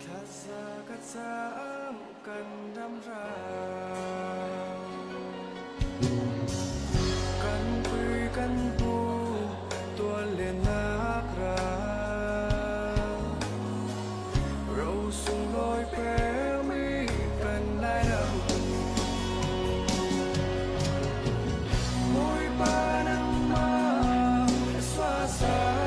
thật ra cắt giảm cần đâm ra cần quy cần bu tuôn liền nát ra râu sung lối bé mi cần lại đâm môi ba nắng mà xóa xa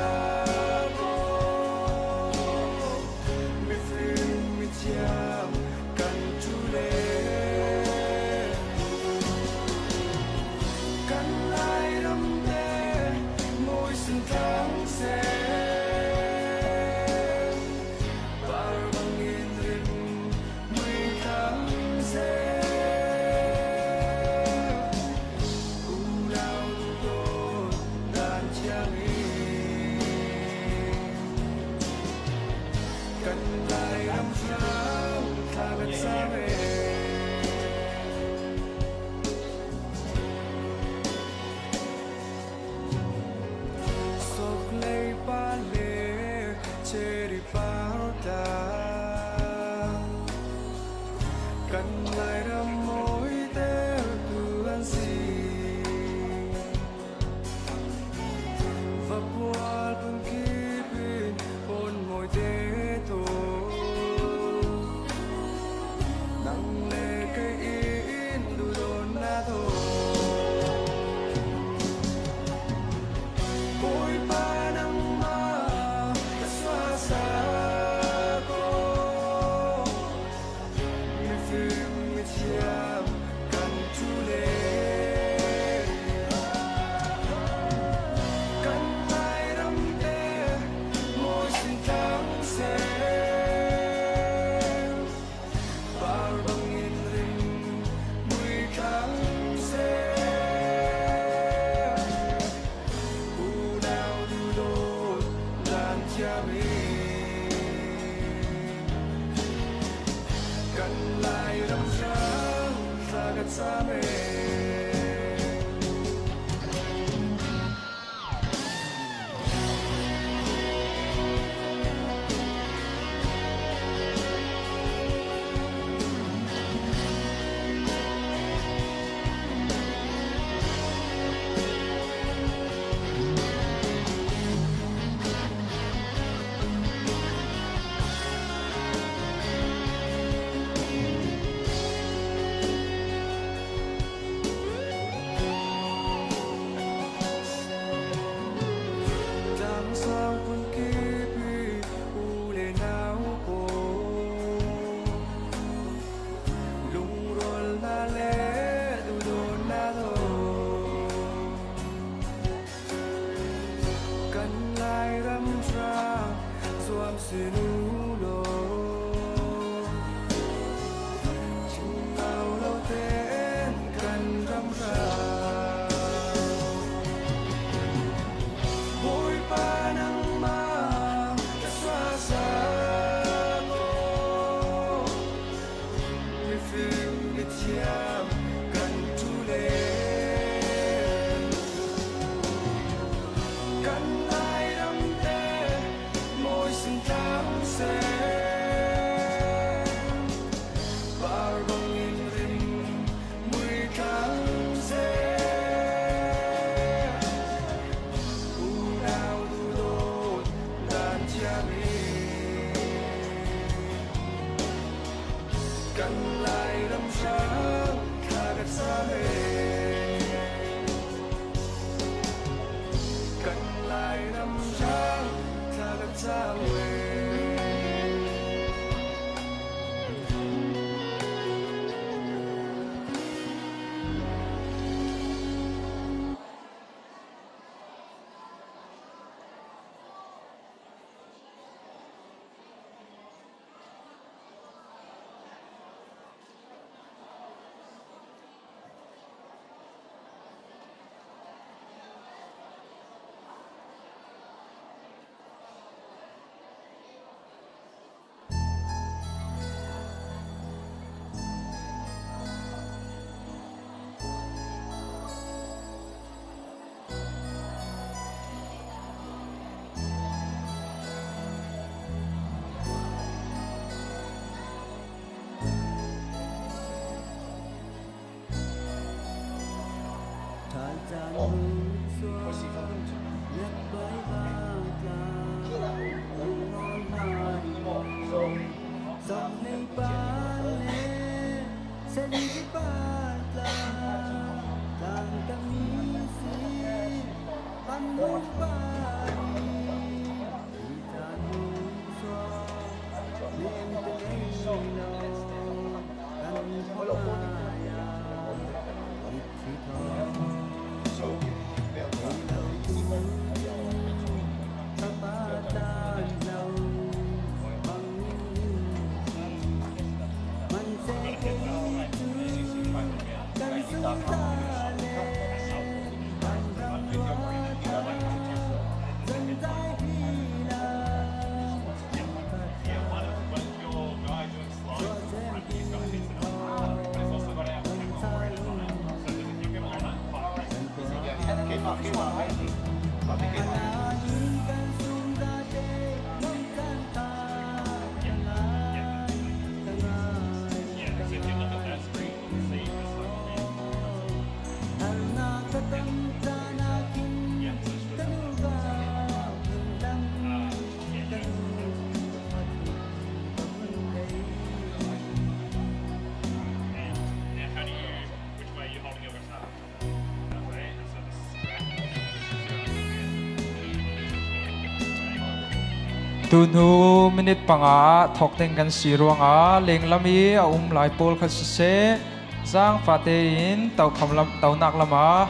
Tunhu minute panga thok teng kan siruanga lenglami a lai pol kha se zang fa te in tau khamlam tau nak lama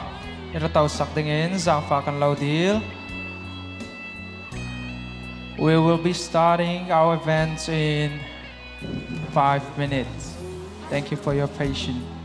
era tau sak tengin zang fa kan lo dil. We will be starting our events in 5 minutes. Thank you for your patience.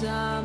La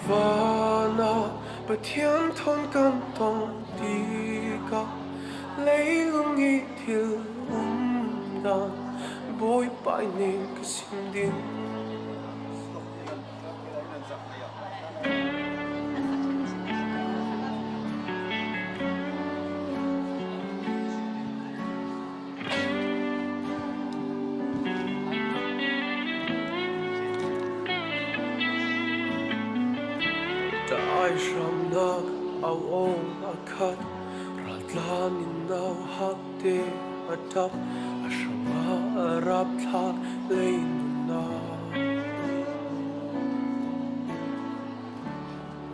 Và na bờ thiên thôn căn tông đi cả lấy hương nghi thiêu đàn bôi bãi nên cái xin điên ai ram nak ao ong akhat ratlan in nau hak te atap ashama arab thak lein na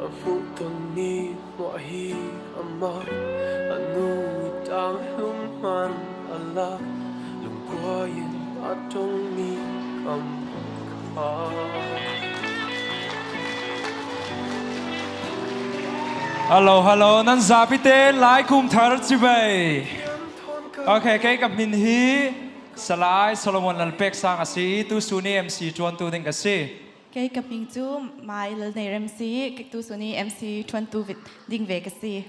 afu ton ni wa hi ama anu tang hum man ala lungawiten atong ni kam kha Hello, nan zapite lai kum thar chibai. Okay, cái gặp mình hi salai Solomon lal pek sang asi tu suni MC chuan tu ding asi. Cái gặp mình chú mai lal nei MC cái tu suni MC chuan tu vit ding ve kasi.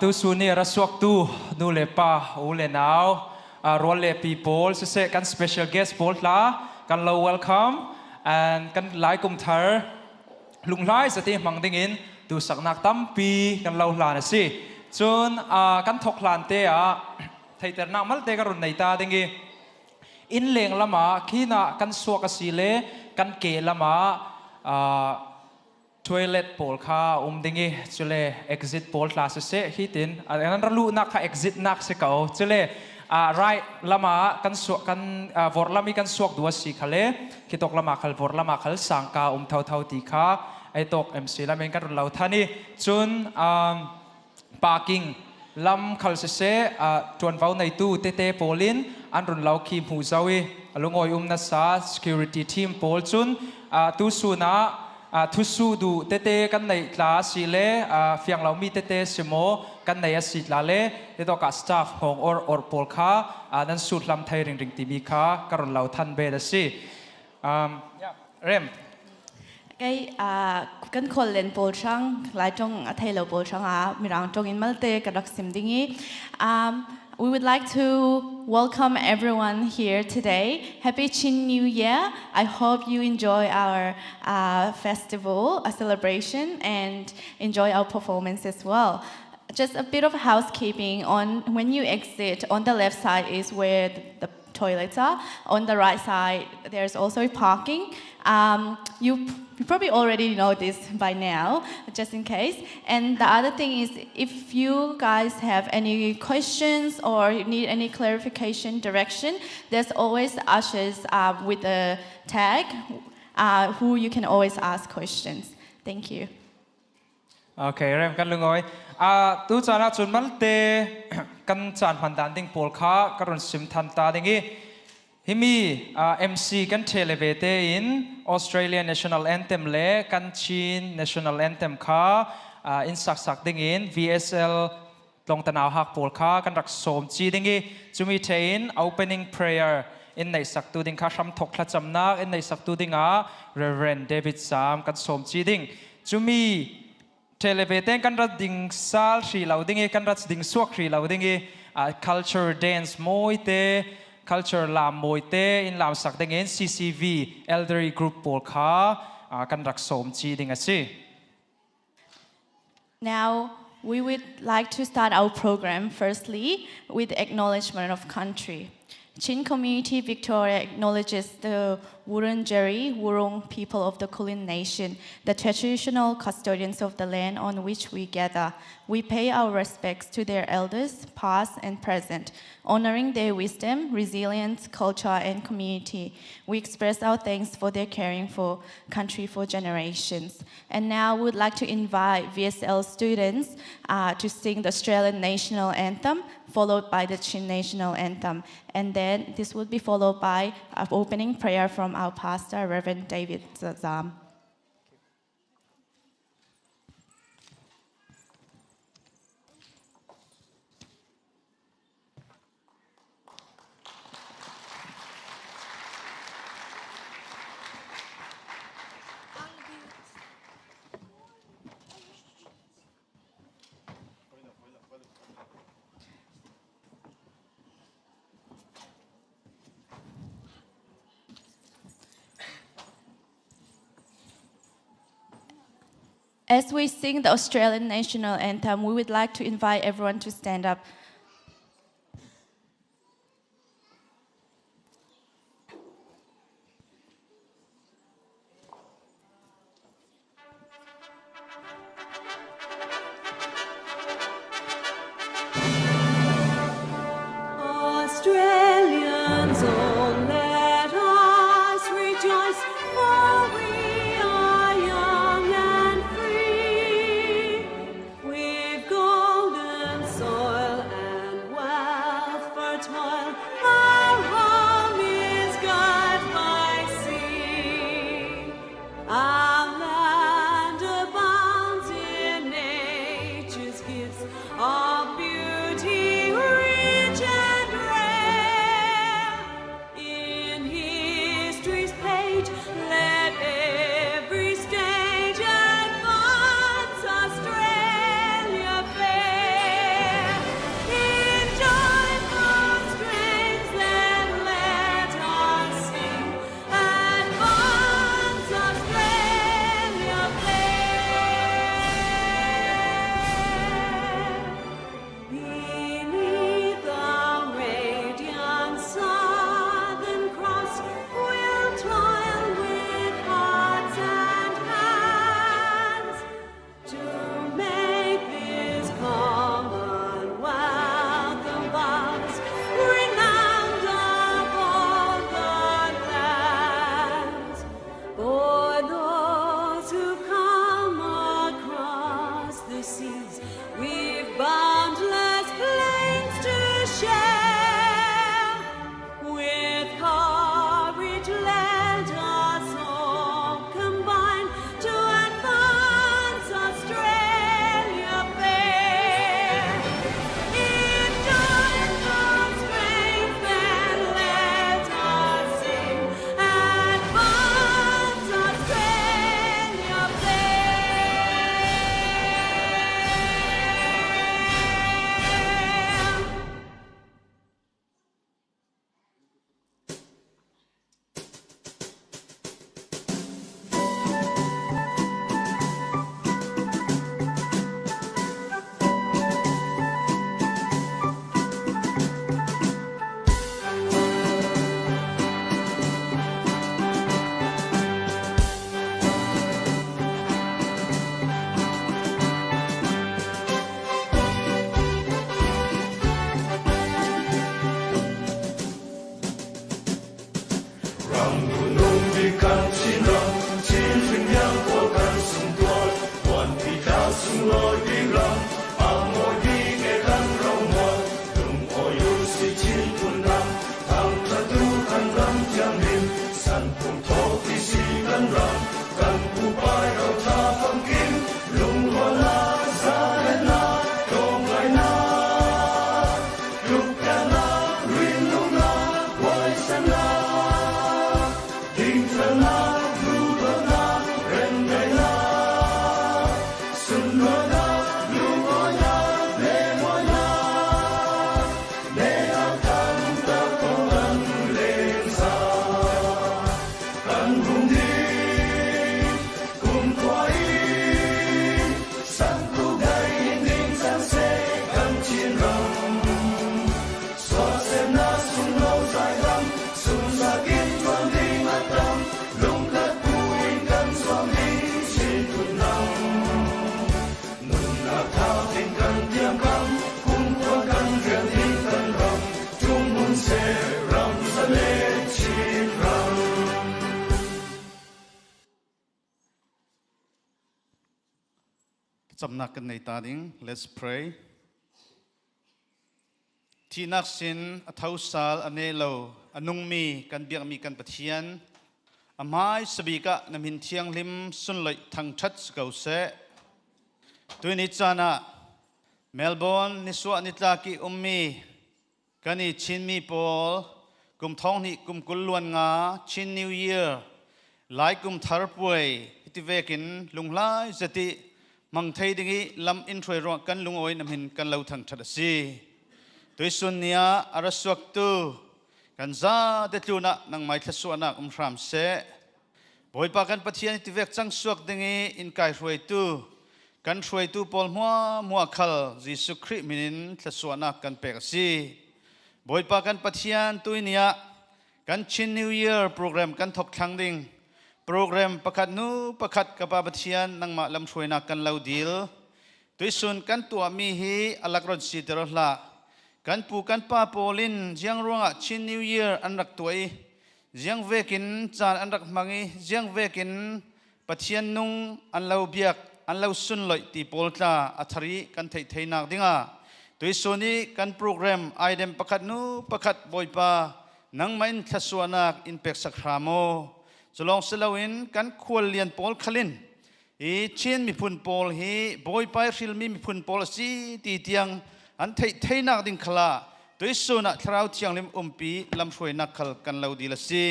Tu suni rasuak tu nu lepa u le now. Role le people se kan special guest bol la kan low welcome and kan lai kum thar lunglai zate mang ding in tu saknak tampi kan lo hlan si chun kan thok hlan te a theiter nak mal te ka run nei ta dingi in leng lama khina kan suak asi le kan ke lama toilet pol kha dingi chule exit pol class se hitin an ralu nak kha exit nak se ka chule right lama kan suak kan vor lami kan suak dua si khale khitok lama khal vor lama khal sangka thau thau ti khaไอตก MC แล้วมันก็รุนเราท่านี่จุนparking ลำขัลเสจวนเฝ้าในตู้เตะโพลินอันรุนเราคีมหูเจ้าอีลุงออยนัสซา security team โพลจุนตู้สูนะทุสูดูเตะกันในคลาสเล่เฟียงเรามีเตะสมอกันในสิลาเล่เดี๋ยวกับ staff ของออร์โพลค่านั้นสูตรลำไทยริงทีบีค่าก็รุนเราท่านเบดสิเริ่มcái kan khuallian pol sang lai tong a thailo pol sang a mirang tong in malte ka rak sim dingi We would like to welcome everyone here today. Happy Chin New Year. I hope you enjoy our festival, a celebration, and enjoy our performance as well. Just a bit of housekeeping. When you exit, on the left side is where the toilets are. On the right side, there's also parking. You probably already know this by now, just in case. And the other thing is, if you guys have any questions or need any clarification, direction, there's always ushers with a tag who you can always ask questions. Thank you. Okay, rem kan lungoi. Tu chana chun malte kan chan pandan ding polkha karun sim than ta dingi. Himi MC kan televete in Australian National Anthem le kan Chin National Anthem kha in sak ding in VSL long tanaw hak polkha kan rak som chi dingi chumi thein opening prayer in nei sak tu ding kha sham thok thla chamnak in nei sak tu dinga Reverend David Sam kan som chi ding chumi televete kan rat ding sal shri laudingi kan rat ding suak shri laudingi culture dance moite culture lam moite in lam sak ding in CCV elderly group polkha kan rak som chi ding asi. Now we would like to start our program firstly with acknowledgement of country. Chin community Victoria acknowledges the Wurundjeri people of the Kulin Nation, the traditional custodians of the land on which we gather. We pay our respects to their elders, past and present, honoring their wisdom, resilience, culture, and community. We express our thanks for their caring for country for generations. And now we would like to invite VSL students to sing the Australian National Anthem, followed by the Chin National Anthem. And then this would be followed by an opening prayer from our pastor, Reverend David Za Thang. As we sing the Australian National Anthem, we would like to invite everyone to stand up. Australians, oh, let us rejoice, for we are young and free, with golden soil and wealth fertile. Our home is God by sea. Our land abounds in nature's gifts of beauty rich and rare. In history's page, let every stage advance Australia fair. In joyful strains, จำนักกันในตาดิ้ง let's pray ที่นักสินอัฐาวสาลอเนโลอนุงมีกันเบียงมีกันปะเทียนอามายสบีกะนำหินเทียงลิมสุนเลยทางชัดสกาวเสตัวนิจานะเมลเบิร์นนิสวานิตากีมีกันนี่ชินมีปอลกุมท้องนี่กุมกุลลวนงาชินนิวเยียร์หลายกุมทาร์ปวยที่เวกินลุงไล่สติมังไทยดิ้งลำอินทรอยรวกันลุงเอาไว้นำหินกันเราทางชัดสีตัวส่วนนี้อารัสวกตูกันซาเด็ดลูนะนังไม่ทศวนักรามเสบอยปากันปะเทียนที่เวกจังสวกดิ้งอินกายช่วยตูกันช่วยตูปอลมัวคัลจิสุคริมินินทศวนักกันเปกสีบอยปากันปะเทียนตัวนี้กันชินนิวเยียร์โปรแกรมกันทบทังดิ้งโปรแกรมประคัดนูประคัดกับปาเทียนนังมาลำช่วยนักกันเหล่าดีลตัวส่วนกันตัวมีฮีอลักรถสีเตอร์ละกันปูกันป้าโปลินเจียงรวงชินนิวเยียร์อันรักตัวเจียงเวกินจานอันรักมังเจียงเวกินปะเทียนนุงอันเหล่าเบียกอันเหล่าสุนลอยตีโปลตาอัธรีกันไทยนักดิ้งตัวส่วนนี้กันโปรแกรมไอเดมประคัดนูประคัดบอยปานังไม่ทศวนักอินเป็กสักครามโมจะลองสลาวินกันควรเรียนโปลขลินอีเช่นมีพุนโปลฮีบอยไปริลมีพุนโปลสีตีเตียงอันไทยนักดิ้งขลาตัวส่วนนักทราวเทียงลิมปีลำช่วยนักขลกันเหล่าดีละสี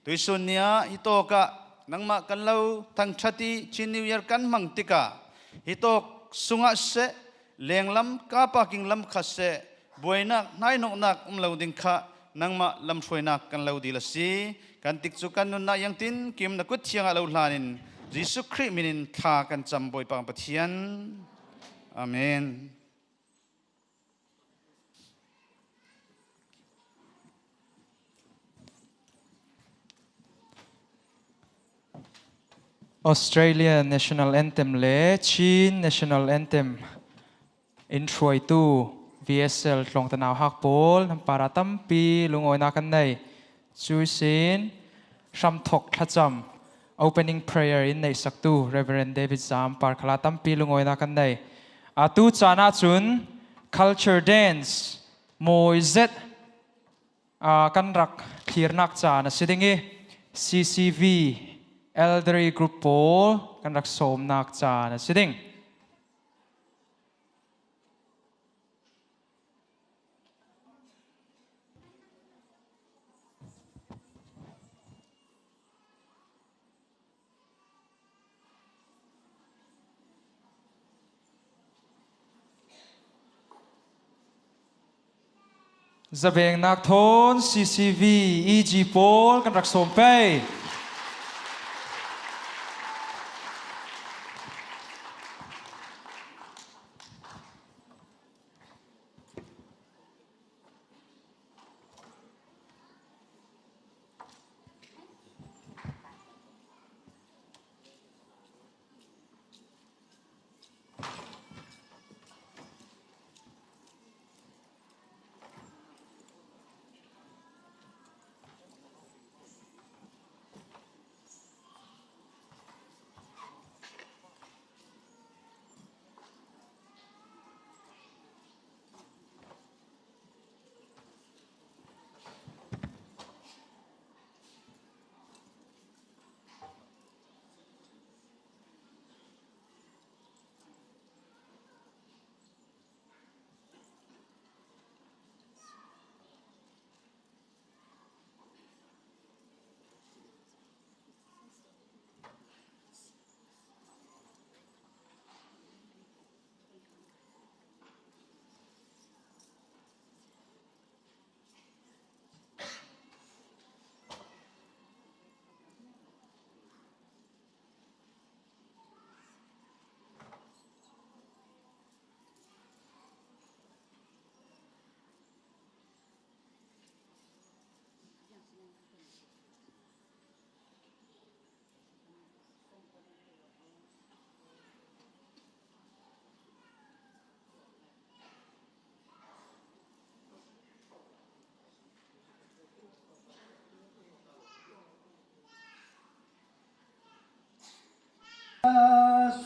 ตัวส่วนนี้ฮิโตกะนังมากันเหล่าทั้งชัติชินนิวเยียร์กันมังติกะฮิโตกสุงะเสเลียงลำกาปากิงลำขัดเสบวยนักนายนกนักเหล่าดิ้งขะนังมาลำช่วยนักกันเหล่าดีละสีกันติดสุกันนุนนายังตินกิมนักกุศเทียงอาลาลานินยิสุคริมินินทากันจำบอยปังปะเทียนอาเมน Australia National Anthem และ Chin National Anthem อินทรอยตู VSL ลงตะนาวฮักโปลน้ำปาราตัมปีลุงโอยนากันในจูซินรำถกขจำ Opening Prayer ในสักตู Reverend David Zam ปาร์คลาตัมปีลุงโอยนากันในอาตูจานาจุน Culture Dance โมยเซตกันรักขีรนักจานะสิดิงี้ CCV Elderly Group Paul กันรักสมนักจานะสิดิงจะเบ่งนักโทน CCV EG Paul กันรักสมไป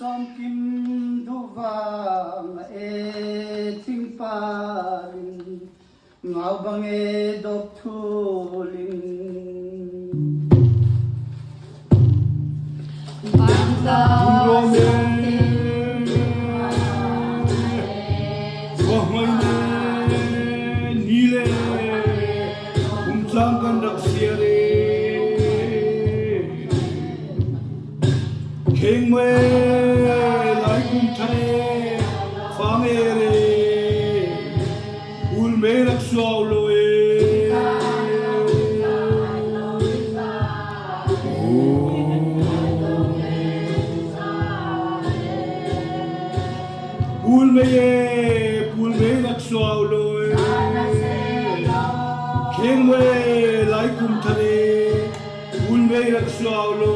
som kim du vang e ting parin ngau bang e dok thulin King way like Tane Famere Ul Merak Swallow Ul Merak Swallow King way like Tane Ul Merak Swallow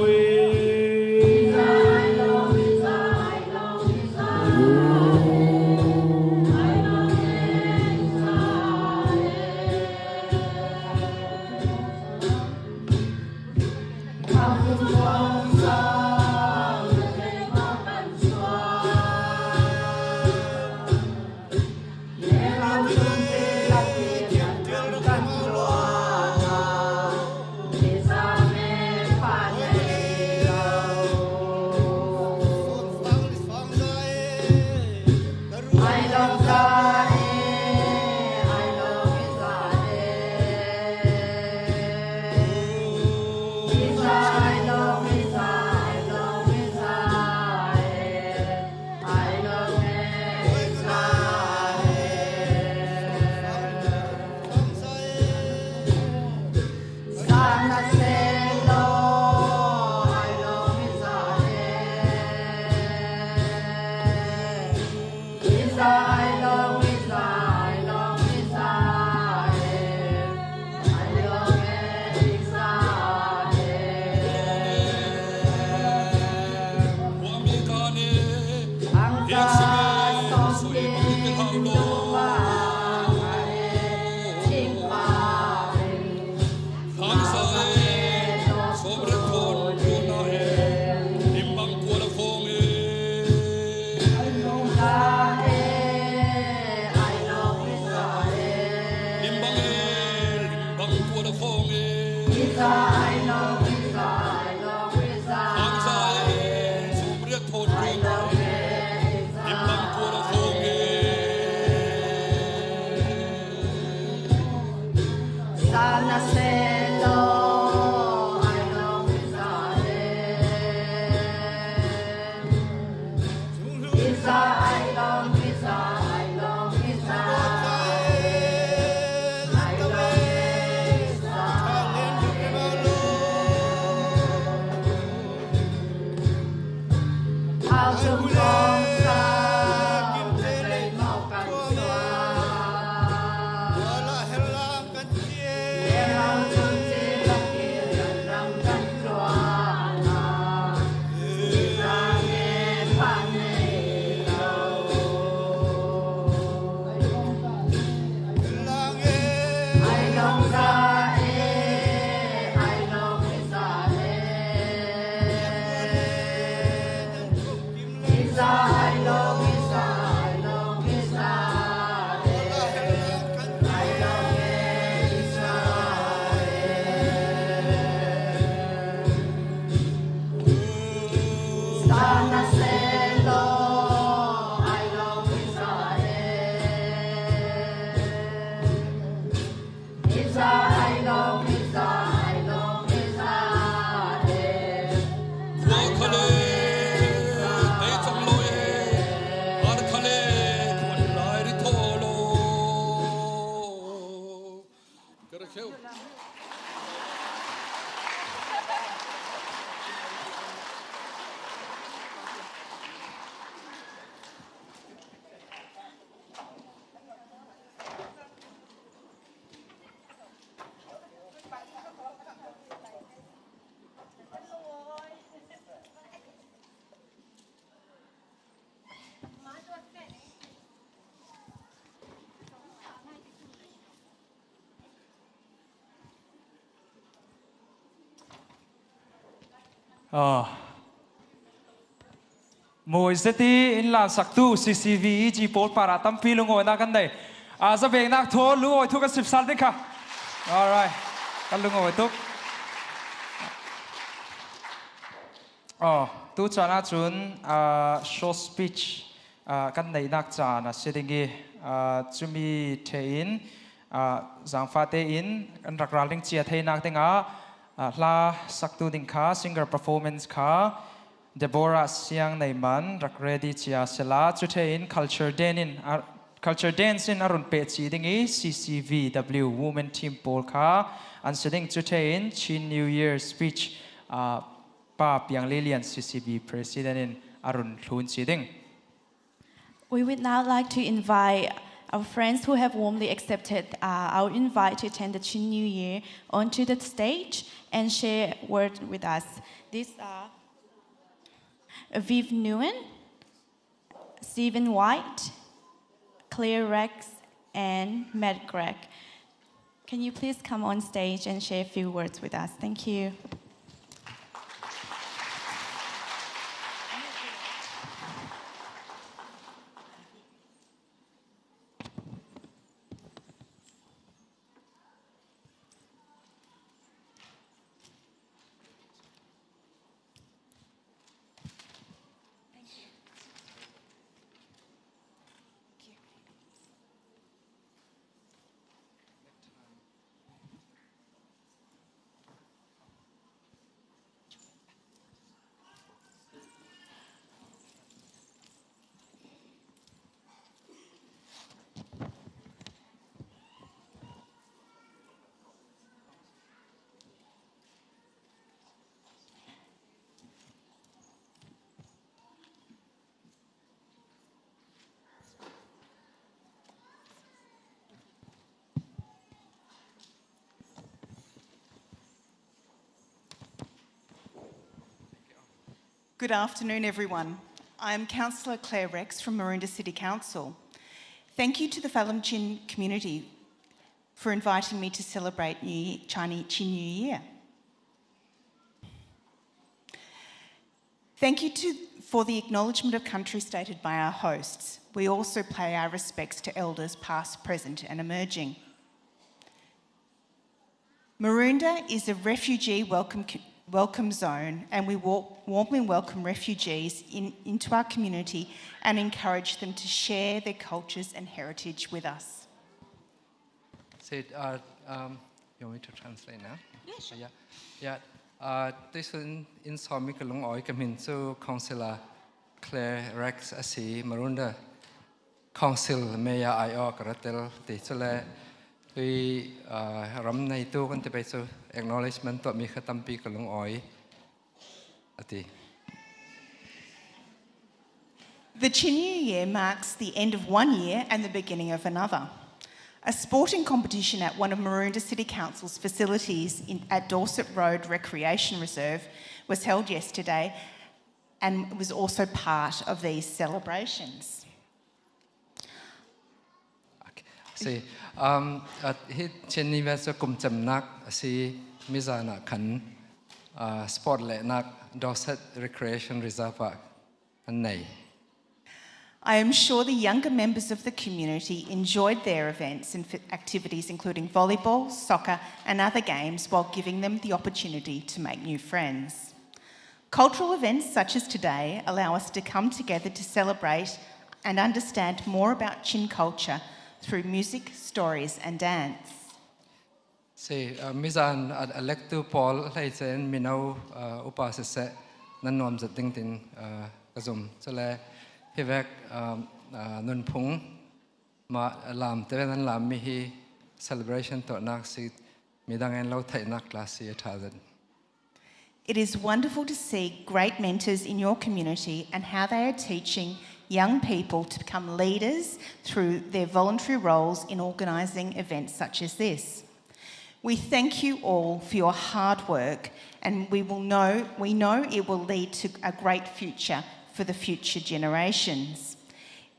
mồi zete in la saktu CCV ji pol parah tampi lungawi na kan dei za veng nak tho lungawi thu ka sip sal ding kha all right kan lungawi tuk tu chana chun short speech kan nei nak chana sidingi chumi thein zangfa te in kan rakral ding chia thei nak tinga la saktu ding kha singer performance kha Deborah siang nei man rak ready chia sela chu thein culture dance in arun pe chi dingi CCVW women team pol kha an siding chu thein Chin New Year speech pa piang lilian CCV president in arun thlun chi ding. We would now like to invite our friends who have warmly accepted our invite to attend the Chin New Year onto the stage and share words with us. These are Viv Nguyen, Stephen White, Claire Rex, and Matt Gregg. Can you please come on stage and share a few words with us? Thank you. Good afternoon, everyone. I'm Councillor Claire Rex from Maroondah City Council. Thank you to the Phalam Chin community for inviting me to celebrate Chin New Year. Thank you for the acknowledgement of country stated by our hosts. We also pay our respects to elders past, present and emerging. Maroondah is a refugee welcome zone, and we warmly welcome refugees into our community and encourage them to share their cultures and heritage with us. You want me to translate now? Yes. Yeah. This one in Sawm Kalung Kamin to Councillor Claire Rex Asi Maroondah Council Maya Ayo Karatel Tichole. We ram nay tu kan tipe so acknowledgement to mi tampi kalung oi ati. The Chin New Year marks the end of one year and the beginning of another. A sporting competition at one of Maroondah City Council's facilities at Dorset Road Recreation Reserve was held yesterday and was also part of these celebrations. See, hit Chin New kum cham nak si mizana kan sport le nak Dorset Recreation Reserve and nay. I am sure the younger members of the community enjoyed their events and activities including volleyball, soccer and other games while giving them the opportunity to make new friends. Cultural events such as today allow us to come together to celebrate and understand more about Chin culture through music, stories and dance. See, Mizan electu Paul Haysen Minau Upasese Nanom Zating Kazum Sole Hivek Nun Pung Ma Lam Tevan Lam Mihi celebration to Naxi Midang and Low Tainak last year. It is wonderful to see great mentors in your community and how they are teaching young people to become leaders through their voluntary roles in organising events such as this. We thank you all for your hard work, and we know it will lead to a great future for the future generations.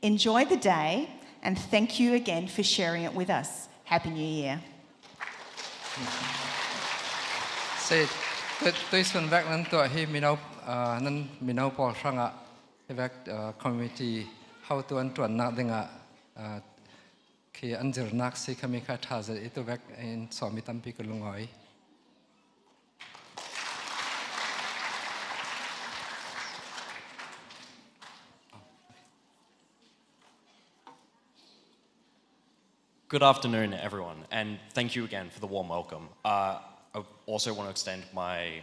Enjoy the day, and thank you again for sharing it with us. Happy New Year. Say, this one back then to he Minau Paul Shanga evak community how to antuan nak denga ki anjir nak si kami ka thaza itu vek in somi tampi ko lungawi. Good afternoon, everyone, and thank you again for the warm welcome. I also want to extend my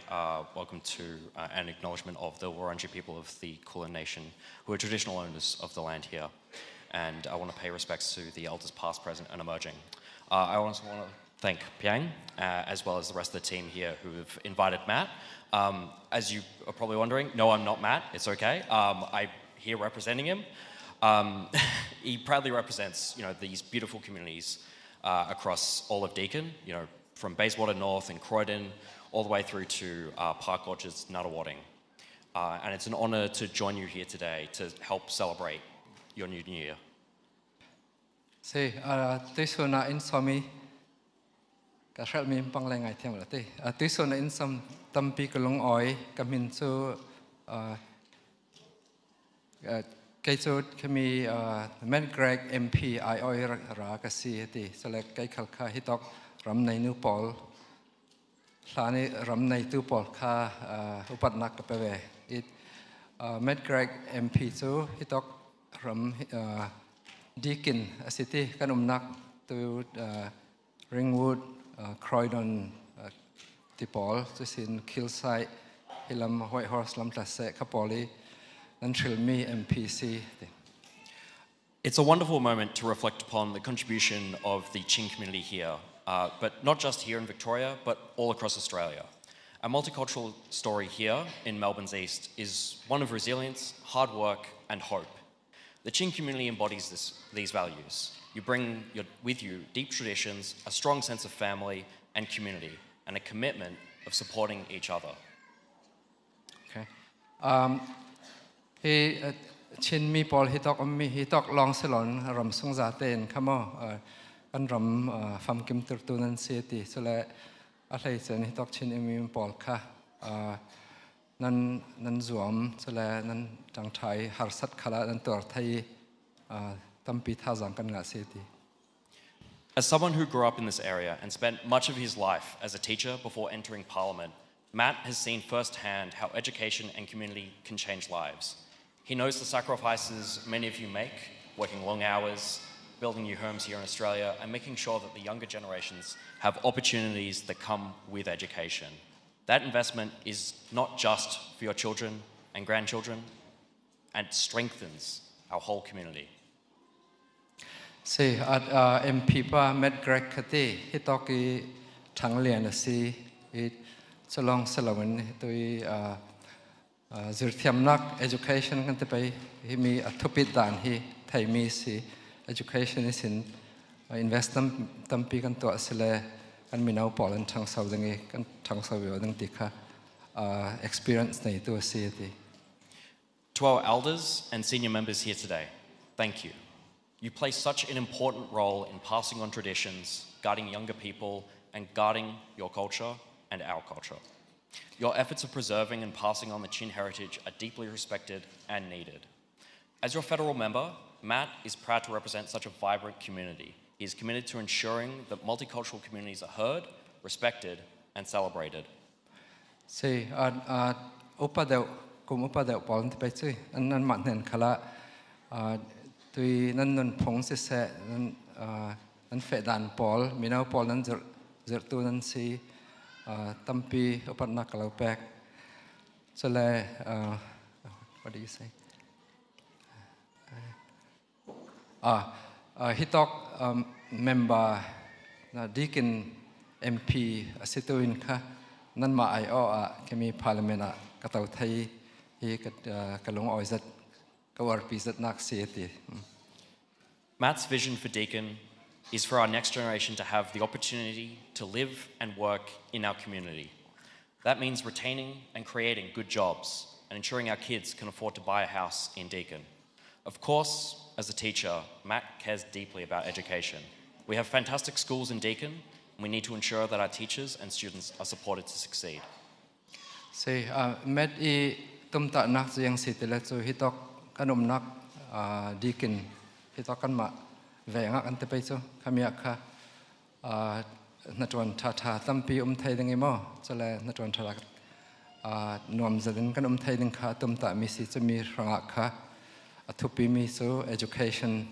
welcome to and acknowledgement of the Wurundjeri people of the Khuallian Nation, who are traditional owners of the land here. And I want to pay respects to the elders past, present, and emerging. I also want to thank Piang, as well as the rest of the team here who have invited Matt. As you are probably wondering, no, I'm not Matt. It's okay. I'm here representing him. He proudly represents, these beautiful communities across all of Deakin, from Bayswater North and Croydon, all the way through to Park Orchards, Nuttawading. And it's an honour to join you here today to help celebrate your new year. Si, tuisun na in somi kasal mi panglengai tiang lati. Tuisun na in som tampi kulung oi kamin su Kaisut kami men Greg MP I oi ra kasi ti selek kai khalkha hitok ram nei nu pol hlani ram nei tu pol kha upat nak kapewe it men Greg MP chu hitok ram Deakin city kan nak tu Ringwood Croydon ti pol chu sin Kilside hilam White Horse lam tlase kapoli. It's a wonderful moment to reflect upon the contribution of the Chin community here, but not just here in Victoria, but all across Australia. Our multicultural story here in Melbourne's East is one of resilience, hard work, and hope. The Chin community embodies these values. You bring with you deep traditions, a strong sense of family and community, and a commitment of supporting each other. Okay. He Chin mi Paul he talk long salon ram sung zate in kamo kan ram fam kim thlirtu nan city so le ahlai chen he talk Chin mi Paul kha nan zuam so le nan tang thai har sat khala nan tor thai tampi thazang kan nga city. As someone who grew up in this area and spent much of his life as a teacher before entering Parliament, Matt has seen firsthand how education and community can change lives. He knows the sacrifices many of you make, working long hours, building new homes here in Australia, and making sure that the younger generations have opportunities that come with education. That investment is not just for your children and grandchildren, and strengthens our whole community. Si MP pa met Greg kati hitoki khuallian si it solong salawan tui zirthiam nak education kan te pai hi mi athupit dan hi thai mi si education is in investment tampi kan to asile kan minau polan thang sau dangi kan thang sau yo dang tikha experience nei to si ti. To our elders and senior members here today, thank you. You play such an important role in passing on traditions, guiding younger people, and guarding your culture and our culture. Your efforts of preserving and passing on the Chin heritage are deeply respected and needed. As your federal member, Matt is proud to represent such a vibrant community. He is committed to ensuring that multicultural communities are heard, respected, and celebrated. Si upadeu poln te pai nan man nen khala tui nan nun phong se nan fe dan pol minau pol nan zertu nan si tampi upat nak kalau pek so le what do you say he talk member na Deakin MP asituin kha nan ma ai o kemi parliament katau thai hi kalung oizat kawar pizat nak sieti. Matt's vision for Deakin is for our next generation to have the opportunity to live and work in our community. That means retaining and creating good jobs and ensuring our kids can afford to buy a house in Deakin. Of course, as a teacher, Matt cares deeply about education. We have fantastic schools in Deakin, and we need to ensure that our teachers and students are supported to succeed. Say, Matt tumta nak yang sitile so hitok kan nak dikin hito kan ma venga kan te pe chu khamia kha natwan tha tampi thai ding emo chale natwan tha nom zadin kan thai ding kha tum ta mi si chumi ranga kha athupi mi so education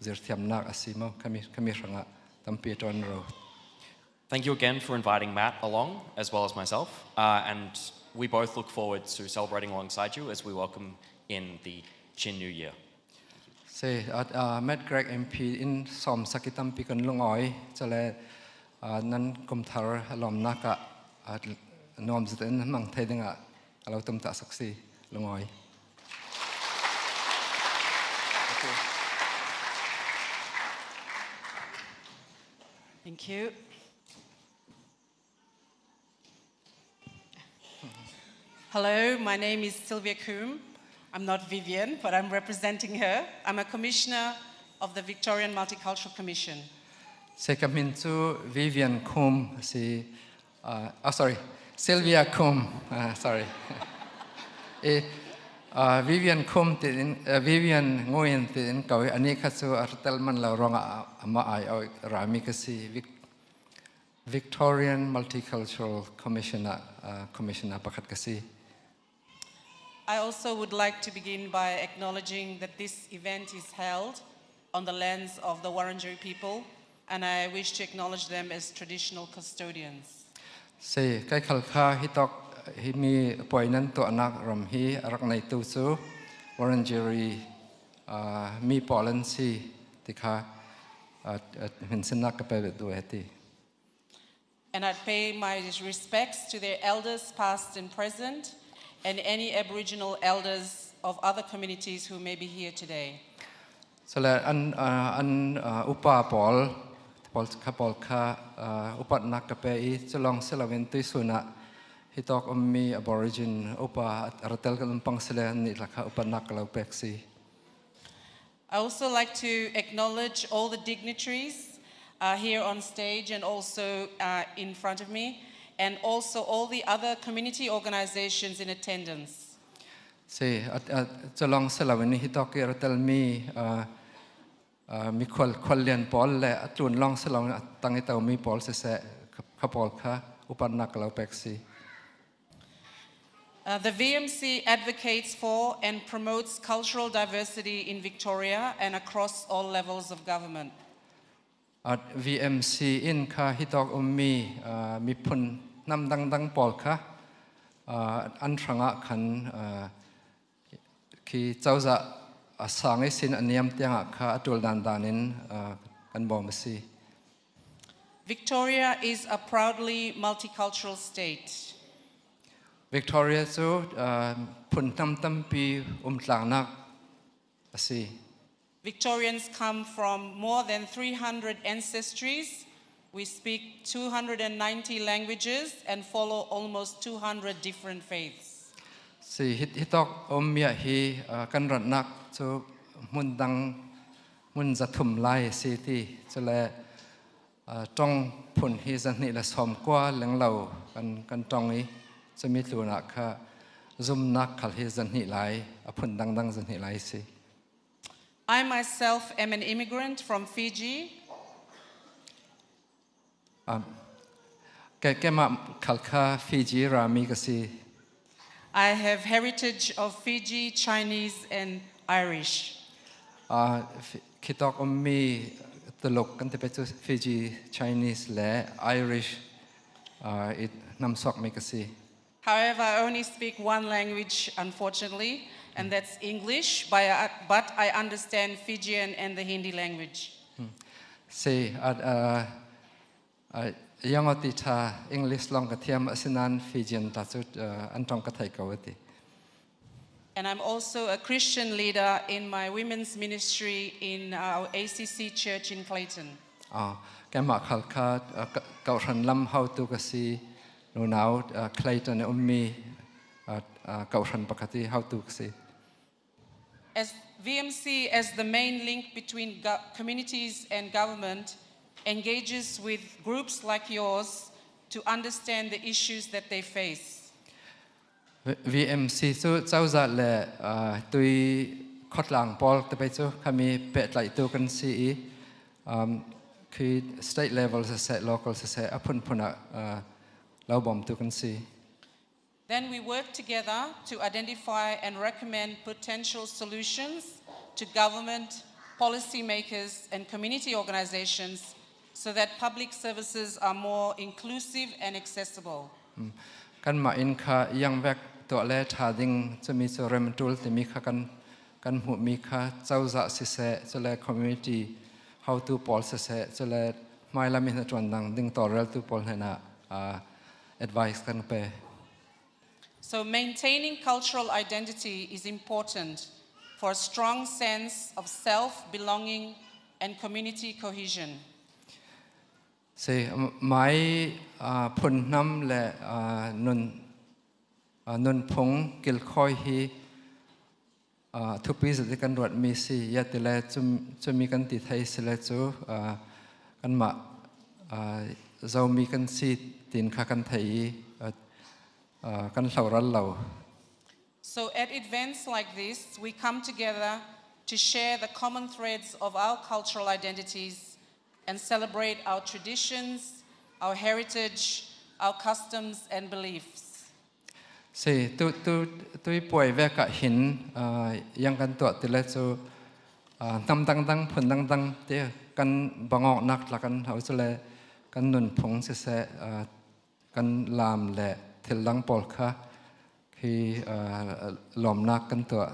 zirthiam nak asimo kami ranga tampi ton ro. Thank you again for inviting Matt along, as well as myself, and we both look forward to celebrating alongside you as we welcome in the Chin New Year. Say, Matt Greg MP in sawm sakitam pi kan lungawi chale nan kumthar alom naka nom zten mang thedinga alo tum ta saksi lungawi. Thank you. Hello, my name is Sylvia Coombe. I'm not Vivian, but I'm representing her. I'm a commissioner of the Victorian Multicultural Commission. Say come into Vivian Coombe, Sylvia Coombe, sorry. Vivian Coombe Vivian ngoyen tin kawi ani khasu artelman la ronga ama ai rami kasi Victorian Multicultural Commissioner pakhat kasi. I also would like to begin by acknowledging that this event is held on the lands of the Wurundjeri people, and I wish to acknowledge them as traditional custodians. Say kai khalkha hitok himi poinan to anak ram hi arak nei tu su Wurundjeri mi policy tikha hinsenak ka pe du heti. And I pay my respects to their elders past and present, and any Aboriginal elders of other communities who may be here today. So an upa pol kha upat nak ka pe chalong selawin tu suna hitok ummi Aborigin upa ratel kan pang sele ni lakha upat nak lau peksi. I also like to acknowledge all the dignitaries here on stage and also in front of me, and also all the other community organizations in attendance. Say, chalong selawin hitok ratel mi khuallian Paul le atlun long selawin tangitaw mi Paul se kapol kha upanak lau peksi. The VMC advocates for and promotes cultural diversity in Victoria and across all levels of government. At VMC in kha hitok mi pun nam dang Paul kha an thranga khan ki chawza asang ihsin aniam tianga kha atul danin kan bomasi. Victoria is a proudly multicultural state. Victoria so pun tam pi tlang asi. Victorians come from more than 300 ancestries. We speak 290 languages and follow almost 200 different faiths. Si hitok mia hi kan ranak so mun zathum lai si ti chale tong pun hi zan ni la som kwa leng lau kan tong hi chami tluna kha zum nak khal hi zan ni lai apun dang zan ni lai si. I myself am an immigrant from Fiji. Kema khalkha Fiji rami kasi. I have heritage of Fiji, Chinese, and Irish. Kitok ummi tulok kan tepe tu Fiji, Chinese le Irish it namsok mi kasi. However, I only speak one language, unfortunately, and that's English, but I understand Fijian and the Hindi language. Say yangoti tha English long kathiam asinan Fijian tatut antong kathai kawati. And I'm also a Christian leader in my women's ministry in our ACC church in Clayton. Kema khalkha kauran lam how to kasi no now Clayton ummi kauran pakati how to kasi. As VMC, as the main link between communities and government, engages with groups like yours to understand the issues that they face. VMC so cháu dạ lệ tôi khót làng Paul tới bây giờ kami pet lại tôi kan si khi state level sẽ local sẽ apun puna lau bom tôi kan si. Then we work together to identify and recommend potential solutions to government, policymakers, and community organizations so that public services are more inclusive and accessible. Kan ma in kha yang vek to le tha ding chumi so rem tul te mi kha kan hu mi kha chau za si se chole community how to pol se chole mai la mi na tron dang ding to rel tu pol na advice kan pe. So maintaining cultural identity is important for a strong sense of self-belonging and community cohesion. Say mai phun nam le nun phung kil khoi hi thu pi zate kan rat mi si ya te le chum mi kan ti thai se le chu kan ma zau mi kan si tin kha kan thai kan hlau ral lau. So at events like this, we come together to share the common threads of our cultural identities and celebrate our traditions, our heritage, our customs and beliefs. Say tu poi ve ka hin yang kan to ti le chu tam dang phun dang te kan bangok nak la kan hau chu le kan nun phung se kan lam le thil lang pol kha khi lom nak kan to.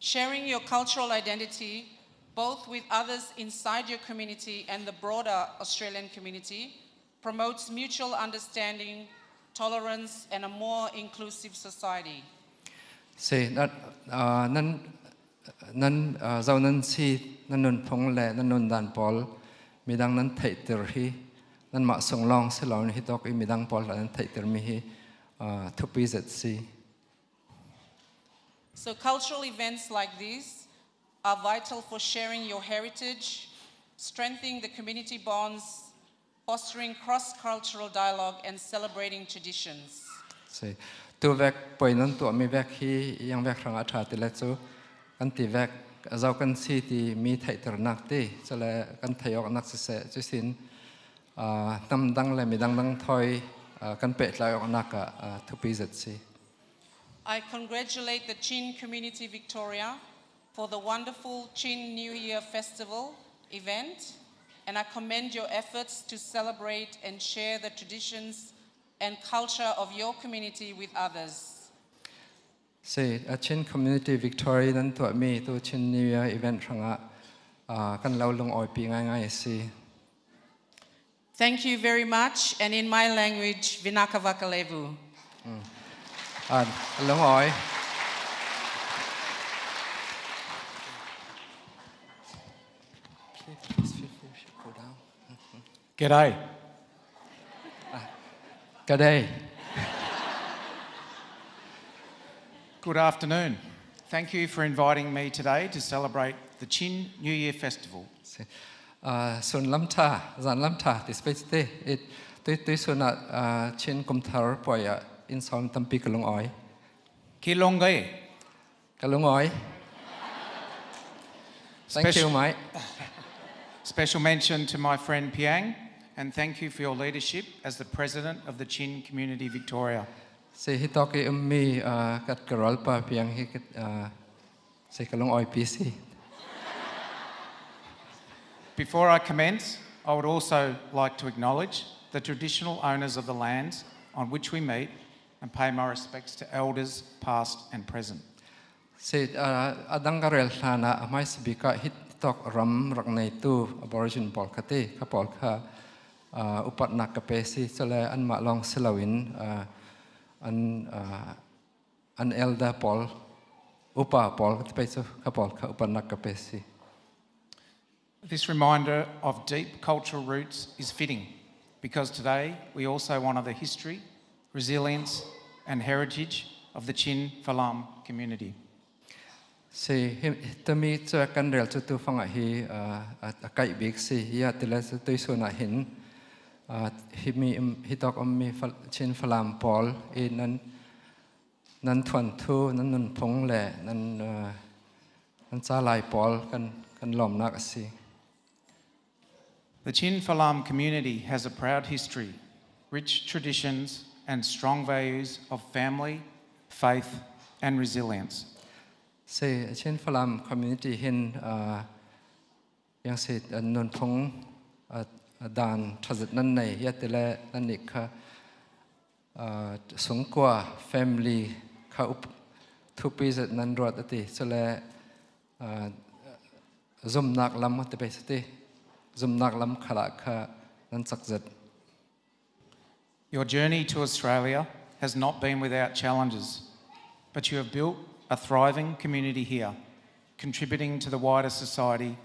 Sharing your cultural identity both with others inside your community and the broader Australian community promotes mutual understanding, tolerance and a more inclusive society. Say that nan zau nan si nan nun phung le nan nun dan pol midang nan thai tir hi nan ma song long se lawn hi tok I midang pol nan thai tir mi hi thu pi zet si. So cultural events like these are vital for sharing your heritage, strengthening the community bonds, fostering cross-cultural dialogue and celebrating traditions. Say tu vek poi nan tu mi vek hi yang vek rang atha ti le chu kan ti vek zau kan si ti mi thai tir nak ti chale kan thayok nak se chu sin tam dang le mi dang thoi kan pe lai ok nak thu pi zet si. I congratulate the Chin community Victoria for the wonderful Chin New Year Festival event, and I commend your efforts to celebrate and share the traditions and culture of your community with others. Say a Chin community Victoria nan tu mi tu Chin New Year event ranga kan lau lung oi pi ngai si. Thank you very much, and in my language, Vinaka Vakalevu. Lung oi. Please feel free to go down. G'day. G'day. Good afternoon. Thank you for inviting me today to celebrate the Chin New Year Festival. Sun lam tha, zan lam tha, this space te. It tu sunat Chin kum thar poya in sawm tampi kalung oi. Ki longai. Kalung oi. Thank you, mate. Special mention to my friend Piang, and thank you for your leadership as the President of the Chin Community Victoria. Say he talk mi kat karol pa piang he say kalung oi PC. Before I commence, I would also like to acknowledge the traditional owners of the lands on which we meet and pay my respects to elders past and present. Say adang karel sana mai sibika hit talk ram raknei tu Aboriginal pol kate ka pol kha upat nak kapesi chale an ma long selawin an elder pol upa pol pe chu ka pol kha upat nak kapesi. This reminder of deep cultural roots is fitting because today we also honour the history, resilience and heritage of the Chin-Falam community. Si tami chu kan rel chu tu fanga hi a kai big si ya tila tu suna hin hi tok mi Chin-Falam Paul nan thuan thu nan nun phung le nan cha lai Paul kan lom nak asi. The Chin-Falam community has a proud history, rich traditions and strong values of family, faith and resilience. Se Chin-Falam community hin yang se nun phung dan thazat nan nei yatile nan nik kha sungkwa family kha up thupi zat nan rot ati chole zum nak lam te pe sati zum nak lam khala kha nan chakzat. Your journey to Australia has not been without challenges, but you have built a thriving community here, contributing to the wider society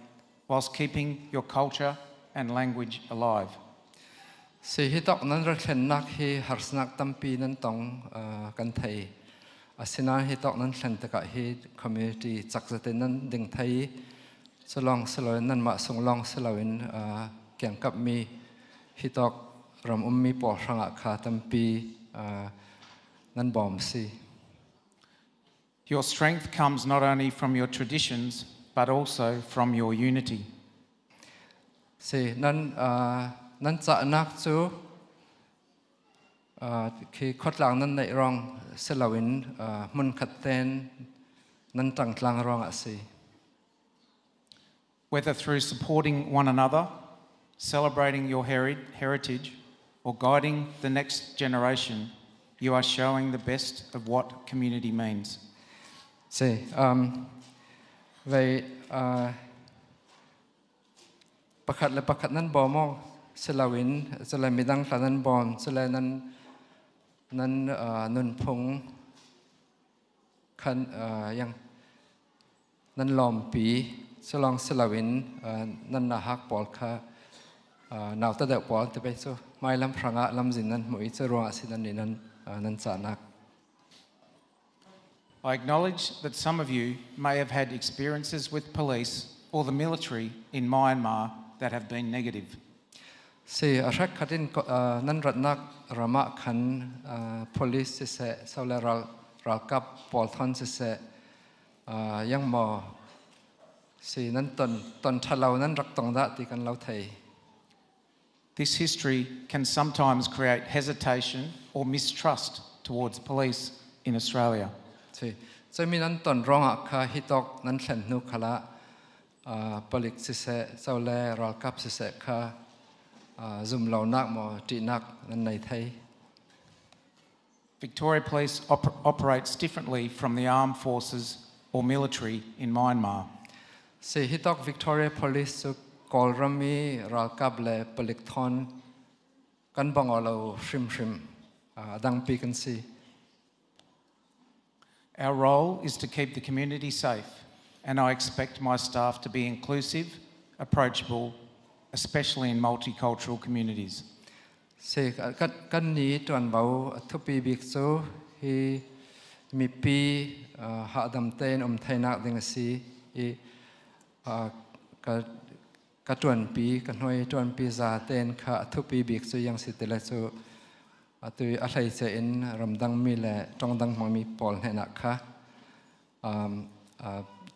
whilst keeping your culture and language alive. Se hi tok nan ra thlen nak hi harsnak tampi nan tong kan thai asina hi tok nan thlen taka hi community chakzate nan ding thai solong selo nan ma songlong selawin kyang kap mi hi tok ram ummi por ranga kha tampi nan bom si. Your strength comes not only from your traditions but also from your unity. Se nan cha nak chu khi khotlang nan nei rong selawin mun khaten nan tangtlang rong asi. Whether through supporting one another, celebrating your heritage, or guiding the next generation, you are showing the best of what community means. Se vậy pakhat nan bomong selawin selai midang tlanan bom selai nan nun phung khan yang nan lom pi selong selawin nan na hak pol kha naw ta deuh pol te pe so mai lam phranga lam zin nan moi cherwa asinan ni nan cha nak. I acknowledge that some of you may have had experiences with police or the military in Myanmar that have been negative. Se arak khatin nan ratnak rama khan police se saula ral kap pol thon se yang mo se nan ton thalau nan rak tong da ti kan lau thai. This history can sometimes create hesitation or mistrust towards police in Australia. So mi nan ton ronga kha hitok nan thlen nu khala polik se saule ral kap se kha zum lo nak mo ti nak nan nei thai. Victoria Police operates differently from the armed forces or military in Myanmar. Se hitok Victoria Police su kol rami ral kap le polik thon kan bangolo shrim dang pi kan si. Our role is to keep the community safe, and I expect my staff to be inclusive, approachable, especially in multicultural communities. Se kan ni tuan bau thupi bik so hi mi pi ha dam ten thainak ding si I ka tuan pi kan hoi tuan pi za ten kha thupi bik so yang si tele so atui a hlai che in ramdang mi le tongdang mami pol hena kha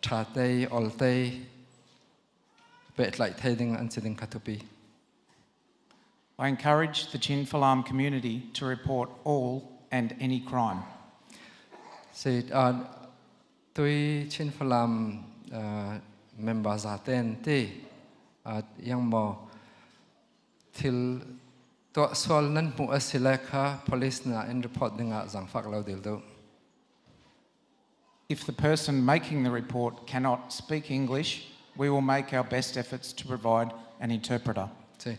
tha te ol te pet lai thading an siding khathupi. I encourage the Chin-Falam community to report all and any crime. Se tui Chin-Falam member zaten te yang mo til to sol nan mu asila kha police na in report dinga zang fak lo dil do. If the person making the report cannot speak English, we will make our best efforts to provide an interpreter. Se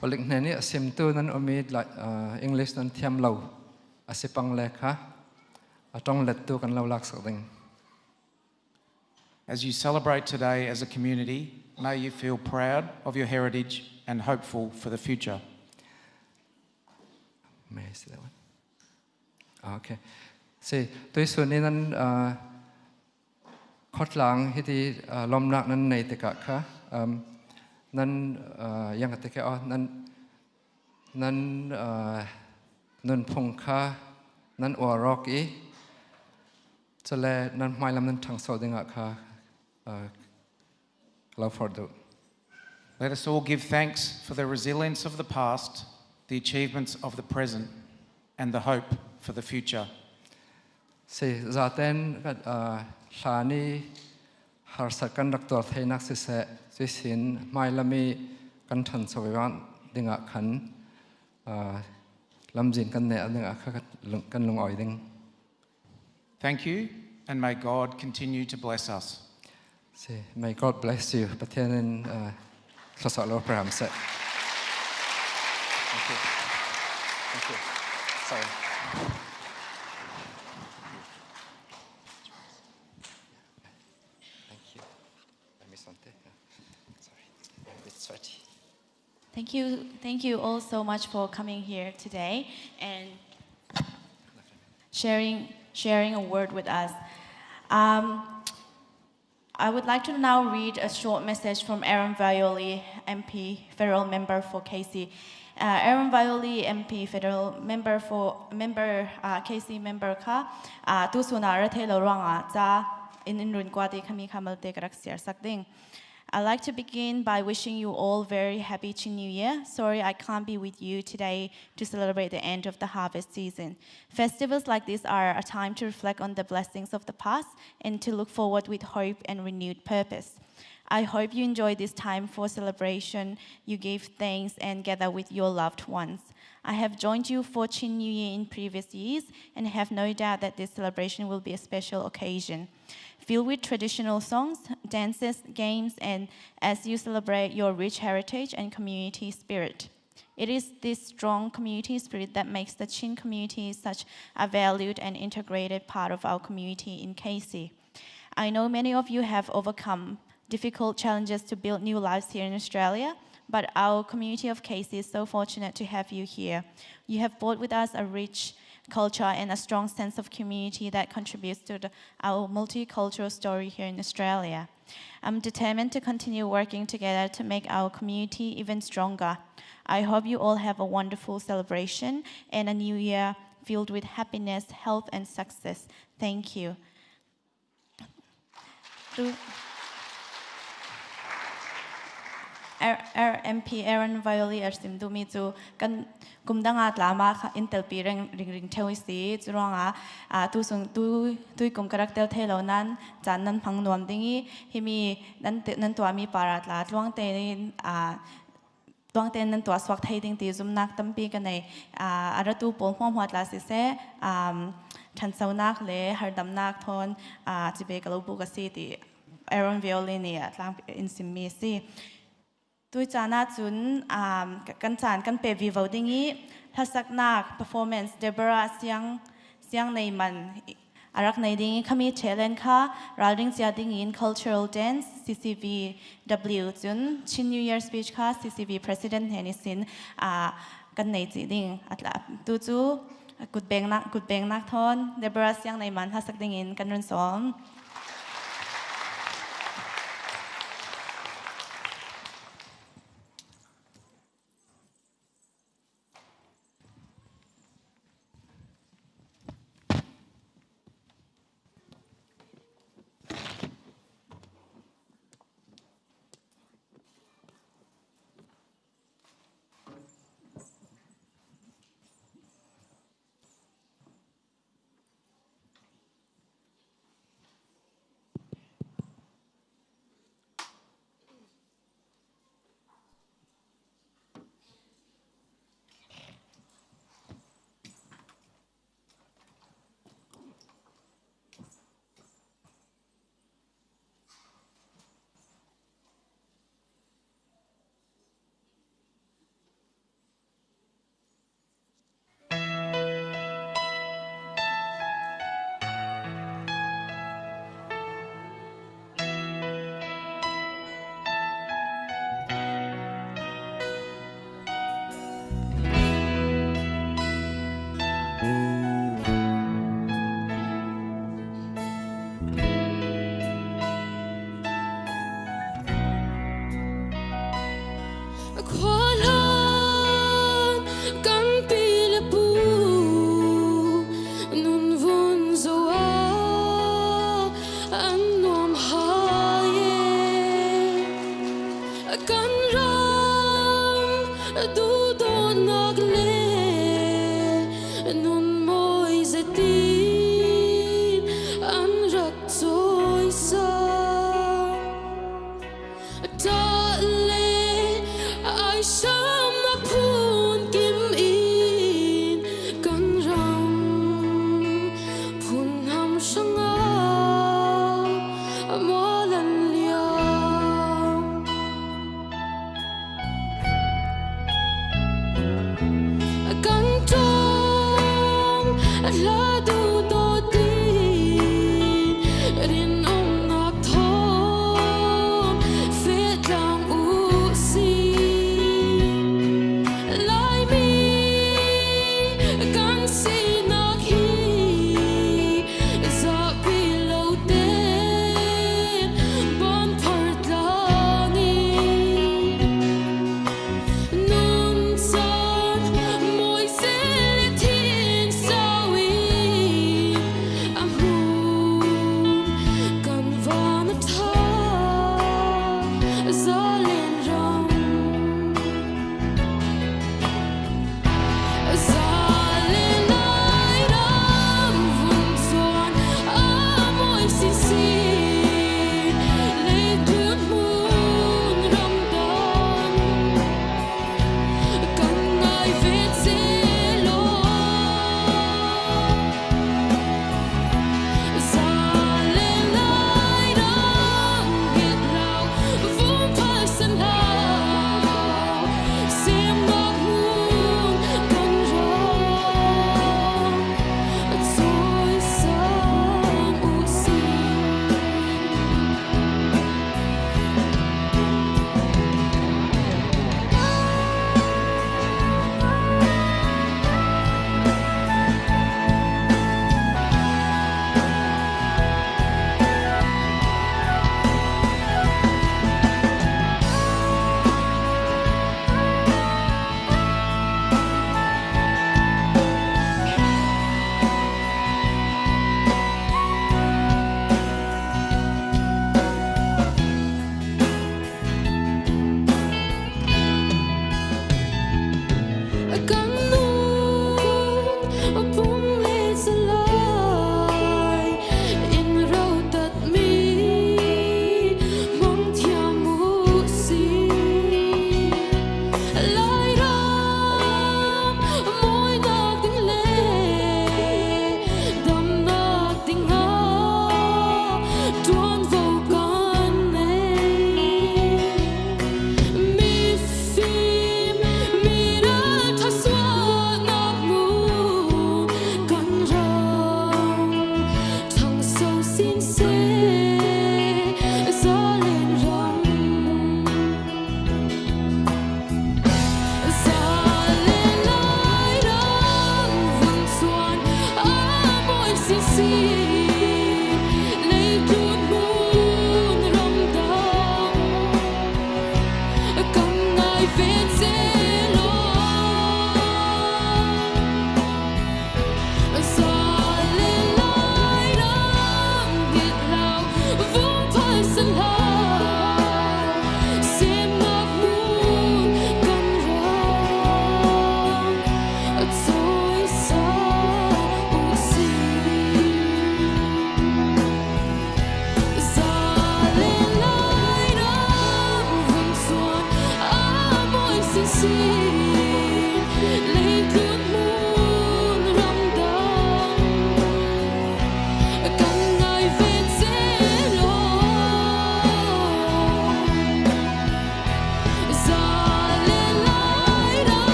polik ne ni asim tu nan omid like English nan thiam lo asipang le kha atong let tu kan lo lak sak ding. As you celebrate today as a community, may you feel proud of your heritage and hopeful for the future. May I see that one? Okay. Se tui su ni nan khot lang hiti lom nak nan nei te ka kha nan yang te ka nan nan nun pongkha nan orok I chale nan mailam nan thang so dinga kha love for do. Let us all give thanks for the resilience of the past, the achievements of the present, and the hope for the future. Se zaten hlani har sakan doctor thainak se se sin mailami kan than sowan dinga khan lamjin kan ne dinga kha kan lungoi ding. Thank you, and may God continue to bless us. Se may God bless you. Pathian Thlasalo program set. Thank you. Thank you. Sorry. Thank you. I missed something. Sorry. I'm a bit sweaty. Thank you all so much for coming here today and sharing a word with us. I would like to now read a short message from Aaron Violi, MP, Federal Member for KC. Aaron Violi, MP, Federal Member for KC Member ka tu sunara thelo ranga cha in run kwati khami khamal te karak siar sakding. I'd like to begin by wishing you all very happy Chin New Year. Sorry I can't be with you today to celebrate the end of the harvest season. Festivals like this are a time to reflect on the blessings of the past and to look forward with hope and renewed purpose. I hope you enjoy this time for celebration, you give thanks and gather with your loved ones. I have joined you for Chin New Year in previous years and have no doubt that this celebration will be a special occasion, filled with traditional songs, dances, games, and as you celebrate your rich heritage and community spirit. It is this strong community spirit that makes the Chin community such a valued and integrated part of our community in KC. I know many of you have overcome difficult challenges to build new lives here in Australia, but our community of KC is so fortunate to have you here. You have brought with us a rich culture and a strong sense of community that contributes to our multicultural story here in Australia. I'm determined to continue working together to make our community even stronger. I hope you all have a wonderful celebration and a new year filled with happiness, health, and success. Thank you. MP Aaron Violi arsim dumi chu kan kumdanga tlama intel pi ring thewi si churanga tu sung tu kum karakter thelo nan chan nan phang nuam dingi himi nan to mi parat la tlwang te nan to swak thai ding ti zum nak tampi ka nei aratu pol hom hwat la si se than saunak le hardam nak thon chibe kalobu ka si ti Aaron Violi ni atlang in simmi si Tui chana chun kan chan kan pe vivo dingi thasak nak performance Deborah siang nei man arak nei dingi khami challenge kha riding sia dingi in cultural dance CCV chun Chin New Year speech kha CCV President ihsin kan nei chi ding atla tu chu good beng nak thon Deborah siang nei man thasak dingin kan run som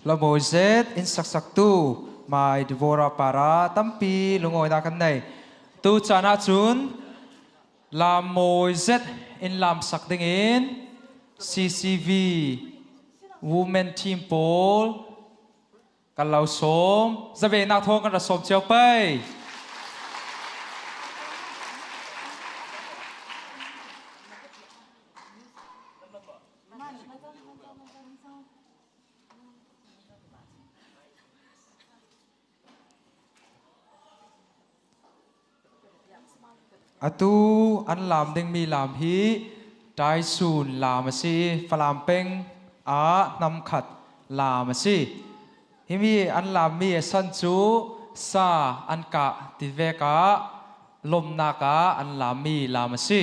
La môi zet in sak tu mai devora parah tampi lungawiten na kan nei tu chana chun la môi zet in lam sak ding in CCV Women Team Paul kan lau som zave nak thong kan ra som chiao pai atu an lam ding mi lam hi dai sun lam si falam peng a nam khat lam si himi an lam mi san chu sa an ka ti ve ka lom na ka an lam mi lam si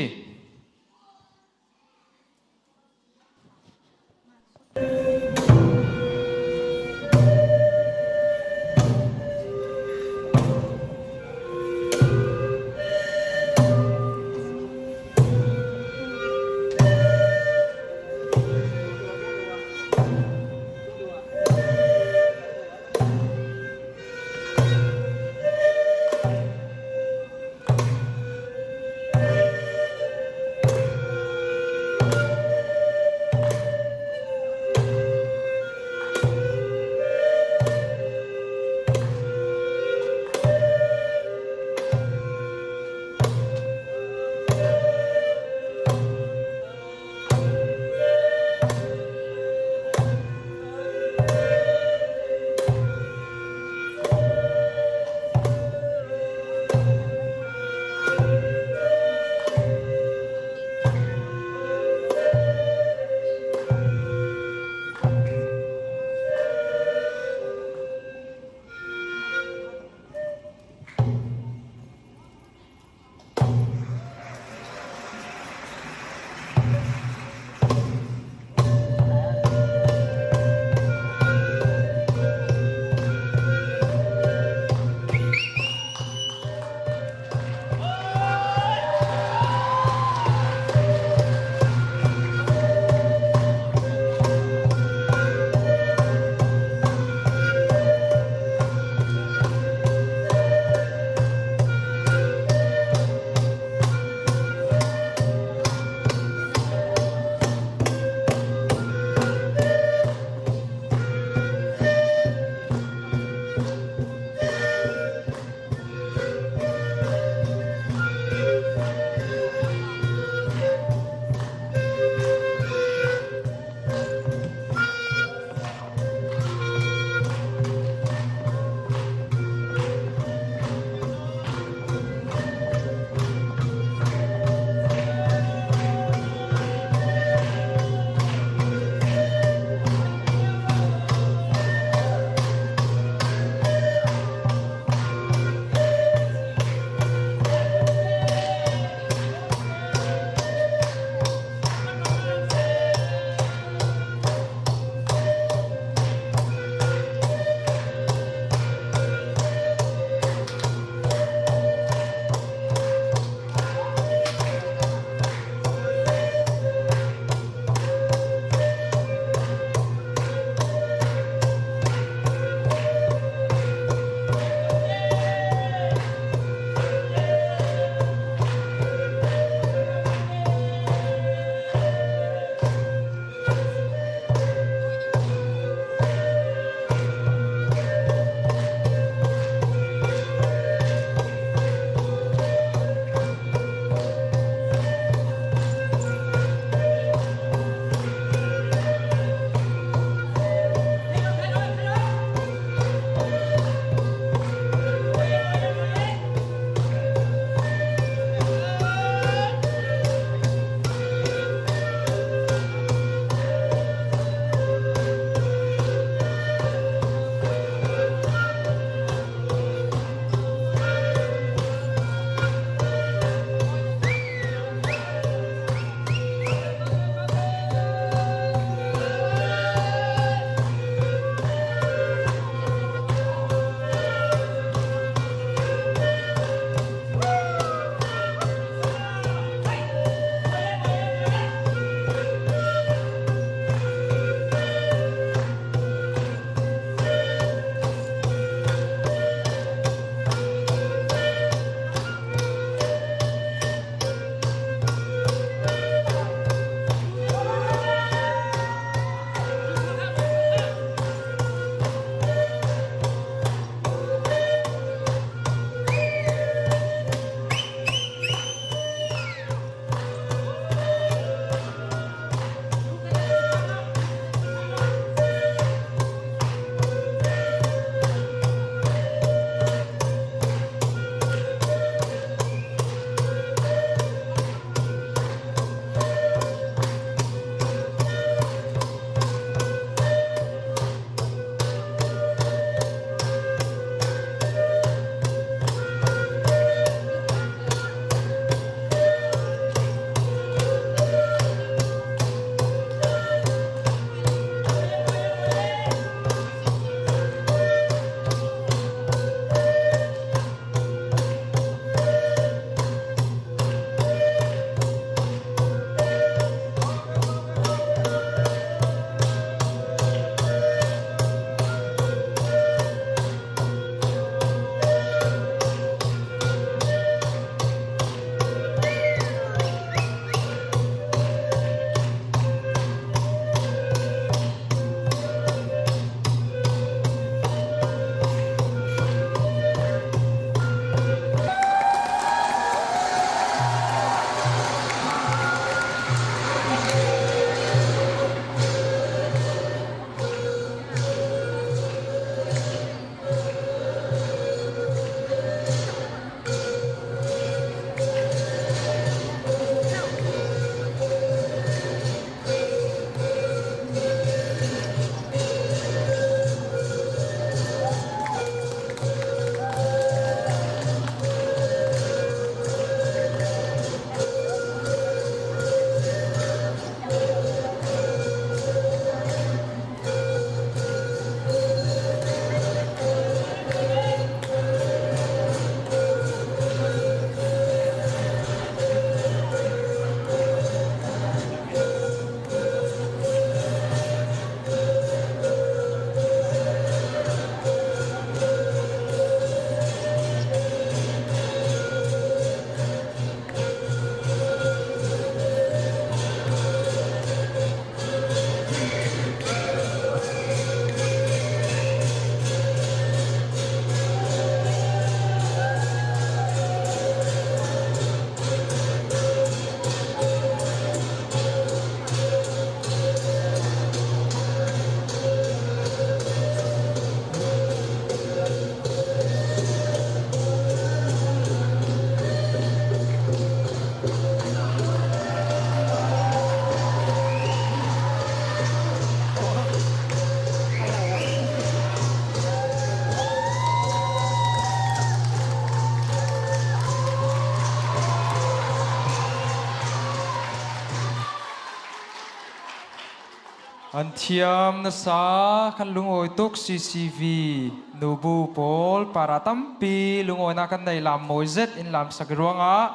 An thiam na sa kan lungoi tuk CCV nubu pol para tampi lungoi na kan dai lam moi zet in lam sagruanga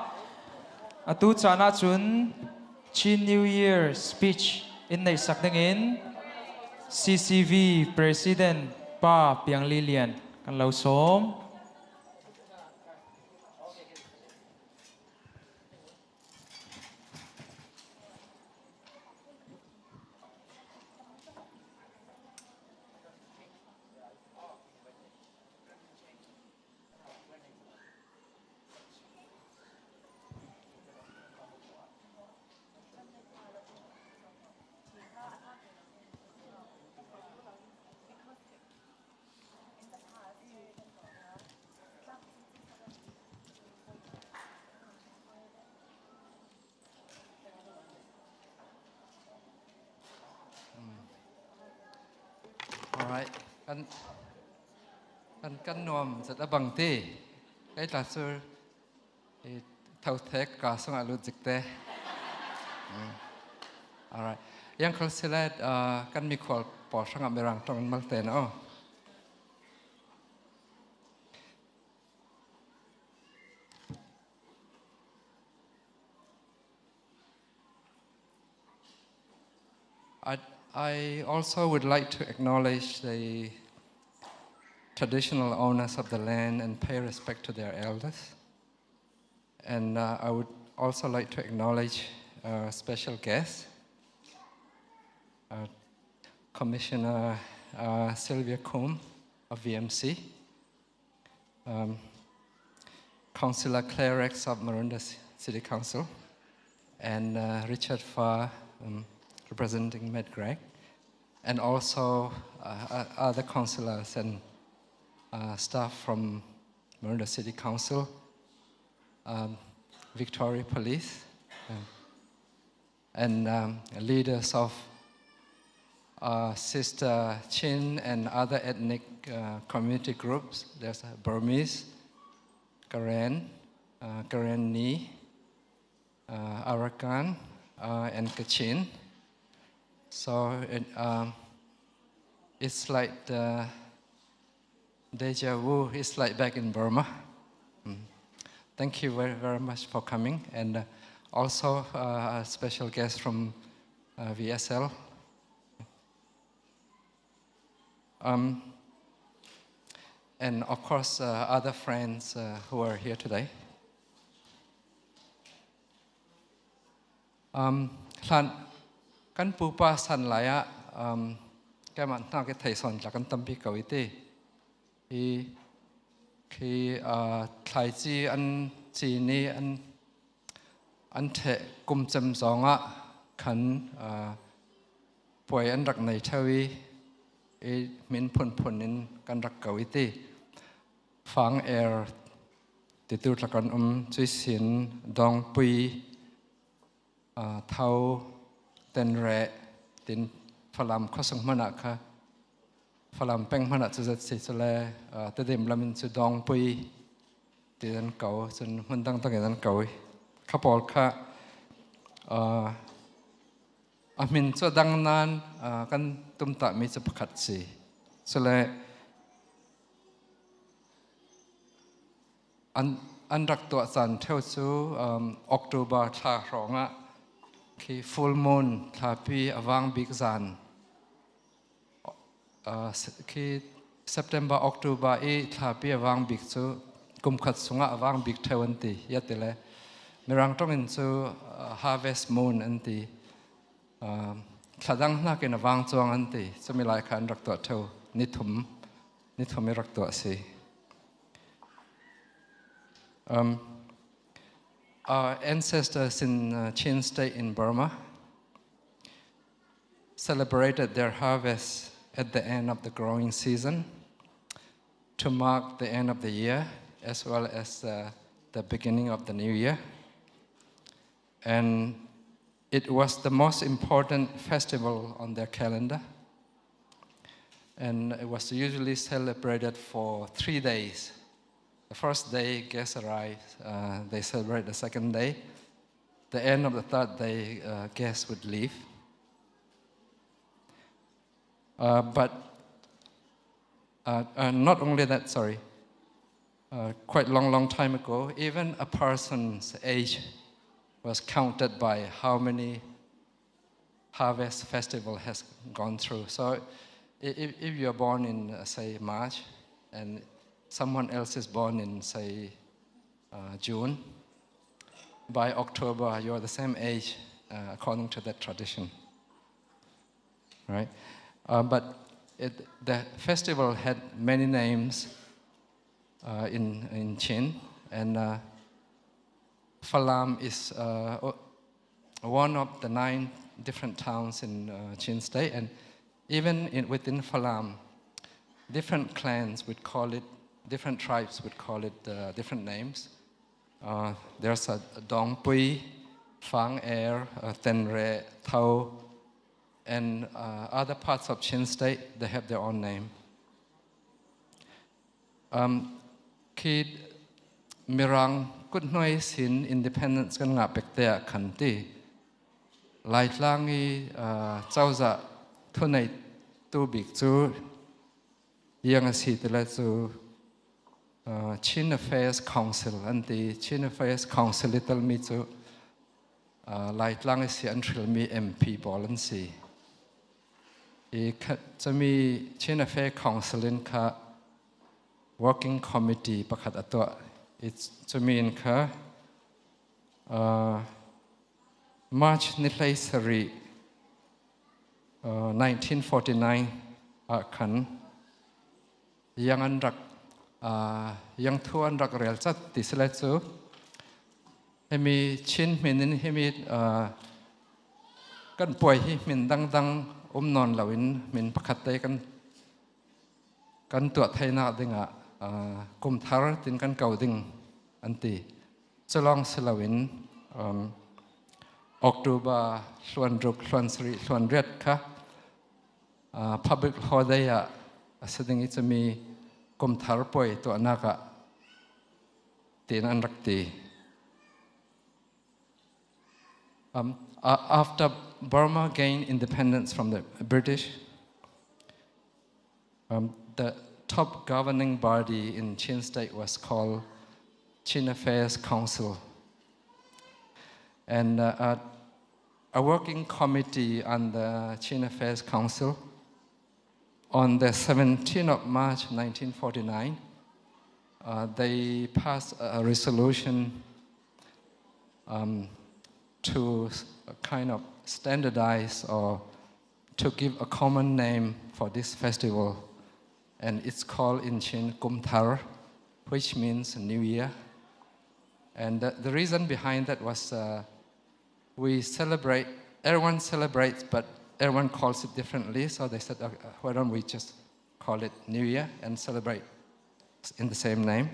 atu chana chun Chin New Year speech in nei sakdengin CCV President Pa Piang Lilian kan lau som. Alright, kan nuam zat abang ti, kai ta sur, thau thek ka sung alu zikte. Alright, yang kalau silat kan mi kual por sangat berang tong malte na. I also would like to acknowledge the traditional owners of the land and pay respect to their elders. And I would also like to acknowledge a special guest, Commissioner Sylvia Coombe of VMC, Councillor Claire Rex of Maroondah City Council, and Richard Farr, representing Medgreg, and also other councillors and staff from Maroondah City Council, Victoria Police, and leaders of Sister Chin and other ethnic community groups. There's Burmese, Karen, Karen Ni, Arakan, and Kachin. So it's like the deja vu. It's like back in Burma. Thank you very, very much for coming, and also a special guest from VSL. And of course, other friends who are here today. Kan pupa san laya cái mà thằng cái thầy son là kan tampi cầu ite khi thầy chi anh chi ni anh thể cùng chăm sóc á khăn bồi anh đặc này theo min phun nên kan đặc cầu ite phang air từ từ là kan chui xin dong pui thâu tên rẻ tin Phalam khó sống mà nãy cả Phalam beng mà nãy cho rất sẽ là tới đêm làm mình sẽ đong bui thì anh cầu xin mình đang tăng cái anh cầu khắp all cả mình cho đang nan kan tum ta mi sẽ bắt gì sẽ là anh đặc tọa sản theo số October thả rong á khi full moon tapi avang big zan khi September October tapi avang big chu kum khat sunga avang big thewanti yatele mirang tong in chu harvest moon anti thadang na ken avang chuang anti chumilai khan rak to theu nithum rak to si our ancestors in Chin State in Burma celebrated their harvest at the end of the growing season to mark the end of the year as well as the beginning of the new year. And it was the most important festival on their calendar. And it was usually celebrated for 3 days. The first day, guests arrive, they celebrate the second day. The end of the third day, guests would leave. But not only that, sorry, quite long time ago, even a person's age was counted by how many harvest festival has gone through. So if you're born in, say, March, and someone else is born in, say, June, by October, you're the same age, according to that tradition, right? But the festival had many names in Chin, and Phalam is one of the 9 different towns in Chin State, and even within Phalam, different clans would call it, different tribes would call it different names. There's a Dong Pui, Phang Air, Tenre, Thau, and other parts of Chin State, they have their own name. Kid Mirang Kutnoi Sin Independence kan nga pektea kanti. Laitlangi Zao Za Thunai Tu Bik Zu Yang Asitila Zu Chin Affairs Council and the Chin Affairs Council Little Me Zu Laitlangi Si Antril Mi MP Bolansi. จะมี Chin Affairs Council ค่ะ Working Committee ประคัดตัวจะมีค่ะ March นิทยสรี1949 ขันยังอันรักยังทวนรักเรียลจัดติสเลจูให้มีชินมินให้มีกันป่วยให้มินดังนอนเหล่านี้มินประคัดได้กันตัวไทยนาดึงกุมทาร์ตินกันเก่าดึงอันตีจะลองสลาวินออกดูบาส่วนรุกส่วนสรีส่วนเรียดค่ะ public holiday แสดงจะมีกุมทาร์ป่วยตัวนักตีนันรักตี after Burma gained independence from the British, the top governing body in Chin State was called Chin Affairs Council. And a working committee on the Chin Affairs Council on the 17th of March 1949, they passed a resolution to kind of standardize or to give a common name for this festival. And it's called in Chin Kumtar, which means New Year. And the reason behind that was we celebrate, everyone celebrates, but everyone calls it differently. So they said, why don't we just call it New Year and celebrate in the same name.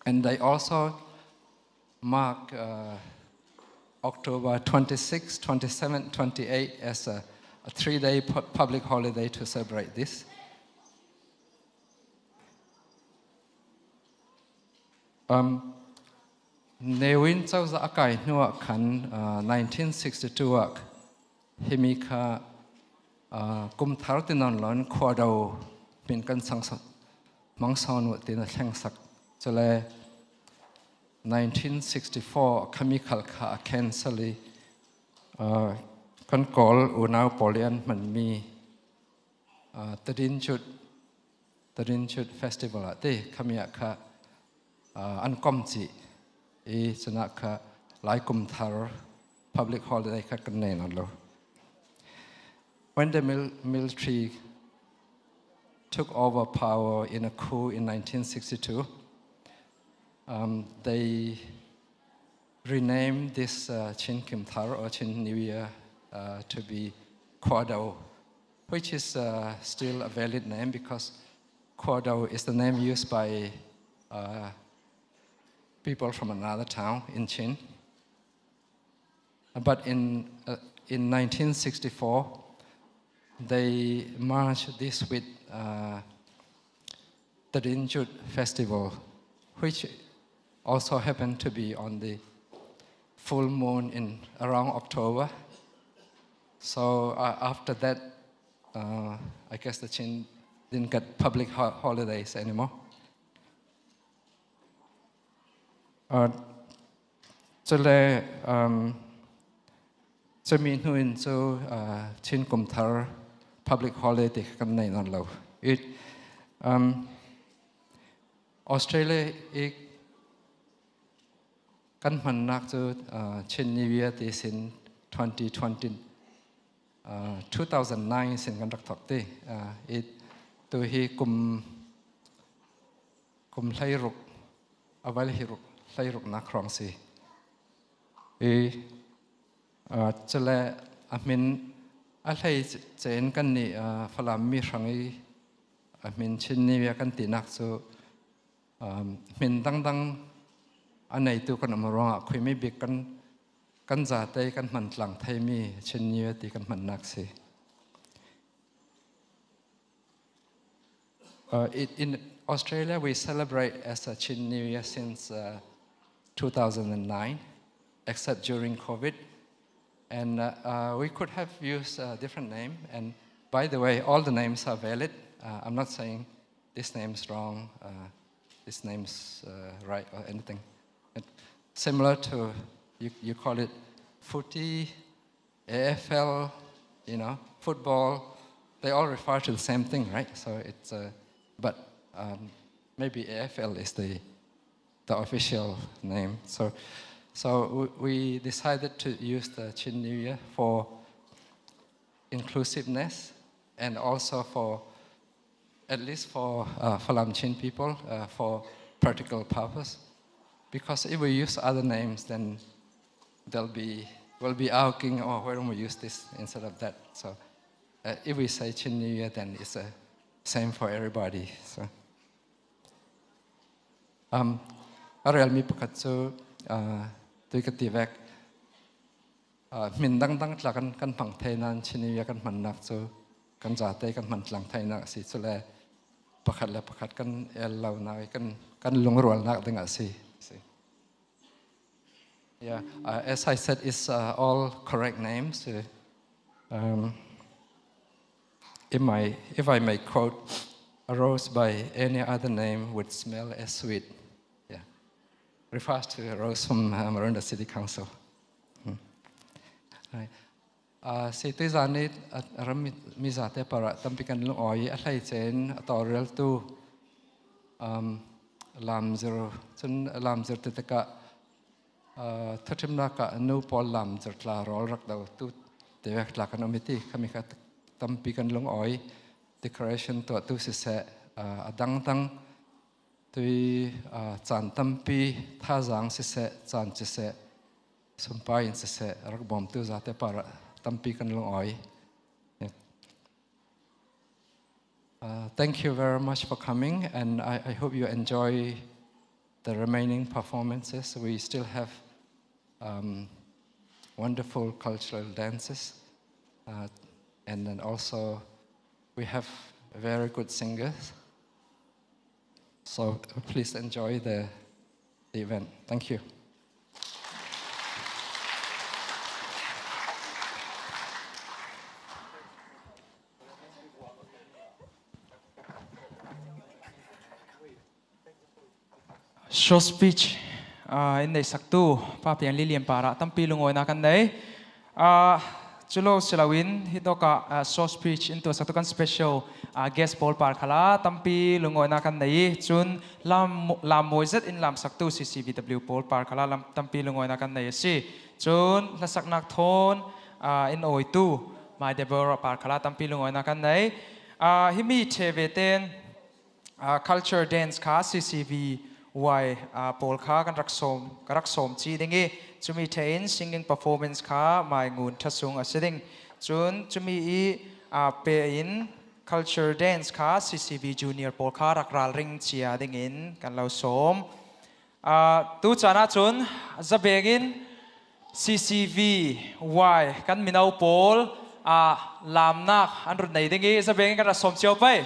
And they also mark October 26, 27, 28 as a 3-day public holiday to celebrate this. Newin Zao Za Akai Nuak Kan 1962 Himika Kum Tartinon Lon Kwado Bin Kan Sang Mangson with the Tangsak Jole 1964 Kamikal Ka Canceli Kan Call Unau Polian Man Mi Tadinchut Festival at the Kamiaka Ankomji Sanaka Laikum Tar public holiday Kakanenalo. When the military took over power in a coup in 1962, they renamed this Chin Kim Tar or Chin New Year to be Kwadao, which is still a valid name because Kwadao is the name used by people from another town in Chin. But in 1964, they merged this with the Dinjut festival, which also happened to be on the full moon in around October. So after that, I guess the Chin didn't get public holidays anymore. So mi nuin so Chin kum thar public holiday kan nei non lo. It Australia ik kan man nak so Chin New Year ihsin 2020 2009 sin kan rak thok te it to hi kum thliruk awal hi ruk thliruk na krong si chale amin a hlei chen kan ni falam mi rangi amin Chin New Year kan ti nak so min dang anei tu kan amronga khui mi bik kan zate kan man tlang thai mi Chin New Year ti kan man nak si in Australia we celebrate as a Chin New Year since 2009 except during COVID and we could have used a different name and by the way all the names are valid I'm not saying this name's wrong this name's right or anything similar to you call it footy, AFL, you know, football. They all refer to the same thing, right? So it's but maybe AFL is the official name. So we decided to use the Chin New Year for inclusiveness and also for at least for Phalam Chin people for practical purpose. Because if we use other names, then we'll be arguing, oh, why don't we use this instead of that? So if we say Chin New Year, then it's the same for everybody. So, Ariel mi pakatsu tuikativek min dang tla kan pang thainan Chin New Year kan man nak so kan zate kan man tlang thaina si chule pakhat kan el lau na kan lungrual nak ding si. Yeah, as I said, it's all correct names. If I may quote, a rose by any other name would smell as sweet. Yeah, refers to a rose from Maroondah City Council. Si tu zanit ram mi zate parah tampi kan lungawi ahlai chen atorel tu lam zero teteka Thatim naka no Paul lam zertla roll rak daw tu tewek tla kan omiti kami kat tampi kan lungawai decoration to tu sise adang tui chan tampi thazang sise chan sise sumpain sise rak bom tu zate para tampi kan lungawai. Thank you very much for coming and I hope you enjoy the remaining performances. We still have wonderful cultural dances and then also we have very good singers. So please enjoy the event. Thank you. Short speech in the saktu papiang lilian para tampi lungoy na kan day chulo silawin hitoka short speech into saktukan special guest ball par khala tampi lungoy na kan day chun lam moizet in lam saktu CCV ball par khala lam tampi lungoy na kan day si chun lasak nak thon in oi2 my debora par khala tampi lungoy na kan day himi cheveten culture dance ka CCV why Paul Kha kan raksom chi dingi chumi thein singing performance kha mai ngun thasung asiding chun chumi pe in culture dance kha CCV junior Paul Kha rakral ring chia dingin kan lau som tu chana chun zabegin CCV why kan minau Paul lamnak anrut nei dingi zabegin kan rasom chiao pai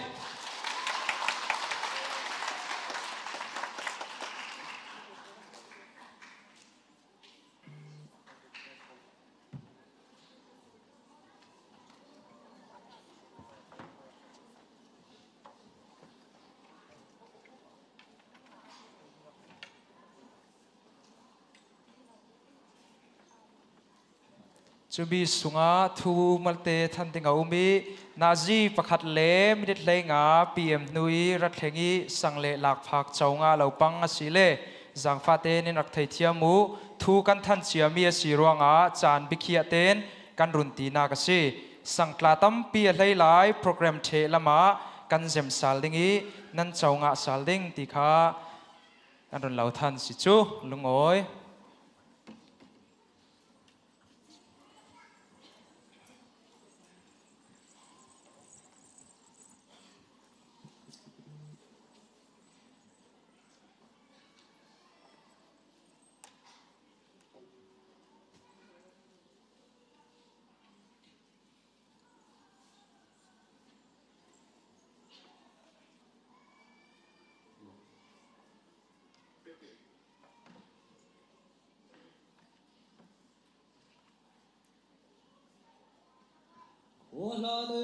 chubi sunga thu malte than tinga umi nazi pakhat le midit lenga PM nui ratlengi sangle lak phak chawnga lopang asile zangfa te nin rak thei thiamu thu kan than chiami asiruanga chan bikhia ten kan runti na ka si sangtla tampi a hlei lai program the lama kan zem saldingi nan chawnga salding ti kha kan run lau than si chu lungoi 올라네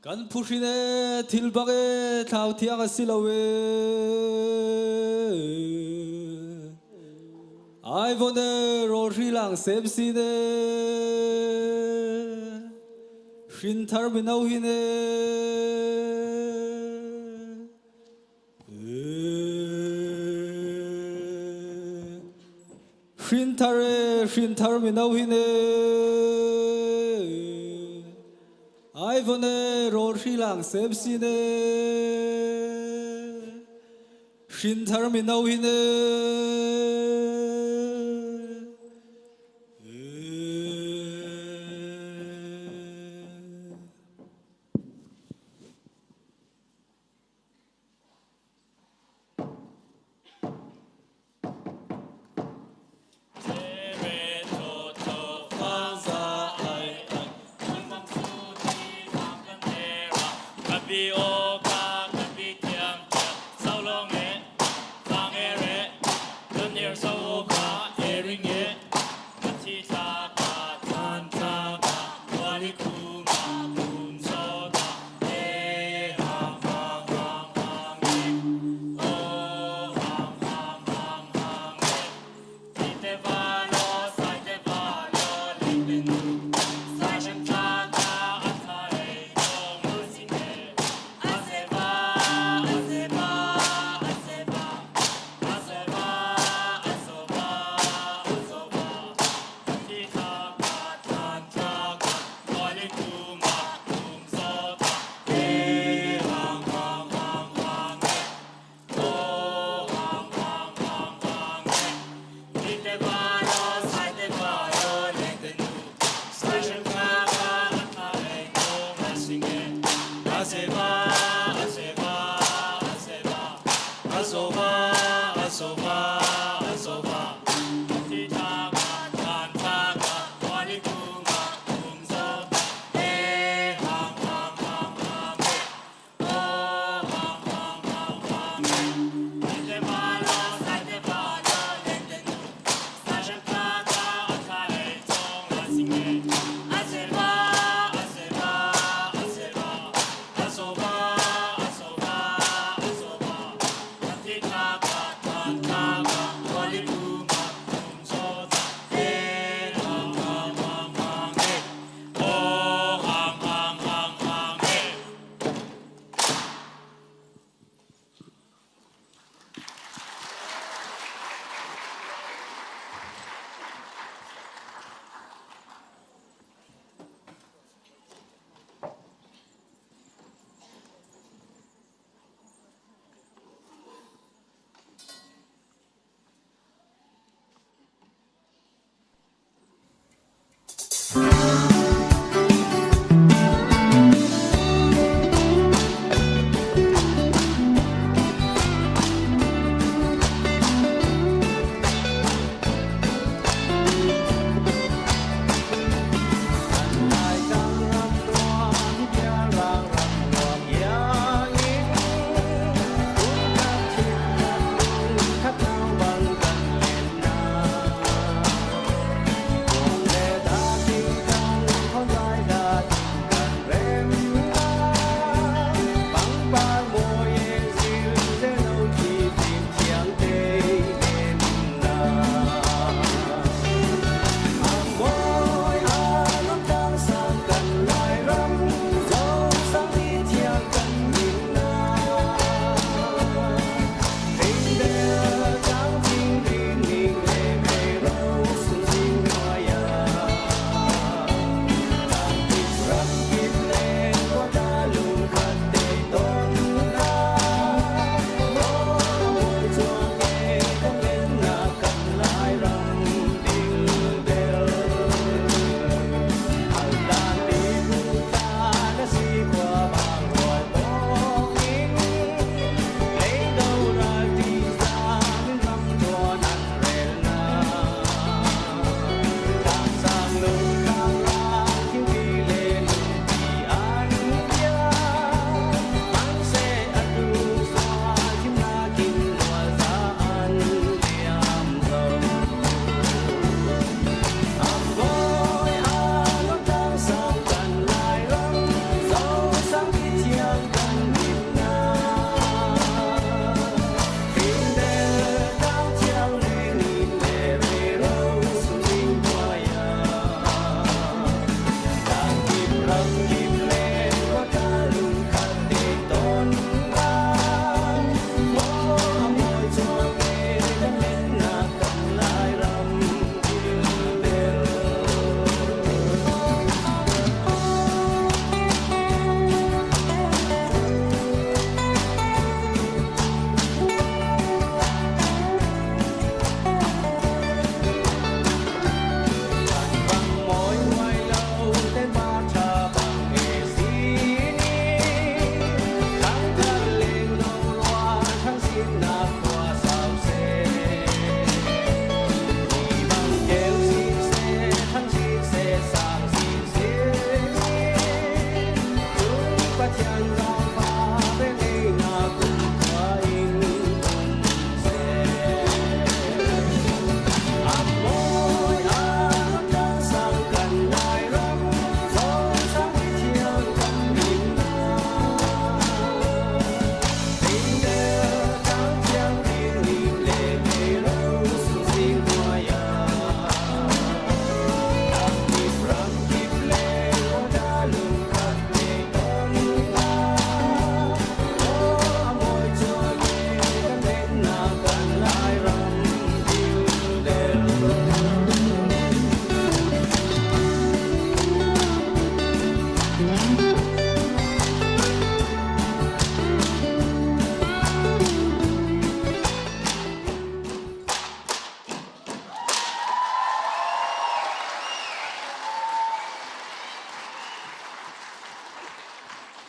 간푸시네 딜박에 타우티아가 실라웨 아이보네 로리랑 셉시네 쉰타르비나우히네 쉰타르비나우히네 아이보네 로리랑 셉시네 쉰타르비나우히네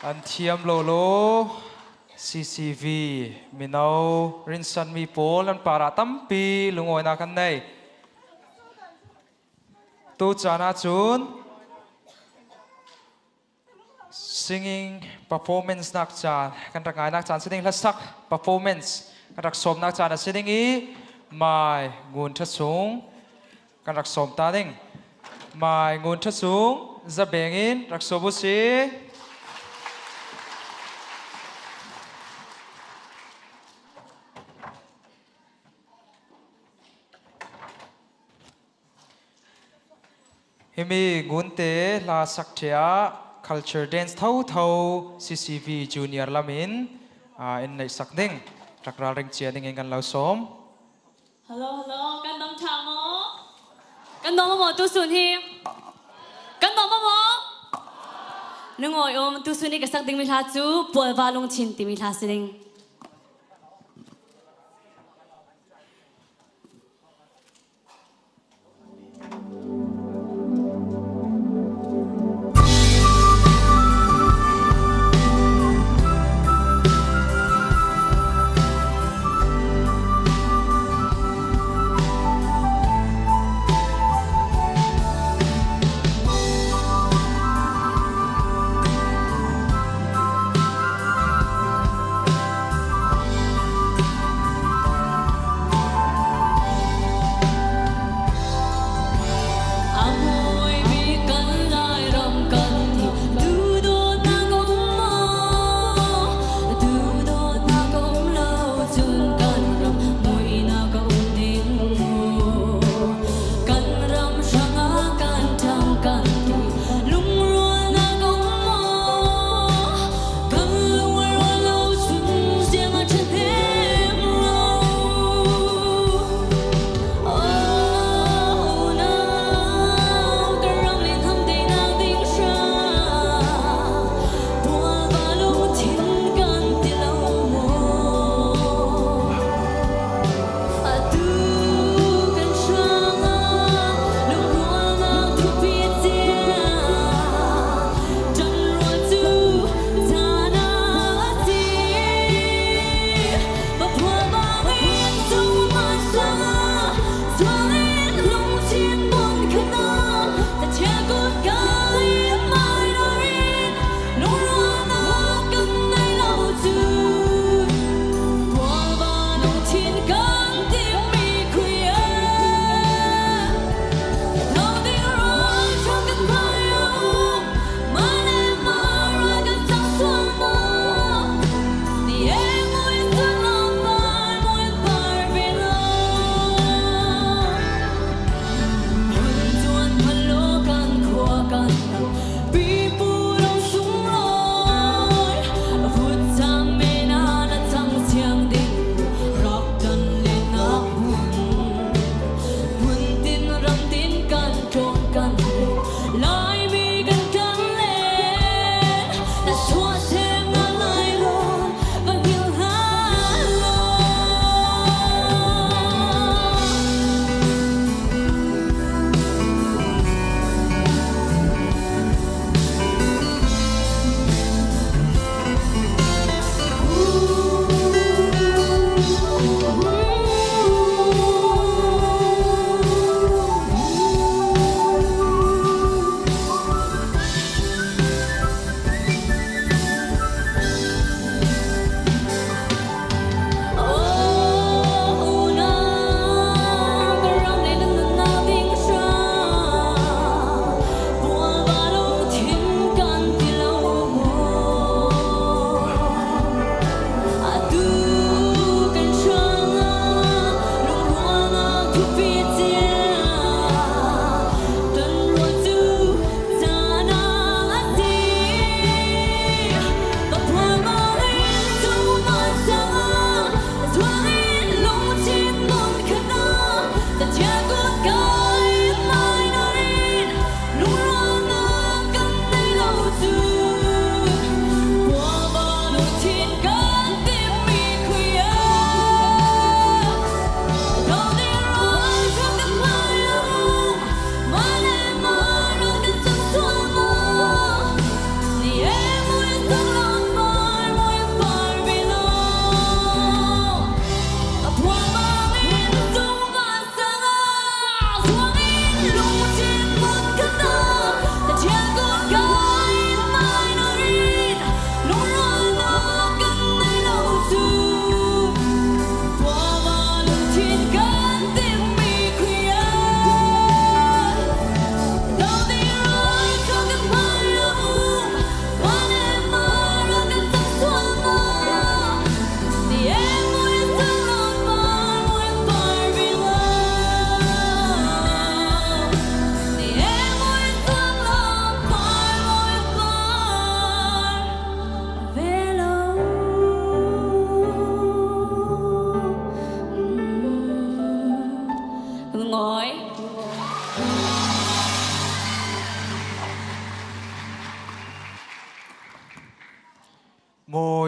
an thiam lo lo CCV minau rinsan mi pol an parah tampi lungoi na kan nei tu chana chun singing performance nak chan kan rangai nak chan singing lasak performance kan rak som nak chan singing I mai ngun tha sung kan rak som ta ding mai ngun tha sung za bengin rak sobu si himi gunte la sakthia culture dance thau thau CCV junior lamin in nei sakding rakral ring chia ding kan lau som hello kan dom cha mo kan dom mo tu sun hi kan dom mo nungoi om tu suni ka sakding mi tha chu pol walung chin ti mi tha sining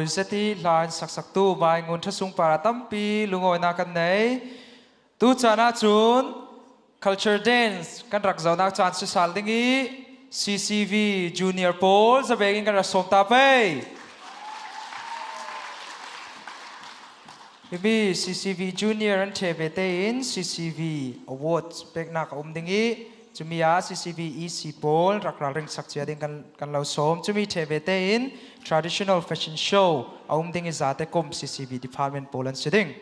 zete line sak tu mai ngun thasung parah tampi lungoi na kan nei tu chana chun culture dance kan rak zau na chan se sal dingi CCV junior pol za begin kan som ta pe ibi CCV junior an thebete in CCV awards pek nak dingi chumia CCV EC pol rakral ring sakchia ding kan lo som chumi thebete in traditional fashion show ding zate kom CCV department polan siding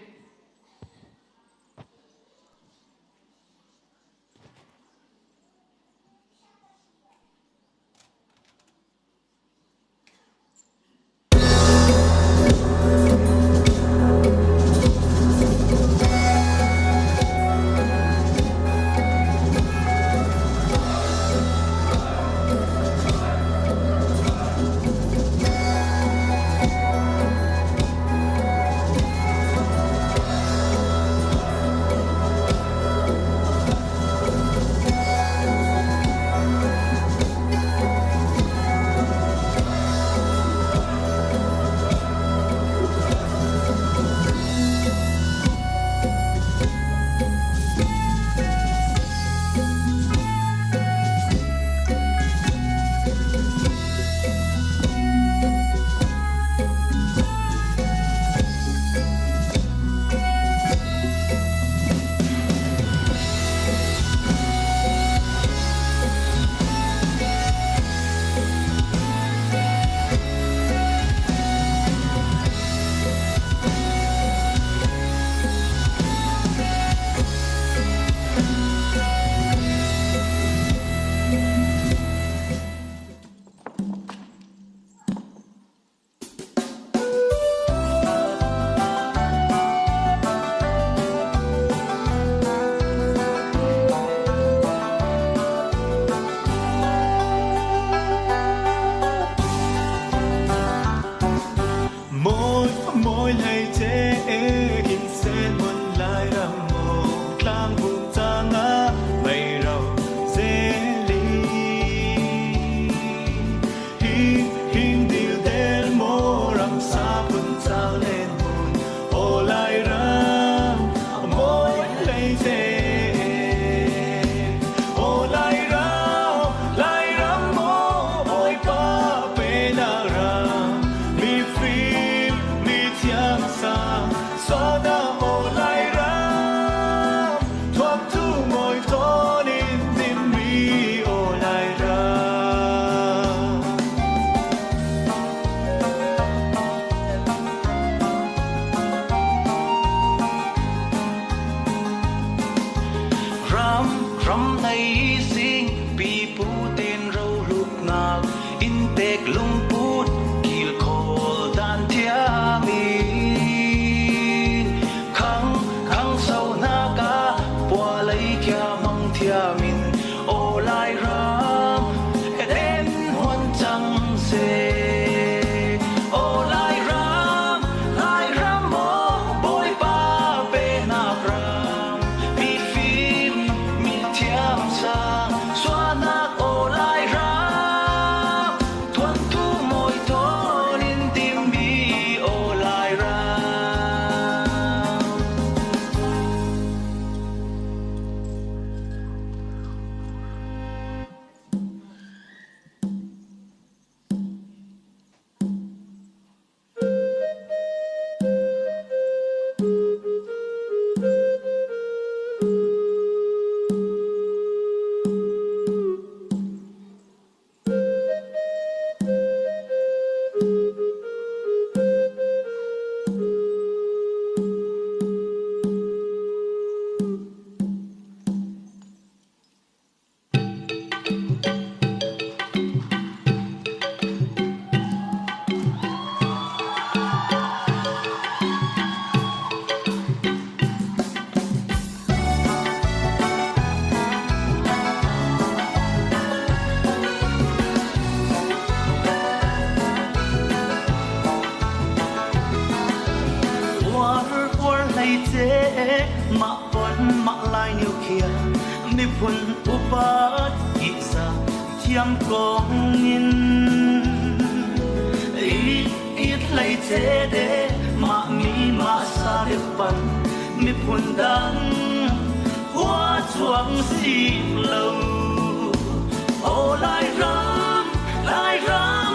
thiam con in ít lấy chế để mà mi mà xa đẹp bắn mi phun đắng hoa chuông xì lâu ô lại rắm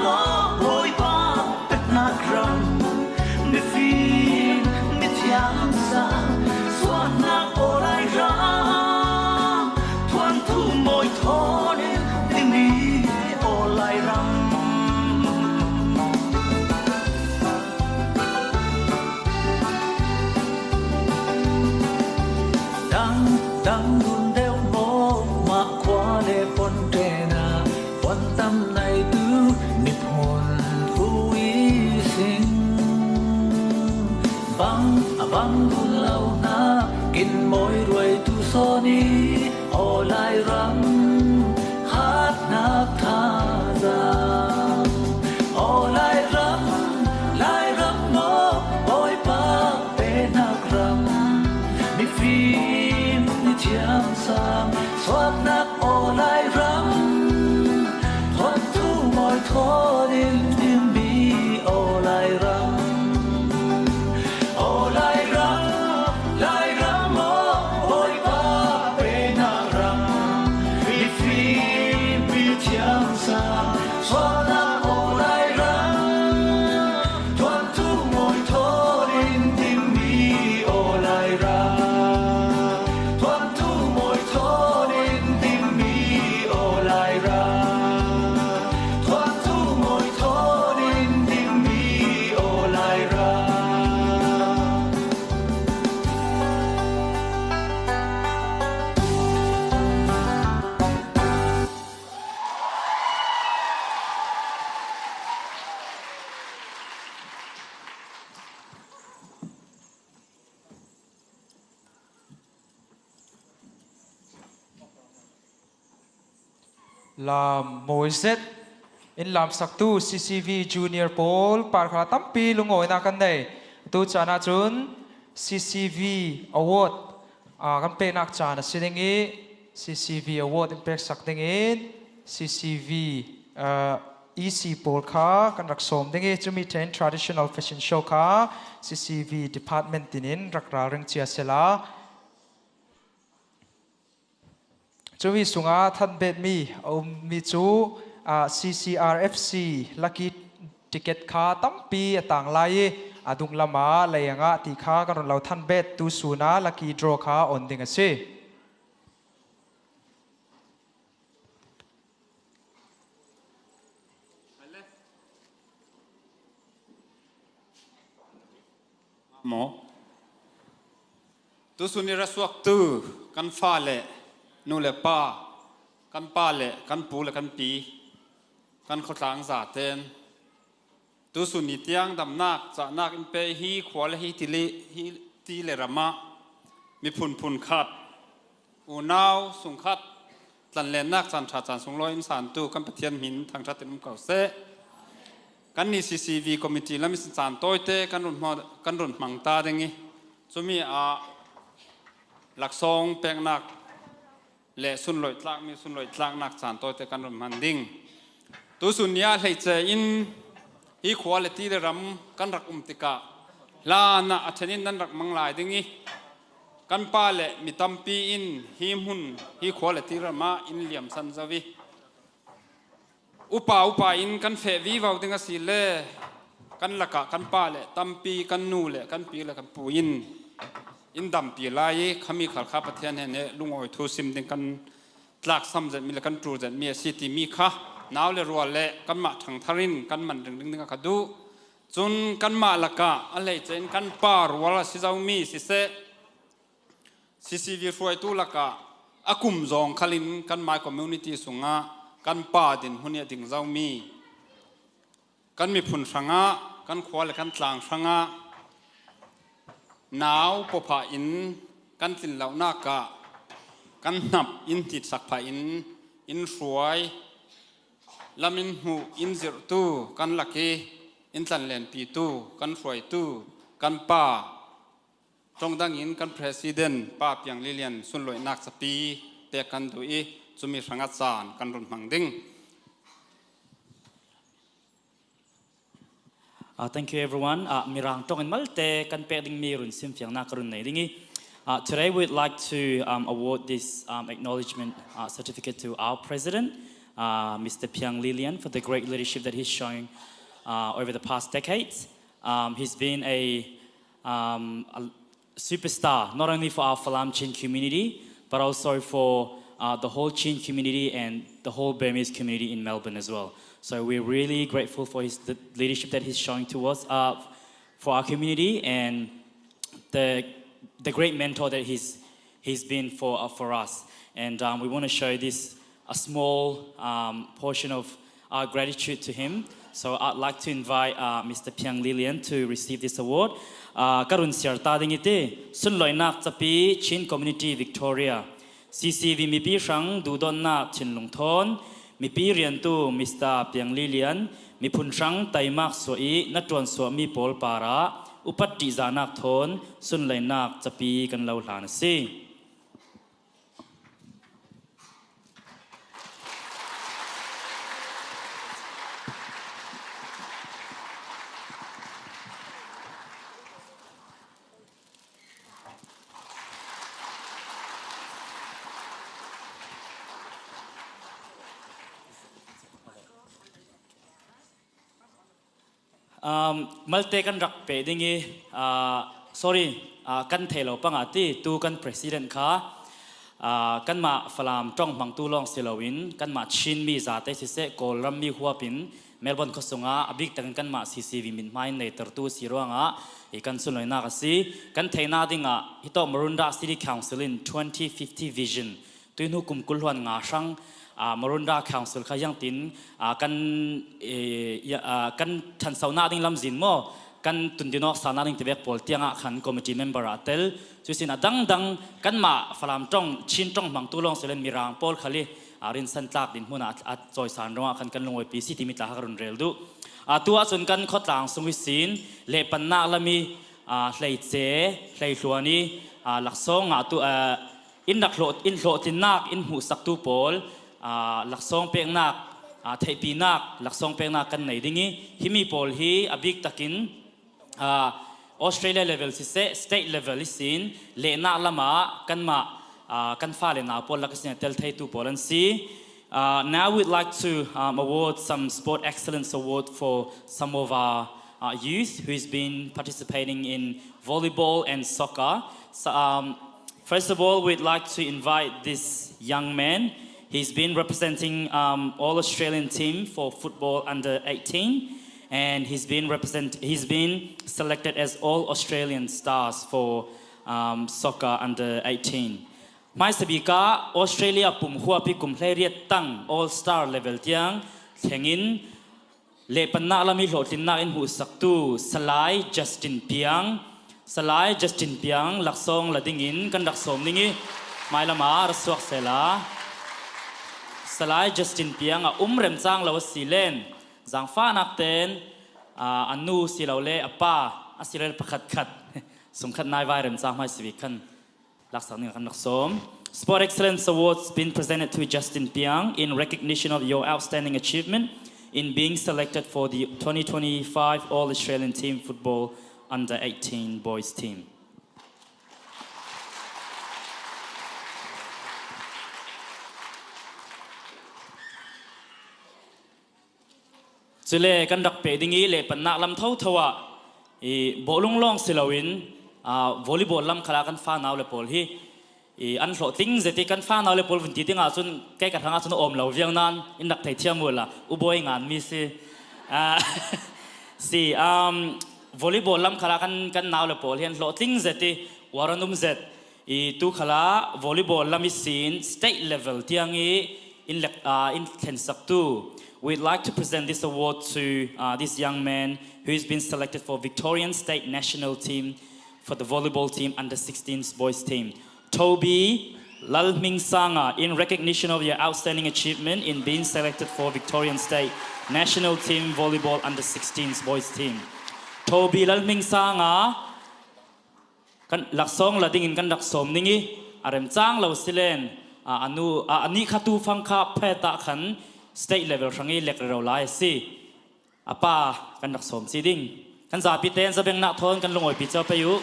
ô bôi ba bết nát rắm mi phim mi thiang xa xóa nát ô lại rắm thoáng thu môi thô nên tim đi ô lại rắm đắng buồn đeo mô mà qua lệ pon trena quan tâm này tư nịp hồn thu ihsin băng buồn lâu na kinh môi ruồi tu so ni ô lại rắm hát nát tha ra ô lại rắm mô bôi ba bê nát rắm mi phi chiang sang xoát nát ô lại rắm thoát thu môi thô đêm đêm bi ô lại rắm ô bôi ba bê nát rắm mi phi mi chiang sang xoát nát ô lại rắm thoát thu môi thô đêm đêm bi ô lại rắm làm mồi zet in làm sắc tu CCV Junior Paul parah tampi lungawi na kan nei tu chana chun CCV Award kan pe nak chana sidengi CCV Award in pek sak dingin CCV EC Paul kha kan rak som dingi chumi 10 traditional fashion show kha CCV department tinin rak ra ring chia sela chumi sunga than bet mi mi chu CCRFC lucky ticket kha tampi atang lai adung lama layanga ti kha karon lau than bet tu suna lucky draw kha on ding ase mo tu sunira suak tu kan fa le nu le pa kan pa le kan pu le kan pi kan khotlang za ten tu suni tiang dam nak cha nak in pe hi khwal hi ti le rama mi phun khat u naw sung khat tlan le nak chan tha chan sung lo in san tu kan pathian min thang tha tem kau se kan ni CCV committee lam sin chan toite kan run mang ta dengi chumi a laksong pek nak le sun loi tlak mi sun loi tlak nak chan toite kan run man ding tu sunya hlei che in hi quality le ram kan rak tika la na athenin nan rak manglai dingi kan pa le mi tampi in hi mun hi quality rama in liam san zawi upa in kan fe vi vau dinga si le kan laka kan pa le tampi kan nu le kan pi le kan pu in dam pi lai khami khal kha pathian ne lungoi thu sim ding kan tlak sam jet mi le kan tru jet mi city mi kha naw le rual le kan ma thang tharin kan man ding ka du chun kan ma laka alei chen kan pa rual si zau mi si se CCV fuai tu laka akum zong khalin kan my community sunga kan pa din hunia ding zau mi kan mi phun sanga kan khwal kan tlang sanga naw popa in kan tin lau na ka kan nap in tit sak pha in ruai lamin hu in zir tu kan laki in tlan len pi tu kan ruai tu kan pa trong dang in kan president pa piang lilian sun loi nak sapi te kan du i chumi ranga chan kan run mang ding Thank you everyone. Mirang tong in Malte kan perding mirun sim fiang na karun nei dingi. Today we'd like to award this acknowledgement certificate to our president, Mr. Piang Lilian, for the great leadership that he's shown over the past decades. He's been a superstar, not only for our Phalam Chin community, but also for the whole Chin community and the whole Burmese community in Melbourne as well. So we're really grateful for the leadership that he's showing to us for our community and the great mentor that he's been for us. And we want to show this a small portion of our gratitude to him. So I'd like to invite Mr. Piang Lilian to receive this award. Karun siyarta ding iti sunloy nak tapi Chin Community Victoria. CCV mipi sang dudon nak Chin Lungthon. Mipi rian tu Mr. Piang Lilian. Mipun sang taimak soi natuan suami pol parah. Upat di zanak thon sunloy nak tapi kan lau hlan si. Malte kan rakpe dingi sorry kan thelo pangati tu kan president kha kan ma Phalam tong mang tu long silawin kan ma Chin mi zate sise kolam mi huapin Melbourne khosunga abik tan kan ma CCV min mai nei thlirtu sirawanga ikan sunloi na kasi kan theina dinga hito Marunda City Council in 2050 vision tuin hukum kulhuan nga sang Marunda Council kayang tin kan than sauna ding lamzin mo kan tundinok sana ding tibek pol tianga khan committee member atel susin adang kan ma Phalam tong Chin tong mang tulong selen mirang pol khali rin santlak din huna at joy san ronga kan lungoi PC timita harun reldu tua sun kan khotlang sungwisin le panna lami hlei che hlei hluani laksong atu in hlo tinak in hu sak tu pol laksong pek nak theipi nak laksong pek nak kan nei dingi himi pol hi abik takin Australia level si se state level isin le na lama kan ma kan fa le na pol lakasin tel theitu polan si now we'd like to award some sport excellence award for some of our youth who's been participating in volleyball and soccer. So, first of all, we'd like to invite this young man. He's been representing all Australian team for football under 18, and he's been selected as all Australian stars for soccer under 18. Mai sabika Australia pum huapi kum hleriat tang all star level tiang thengin le panna lami hlotin na in hu saktu salai Justin Piang laksong ladingin kan daksom ningi mai lama rasuak sela Salai Justin Piang rem chang lawa silen zang fa nak ten anu silawle apa asilel pakhat khat sumkhat nai vai rem chang mai siwi khan laksak ning kan naksom. Sport Excellence Awards been presented to Justin Piang in recognition of your outstanding achievement in being selected for the 2025 All Australian Team Football Under 18 Boys Team. Chile kan dak pe dingi le pan nak lam thau thawa bolung long silawin volleyball lam khala kan fa naw le pol hi an hlo ting zete kan fa naw le pol vun ti tinga chun ke ka thanga chun om lo viang nan in dak thai thiam mula uboi ngan mi si volleyball lam khala kan naw le pol hian hlo ting zete waranum zet tu khala volleyball lam isin state level tiangi in Kensak tu. We'd like to present this award to this young man who's been selected for Victorian State National Team for the volleyball team under 16s boys team. Toby Lalming Sanga, in recognition of your outstanding achievement in being selected for Victorian State National Team volleyball under 16s boys team. Toby Lalming Sanga kan laksong ladingin kan daksom ningi arem chang lo silen ani khatu fangkha pheta khan state level rangi lek ro lai si apa kan dak som si ding kan za pi ten za beng na thon kan lungoi pi chau pe yu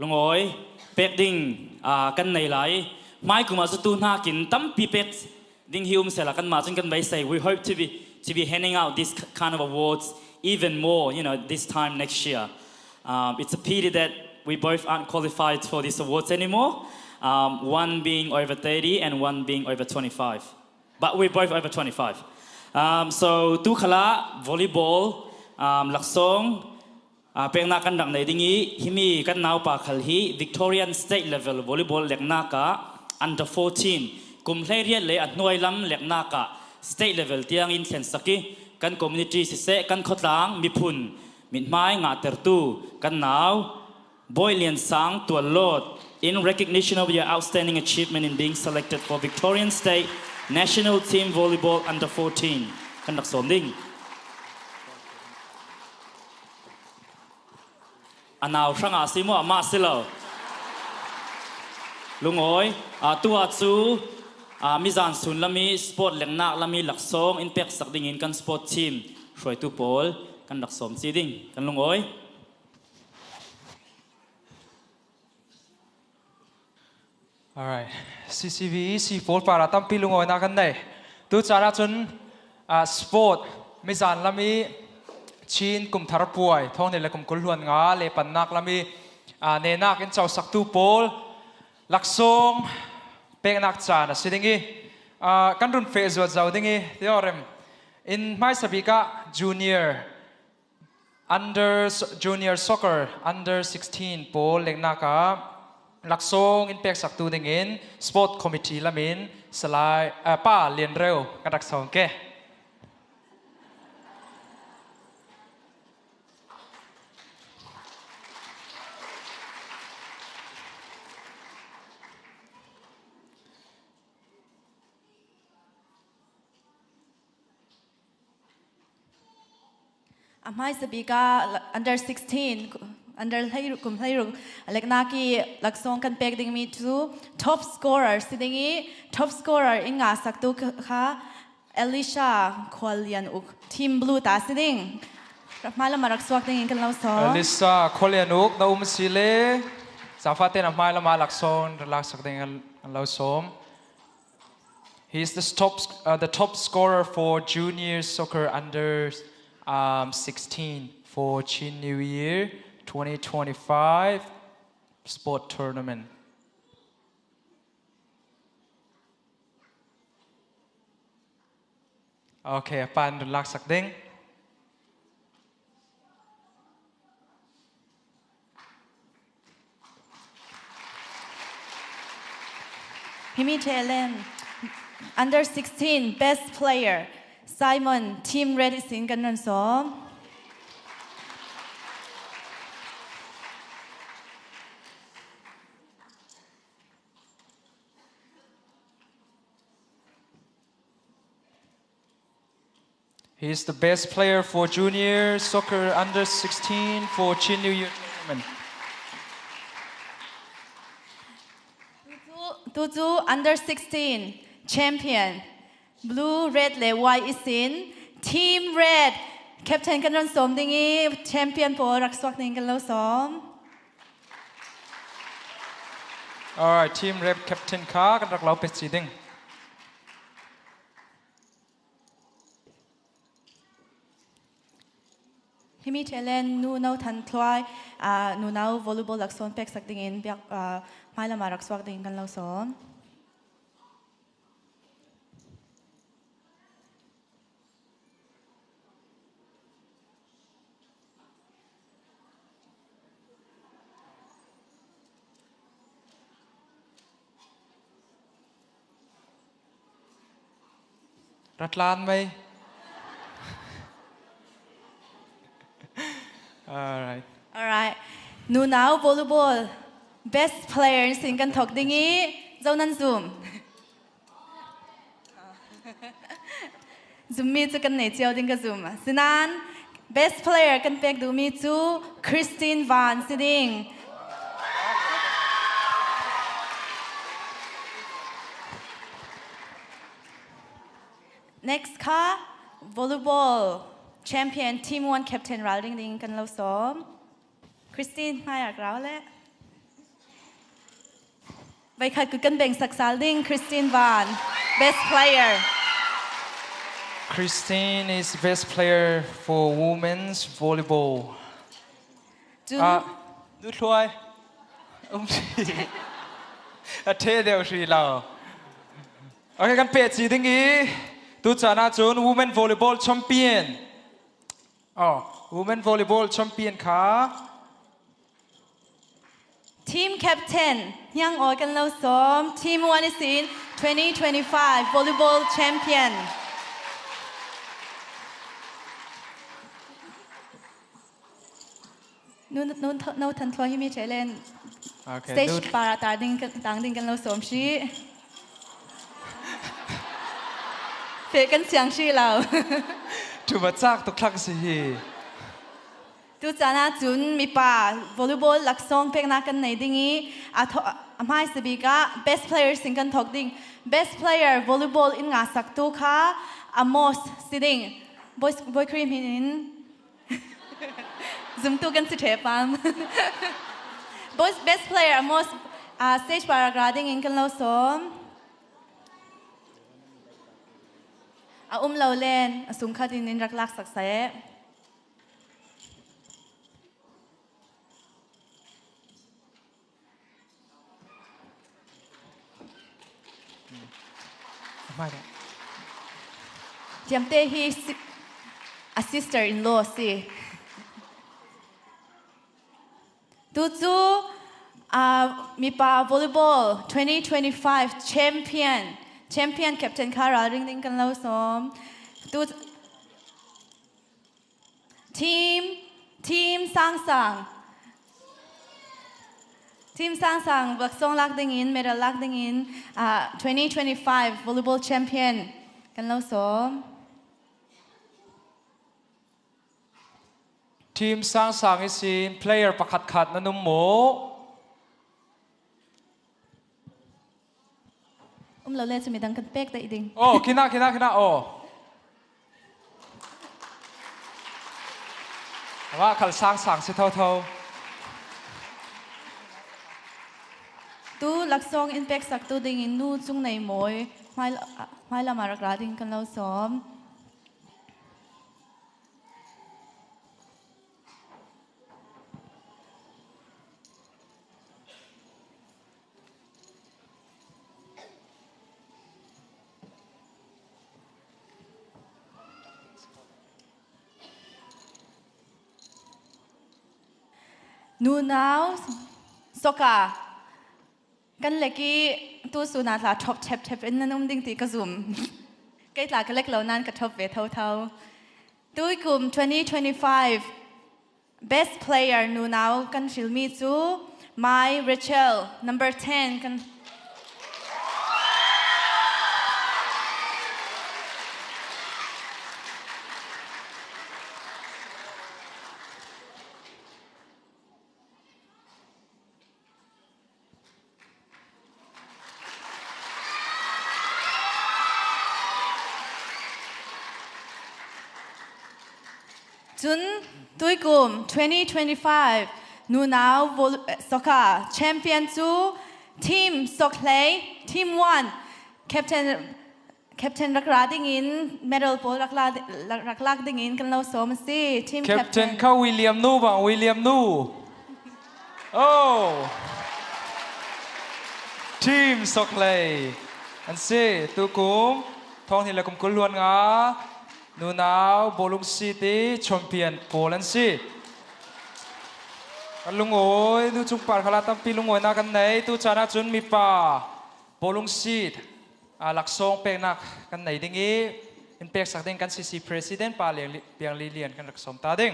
lungoi pek ding kan nei lai mai kuma su tu na kin tampi pek ding hium sela kan ma chun kan bai say we hope to be handing out this kind of awards even more, this time next year. It's a pity that we both aren't qualified for these awards anymore. One being over 30 and one being over 25. But we're both over 25. So, tu khala, volleyball, laksong, pengna kan dang nei dingi, himi kan nau pa khal hi, Victorian state level volleyball lekna ka, under 14. Kumhleriat le at nuai lam lekna ka, state level tiang in thlen saki, kan community si se kan khotlang mi phun mit mai nga thlirtu kan nau boilian sang Tual in recognition of your outstanding achievement in being selected for Victorian State National Team Volleyball under 14 kan dak som ding anau sanga simo ama silo lungoi tua chu mizan sun lami sport lengnak lami laksong in pek sak ding in kan sport team roi tu pol kan dak som chi ding kan lungoi all right CCV C4 para tampi lungoi na kan nei tu chara chun sport mizan lami chin kum thar puai thong ne le kum kulhuan nga le pannak lami ne nak in chau sak tu pol laksong pek nak chana sidingi kan run fe zo zau dingi theorem in mai sabika junior soccer under 16 pol lekna ka laksong in pek sak tu dingin sport committee lamin salai pa lien reu kadak song ke Amai sabika under 16 under lungrual lekna ki laksong kan pek ding mi tu top scorer sidingi top scorer in nga saktu kha Elisha khuallian uk team blue ta siding mala marak swak ding kan lo so Elisha khuallian uk na sile safate na mala malak son relax sak ding kan lo som. He is the top scorer for junior soccer under 16 for Chin New Year 2025 sport tournament. Okay, pan relax sak ding. Himi Thailand under 16 best player Simon team ready sin kan non so He is the best player for junior soccer under 16 for Chin New Year tournament. Tutu under 16 champion blue red le white ihsin team red captain kan ron som dingi champion po rak swak ning kan lo som All right, team red captain ka kan rak lau pe chi ding. Himi Thailand nu nau than thloi nu nau volleyball lak son pek sak ding in biak mai lama rak swak ding kan lo som Ratlan mai. All right nu nau volleyball best player sin kan thok dingi zonan zoom zoom mi chu kan nei chiao ding ka zoom sinan best player kan pek du mi chu Christine Van siding next ค่ะ volleyball champion team 1 captain เราดิ้งกันเราซ้อมคริสตินมาอยากเราแหละไปค่ะกุกันเบ่งสักสาดิ้งคริสตินวาน best player Christine is best player for women's volleyball จุนดูช่วยเท่เดียวสิเราโอเคกันเป็ดสีดิ้งอีตูจานาจุน women volleyball champion women volleyball champion ค่ะ team captain ยังออกกันเราซ้อม team 1 ihsin 2025 volleyball championนู่นทันทัวร์ที่มีเชลเลน stage ปาราตาดิ้งกันเราซ้อมชีเฟกันเสียงชีเราถูกมาจากตุกคลักสิตูจานาจุนมีป่าวอลเลย์บอลลักซองเพกนักกันในดิ้งนี้ไม่สบิกะ best player สิงกันทอกดิ้ง best player วอลเลย์บอลอินงาสักตัวค่ะมอสสิดิ้งบอยครีมหินzoom ตัวกันสิเทปาม best player มอสstage ปารากราดิ้งอินกันเราซ้อมเราเล่นสุงคดินินรักสักเสเทียมเตฮี a sister in law สิตูจูมีป่าวอลเลย์บอล2025 champion captain ค่ะเราดิ้งกันเราซ้อมตูทีมสร้างสรรค์บักซองลักดิ้งอินเมดัลลักดิ้งอิน2025 volleyball champion กันเราซ้อมทีมสร้างสรรค์สิน player ประคัดนั่นนุ่มหมูเราเล่นจะมีดังกันเป๊กแต่อีดิ้งคินาว่าขันสร้างสรรค์สิเท่าตูลักซองอินเป๊กสักตัวดิ้งอินนู่จุงในมวยไม่ละมารักราดิ้งกันเราซ้อมนูนาวสกากันเล็กตัวสุนัขลาท็อปเทปอินนั่นดิ้งตีกระซุ่มใกล้ตากันเล็กเหล่านั้นกระทบเวทเท่าตัวกลุ่ม2025 best player นูนาวกันชิลมีจูไมค์เรเชล number 10กันจุนตัวกลุ่ม2025 นูนาวสกาแชมเปี้ยนจูทีมสกเลย์ทีม1 captain รักราดิ้งอินเมดัลโพลรักลากดิ้งอินกันเราซ้อมสิทีม captain เข้าวิลเลียมนูบ้างวิลเลียมนูทีมสกเลย์อันสิตัวกลุ่มท้องที่เรากำกุลล้วนงานูนาวโบลุงซีตีแชมเปี้ยนโปแลนด์ซีกันลุงโอยดูจุกปาร์คลาตัมปีลุงโอยนักกันไหนตูจานาจุนมีป่าโบลุงซีหลักทรงเป็กนักกันไหนดิ้งอีเป็นเป็กสักดิ้งกันซีซีประธานป่าเลียงเปียงลีเลียนกันหลักสมตาดิ้ง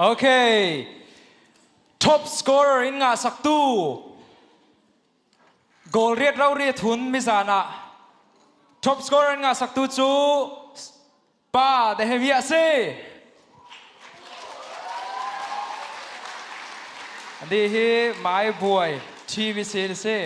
โอเคtop scorer in nga saktu goal riat rau riat thun mizana top scorer in nga saktu chu pa de hevia se อันนี้ฮีไม้บวยทีวิเศษเซ่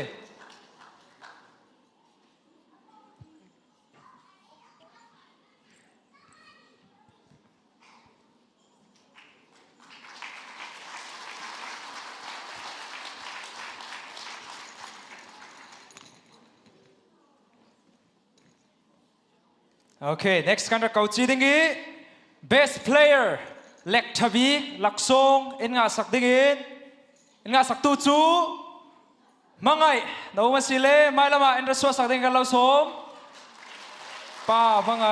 โอเค next กันเราจีดิ้งอี best player เล็กทวีหลักทรงอินงาสักดิ้งอินงาสักตูจูมังไงเรามาสิเล่ไม่ละมาอินรัสวสักดิ้งกันเราสมป้ามังไง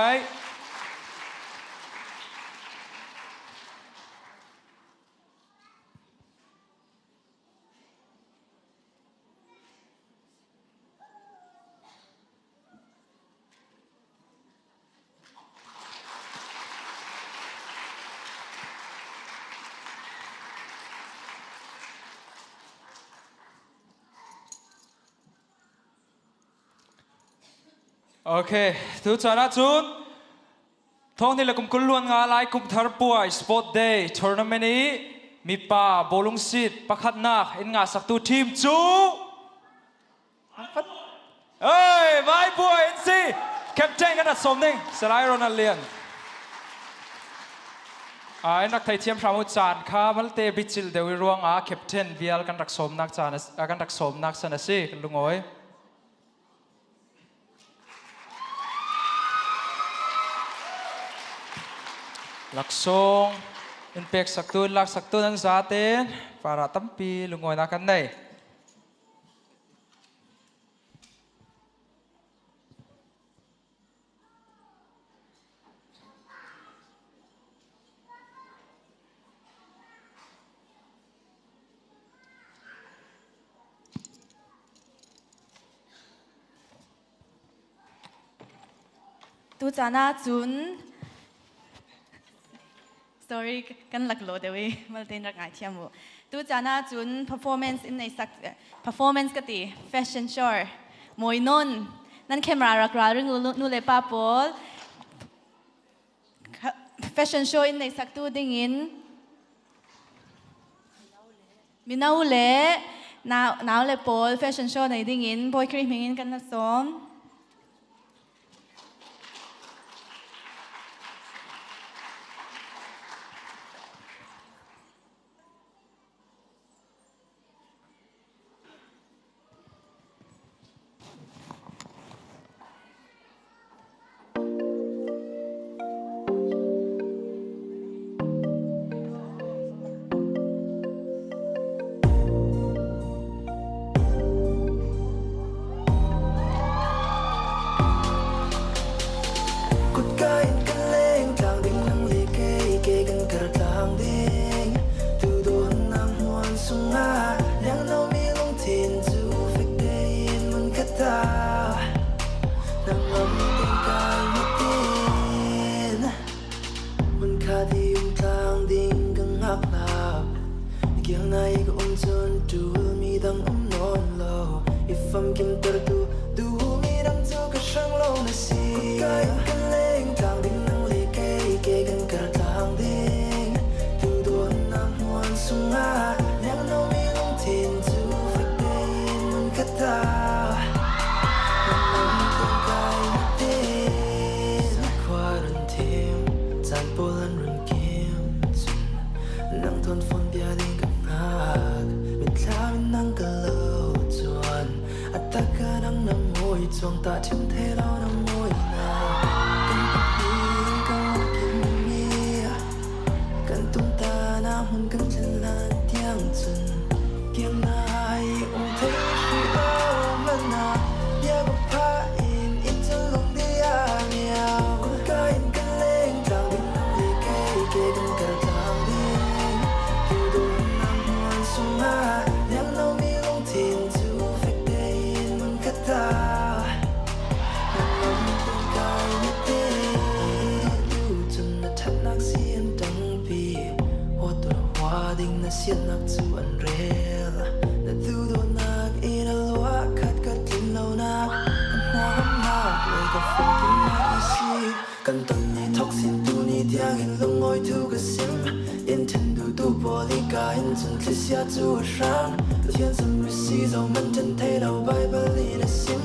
โอเคทุกท่านจุนท้องนี่เราคุมกุลล้วนงาลายคุมทาร์ปัวสปอร์ตเดย์ทัวร์นาเมนต์นี้มีป้าโบลุงซิดประคัดนักอินงาสักตูทีมจูเอ้ยไม่บัวอินซีแคปเจนกันนัดสมนึงสไลด์โรนัลเลียนนักไทยเทียมพระมุจจานข้าพัลเตบิจิลเดวิรวงแคปเจนวิลกันรักสมนักจานกันรักสมนักสนสีกันลุงโอยลักซงอินเป็กสักตุนลักสักตุนzate parah tampi lungawi nakan day tu jana chun story กันหลักโลเดวีมาเต้นรักไอเทียมตูจานาจุน performance ในสัก performance ก็ตี fashion show มวยนนนั่นแคมรารักราเรื่องนู่นเลยป้าปอล fashion show ในสักตูดิ่งินมีน่าเล่น่าเล่ปอล fashion show ในดิ่งินบอยครีมิงินกันนะซ้อมกันตอนนี้ทอกสินตูนี้เดียงเห็นลงอ้อยทุกเสียงอิน yên chân đủ tu bỏ lý cả yên chân thế xia chu sáng thiên sâm rì xì dầu mình chân thế đầu bay bay lý đã sim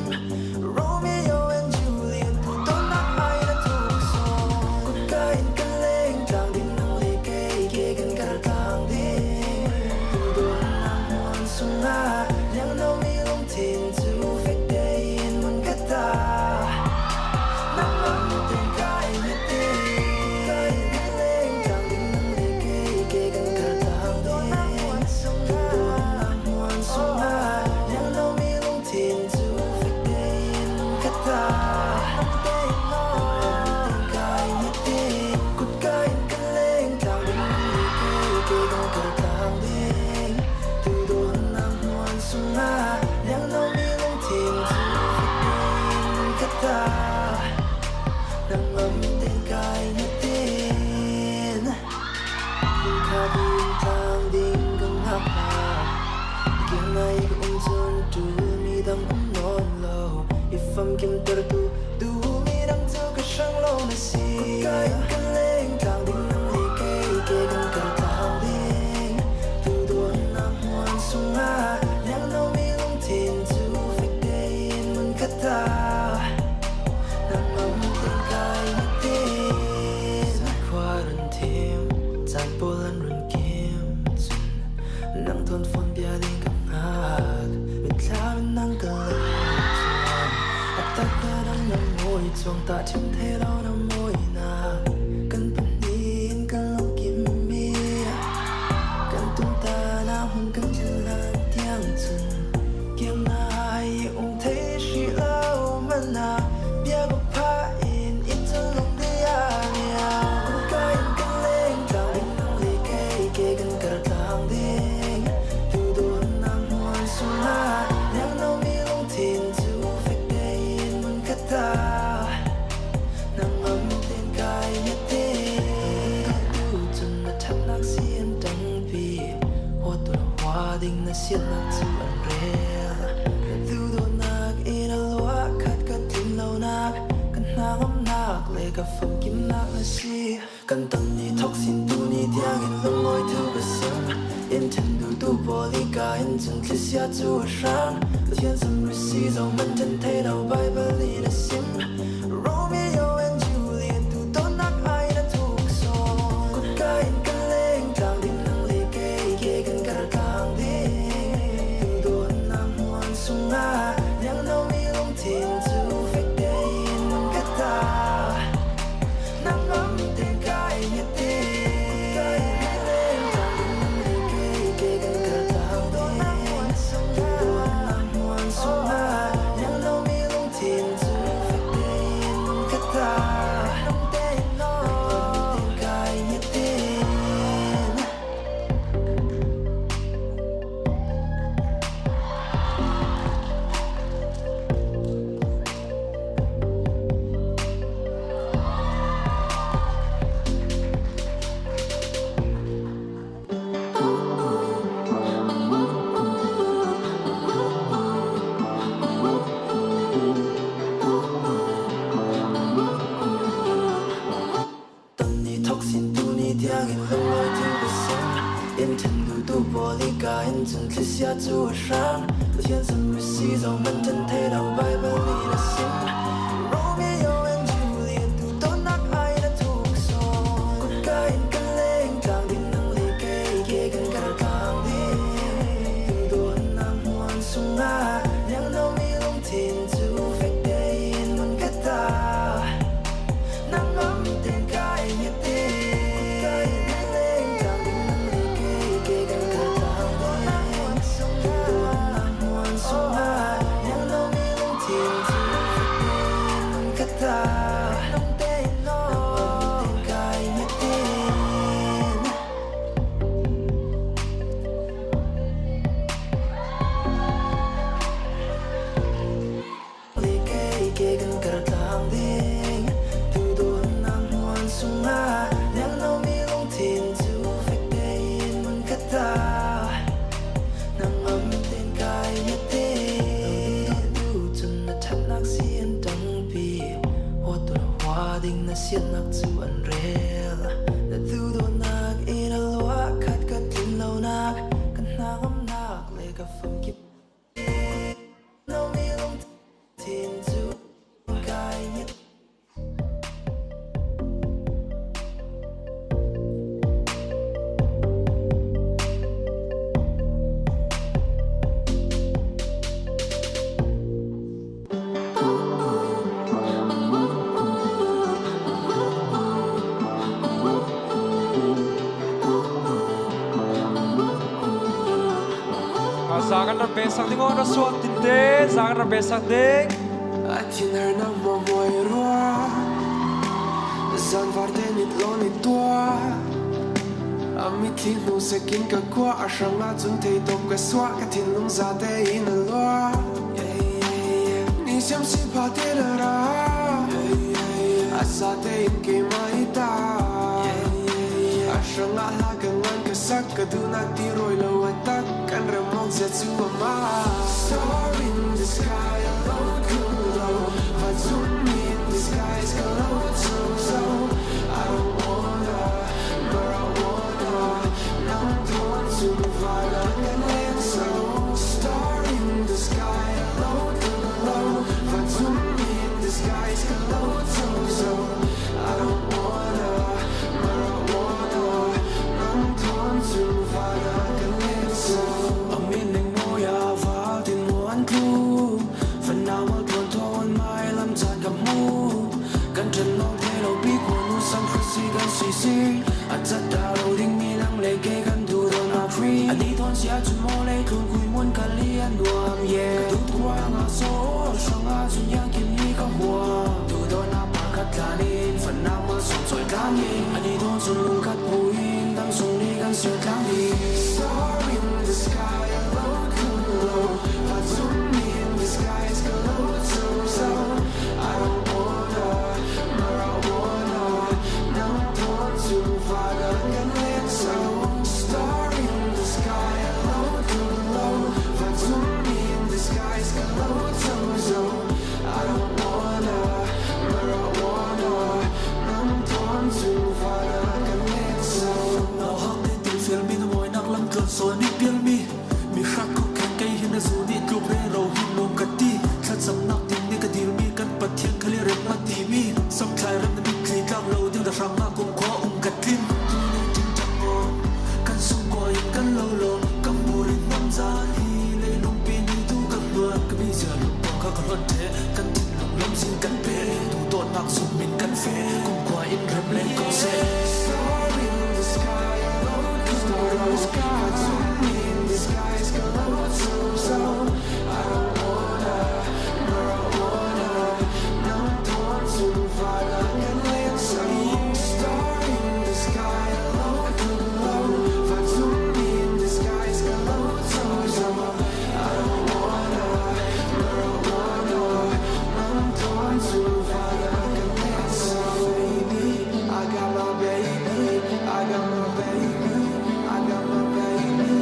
Romeo and Juliet tu tôn nát ai đã thuộc so cút ca yên căn lên trang đi nang lê kê kê gần cả càng đi tu đồn nang hoan sung a nhang nâu mi lông thiên chu phép đê yên mun cắt ta nang âm tên cai nhất đi cai yên lên trang đi nang lê kê kê gần cả càng đi tu đồn nang hoan sung a nhang nâu mi lông thiên chu phép đê yên mun cắt ta tên cai nhất đi cút cai yên lên trang đi nang lê kê kê gần cả càng đi tu đồn nang hoan sung a nhang nâu mi lông thiên chu phép đê yên mun cắt ta nang âm tên cai nhất tin Hương khá điên thang điên gần hạc hạ Kiên ngay ung chân tu mi đăng non lâu Ifam kim tertu tu mi đăng tu ka sang lâu na si Cai kan lên thang điên nang lê kê kê gần cả thang điên Tu đuôn nang hoan sung a nhang nâu mi lông thiên tu phép đê yên mun cắt ta nang âm tên cai nhất tin khoa run thêm chan polan run kim chun nang thon phon bia ling ka ngak mit thla nang ka chuan atak ka nang nam moi chuang ta chim the lo nam moi na kan pan nin kan lo kim mi kan tum ta na hun kan chil la tiang chun kiang na ai ong the shi lao man na bia go pa in interlude dia nia kun ka in kan leng tang in nang le ke ke kan kar tang ding tu don nang hoan sung a nyang nâu mi lông thiên chu phép đê yên mun cắt ta nang âm tên cai nhất tin tu chun na chat nak xiên tang pi ho tu hoa ding na xiên nak chu an rel tu don nak in a lua khat ka tin lo nak kan na ngam nak le ka pham kim nak na si kan tam ni thok sin tu ni tiang in lung ngoi tu ka sam in chân du tu bỏ lý cả in chân thế xia chu sáng thiên sâm rì xì dầu mình chân thế đầu bay bay lý đã sim Romeo and Juliet tu tôn nát ai đã thuộc so cút ca in căn lên trang đi nang lê kê kê gần cả càng đi tu đồn nang hoan sung a nhang nâu mi lông thiên chu phép đê yên mun cắt ta nang âm tên cai nhất tin cai lên trang đi nang lê kê kê gần cả càng đi tu đồn nang hoan sung a nhang nâu mi lông thiên chu phép đê yên mun cắt ta nang tên cai nhất tin tâm ni thok sin tu ni tiang in lung loi tu ka sam in chân du tu bỏ lý cả in chân thế xia chu sáng thiên sâm rì xì dầu mình chân thế đầu bay bay lý đã sim Romeo and Juliet tu tôn nát ai đã thuộc so cút ca in căn lên trang đi nang lê kê kê gần cả càng đi tu đồn nang hoan sung a nhang nâu mi lông thiên chu phép đê yên mun cắt ta nang âm tên cai nhất tin cai lên trang đi nang lê kê kê gần cả càng đi tu đồn nang hoan sung a nhang nâu mi lông thiên chu phép đê yên mun cắt ta nang tên cai nhất tin lê kê kê gần cả càng đi tu đồn nang hoan sung a nhang nâu mi lông thiên chu phép đê yên mun cắt ta nang âm tên cai nhất tin tu chun na chat nak xiên tang pi ho tu hoa ding na xiên nak chu an rel tu đồn nak in a lua cả phẩm kiếp nào mi lòng thiên du gai nhất Zagan ra besak dingo na suat tinte, zagan ra besak ding. Atin her na mo moi roa, zan varden it lon it tua. Amit tin no se kin ka kwa ashanga chun thei top ka swa ka tin lung zate in a loa. Ni sim si pa te ra, asate in ke mai ta. Ashanga la ka ngan ka sak ka du na ti roi lo atak kan remong se chu ma. Star in the sky alone cool low, but zoom in the skies go low so I don't wanna, but I wanna. Now don't to fight and land so. Star in the sky alone cool low, but zoom in the skies go low so I don't wanna, but I wanna. Now don't to fight and land so. I'm in the moya vault in one clue. For now I'll put on my lam chatกับมูกันจนน้องเทเราปีกว่านู้สัมผัสสีกันสีสีอาจจะดาวเราดิ้งมีนังเล็กเกกันดูโดนอาฟรีอันนี้ทอนเสียจนโมเลยคลุนคุยมวนกันเลียนดวมเย่ดูตัวงาโซ่ช่างอาจนยังกินนี้ก็หัวดูโดนอาปากกัดลานินฝันน้ำมาส่งสวยกลางยิงอันนี้ทอนจนลุงกัดผู้ยินตั้งส่งนี้กันเสียกลางดี Star in the sky alone cool low, but zoom in the skies go low so I don't wanna, but I wanna. Now don't to fight and let so. Star in the sky alone cool low, but zoom in the skies go low so I don't wanna, but I wanna. Now don't to fight and let so. Nào hăng đến tiếng phiền mi nó mỏi nặng lắm cơn sôi mi biếng mi khát khúc khen cây hin na zu ni klub re ro hin lom kati thlat sam nak ting ni ka dil mi kan pathian khali rem ma ti mi sam thlai rem na mi kli tlang lo ding da rang na kum kho katlin tu ni ting chang mo kan sung ko in kan lo lo kam murin nam za hi le lom pi ni tu kan lo ka mi ja lu pa ka ka the kan tin lom lom sin kan pe tu to nak sum min kan fe kum kwa in rem len ko se. Star in the sky alone cool low, but zoom in the skies go low so I don't wanna, but I wanna. Now don't to fight and let so. Star in the sky alone cool low, but zoom in the skies go low so I don't wanna, but I wanna. Now don't to fight and let so. Baby, I got my baby, I got my baby, I got my baby.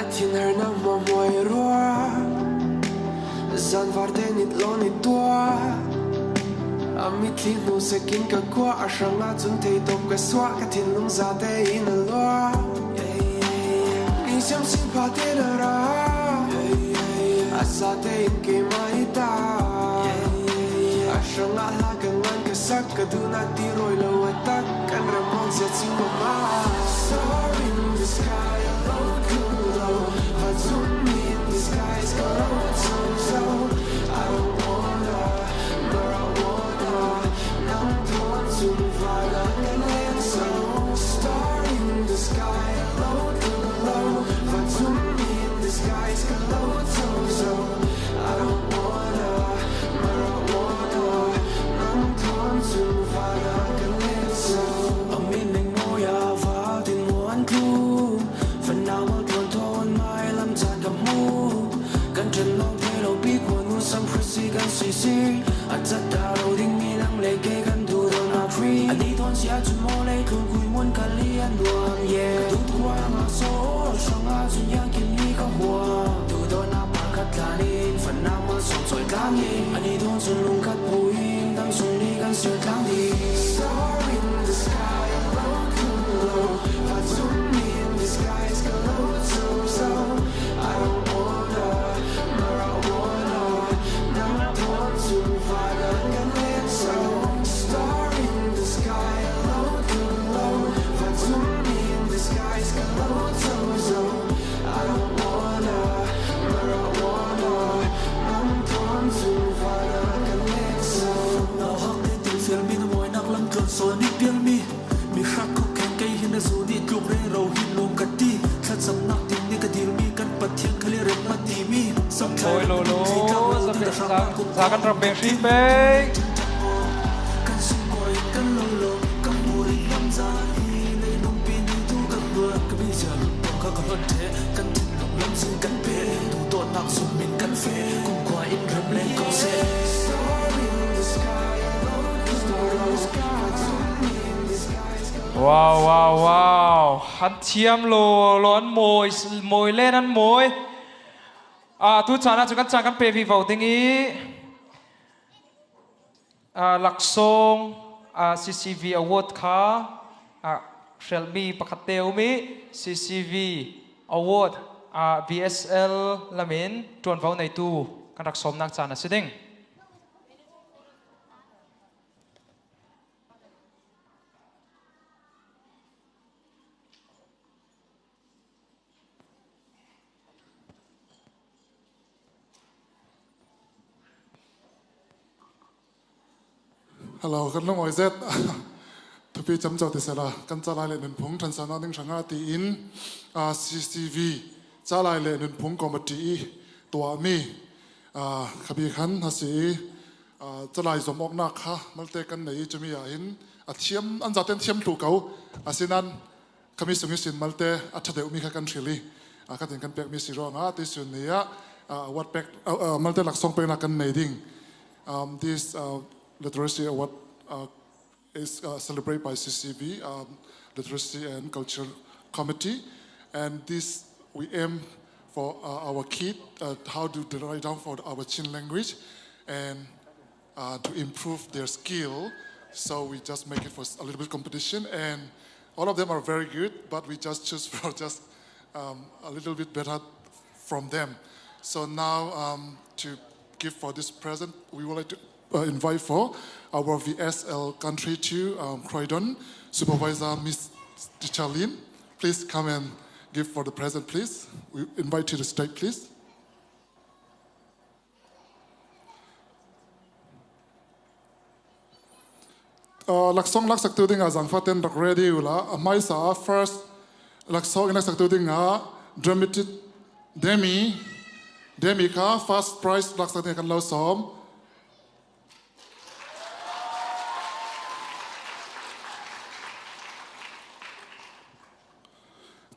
Atin her na mo moi roa, zan varden it lon it tua. Amit tin no se kin ka kwa ashanga chun thei top ka swa ka tin lung zate in a loa. Ni sim si pa te ra, asate in ke mai ta. Ashanga la ka ngan ka sak ka du na ti roi lo atak kan remong se chu ma. Star in the sky alone cool low, but zoom in the skies go low so I don't wanna, but I wanna. Now don't to fight and let so. Star in the sky alone cool low, but zoom in the skies go low so I don't wanna, but I wanna. Now don't to fight and let so. I'm in the moya vault in one clue. For now I'll put on my lam chatกับมูกันจนน้องเทเราปีกว่านู้สัมผัสสีกันสีอาจจะดาวเราดิ้งมีนังเล็ก kan nuam ye tu tua ma so sang a chun yang kim ni ka hua tu do na pa khat tlanin fan na ma so choi tlang ye ani don chun lung khat puin dang sun ni kan sir tlang di star in the sky alone cool low but soon me in the skies go so I don't wanna not want to fight again so star in the sky alone cool low but soon me in the skies go so I don't wanna not want to fight again so now how they do feel me no more nak lam tron so ni piang mi khak ko ken kai hin zo ni tluk re ro hin lom ka ti thlat sam nak tin ni ka dil mi kan pathian khali re ma ti mi sam Ôi lô lô, ra căn rập bèn ship bê. kan sung koi kan lo lo kan buri lam za hi le nong pin ni tu kan bua ka bi ja ka ka hot the kan tin long lam sin kan pe tu to nak sum min kan fe kum kwa in ram len ko se star in the sky Wow, wow, wow. Hắn chiêm lô ăn mồi lên ăn mồi. Tu chana chúng kan pe vi vào tiếng ý. Lạc song CCV Award kha. Shelby pakateu mi CCV Award VSL lamin tuan vào này tu kan rak som nak chana siding. Hello, kan lungawai zate. Thupi cham chau te sala kan chalai le nun phung than sana ding sanga ti in CCV chalai le nun phung committee tua mi khabi khan hasi chalai zom ok na kha malte kan nei chumi ya in athiam an zaten thiam tu kau asinan kami sungi sin malte athade umi kha kan thili ka tin kan pek mi si ro nga ti sun nia what pek malte lak song pek na kan nei ding this Literacy Award is celebrated by CCV, Literacy and Culture Committee, and this we aim for our kids how to write down for our Chin language and to improve their skill. So we just make it for a little bit competition, and all of them are very good, but we just choose for just a little bit better from them. So now to give for this present, we would like to invite for our VSL country to Croydon supervisor Miss Charlene. Please come and give for the present, please. We invite you to stage, please. Lak song lak sak tu ding a zang faten rak ready ula mai sa first lak song lak sak tu ding a dramatic demi ka first prize lak sak ding kan lo som.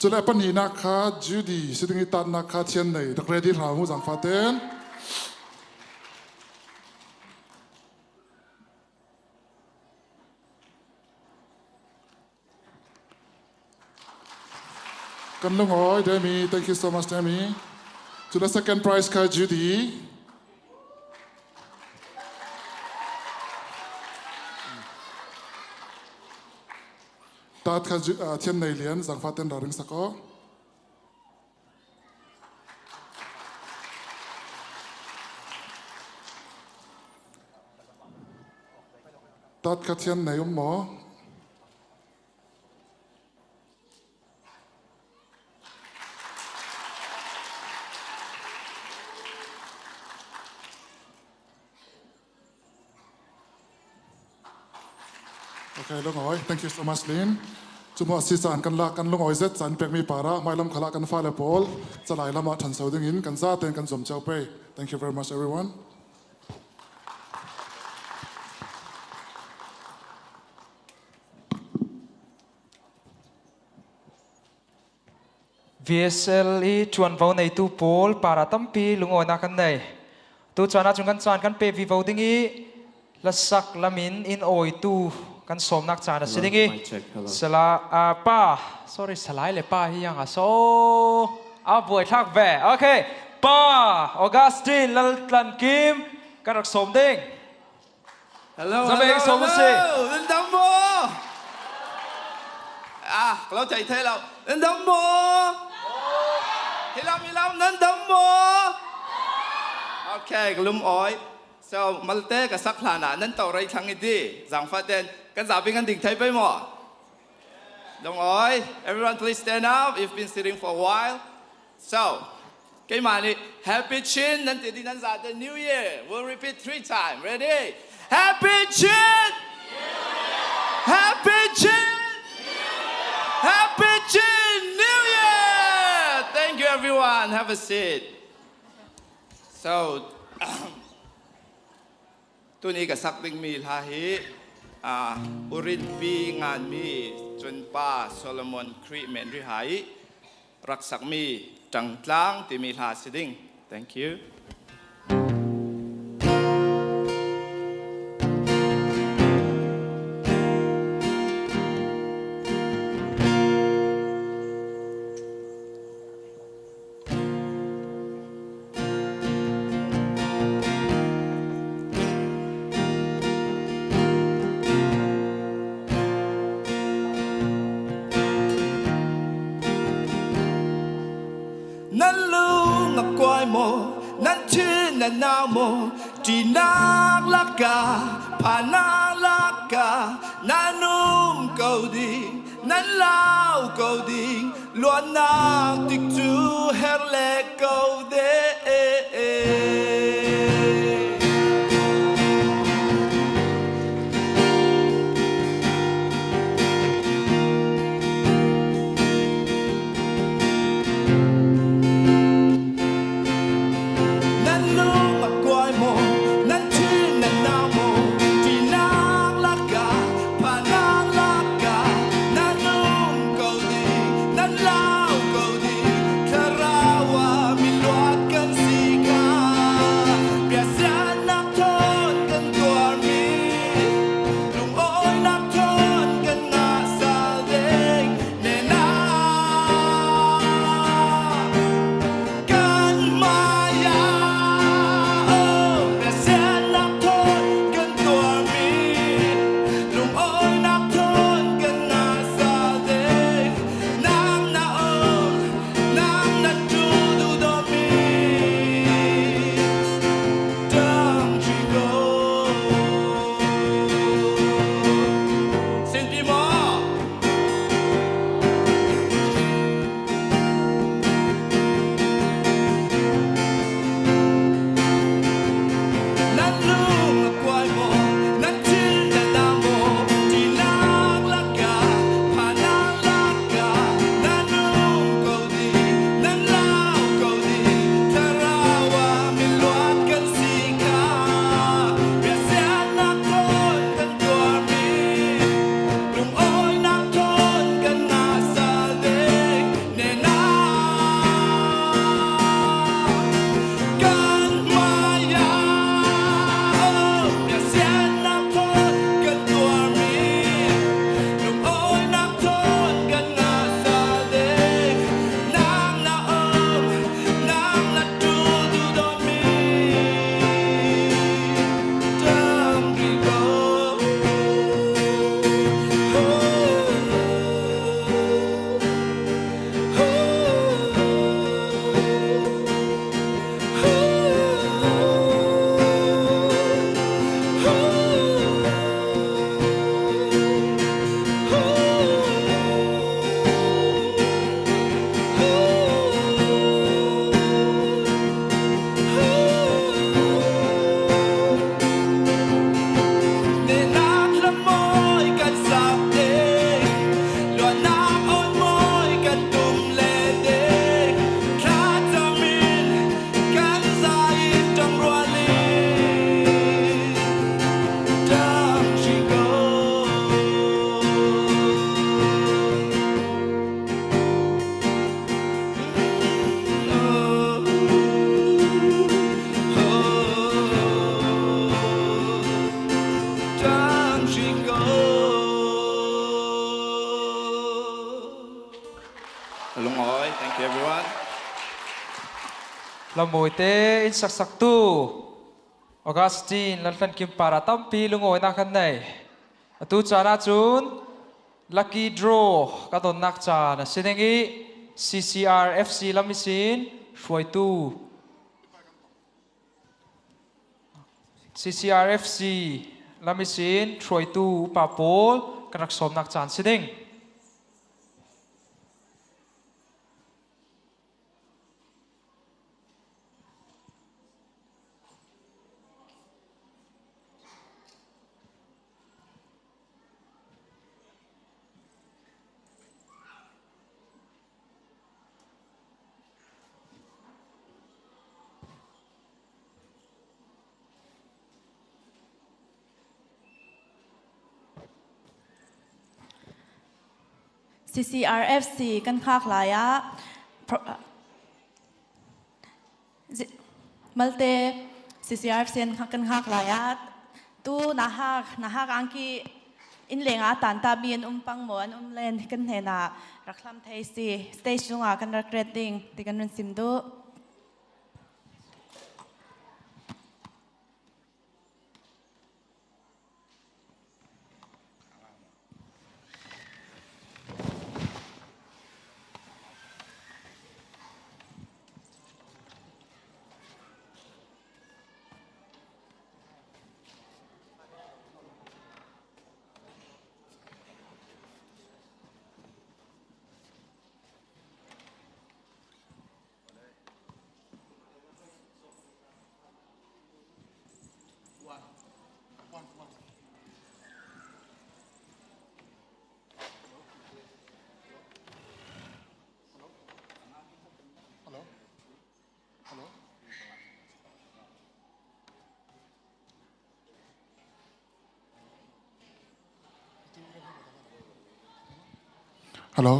Cho nên अपन हिना खा जुदी सिदिंगी तात ना खा थियन नहीं तक रेडी रामु जान फातेन kan lung oi Demi, thank you so much Demi. To the second prize ka Judy. Tat ka thian nei lian zang faten da ring sako. Tat ka thian nei mo. Okay, lungawai. Thank you so much, Lin. Cuma sisan kan la kan lungawai zet san pek mi para mai lam khala kan fa le pol chalai lama than so ding in kan za ten kan zom chau pe. Thank you very much, everyone. VSL i chuan vào nei tu pol para tampi lungoi na kan nei. Tu chana chung kan chan kan pe vi vo ding i la sak lamin in oi tu kan som nak chana sidingi sala pa sorry salai le pa hi yang so a boy thak ve okay pa Augustine laltlan kim kan rak som ding hello hello hello lên đấm mô lâu chạy thế nào lên đấm mô hi lam lên đấm mô okay glum oi so malte ka sakla na nan tàu rai thang idi giang phát den kan za ping kan ding thai pai mo dong oi everyone please stand up you've been sitting for a while so cái mani happy chin nan ti di nan za the new year we'll repeat 3 times ready happy chin happy chin happy chin new year thank you everyone have a seat soตัวนี้ก็สักดึงมีลาหิอุรินปีงานมีจนป้าโซโลมอนครีเมนริหายรักสักมีจังตลางที่มีลาสิดิ้ง thank you nào mô chỉ nát lá cà pa nát lá cà nan cầu đi nan lao cầu đi luôn nát tích chú hết lệ cầu đê lungawiten in saktu Augustine laltan kim parah tampi lungawi nakan nei atu chana chun lucky draw katon nak chana sinengi CCR FC lamisin hruaitu CCR FC lamisin hruaitu upapol kanak som nak chan sineng CCRFC กันคากลายะมัลเต CCRFC กันคากลายะตู้นาฮักอังกีอินเลงอาตันตาบีนปังหมวนเลนกันเห็นรักลำไทยซีสเตชันกันรักเรดดิ้งติกันรุนซิมดูฮัลโหล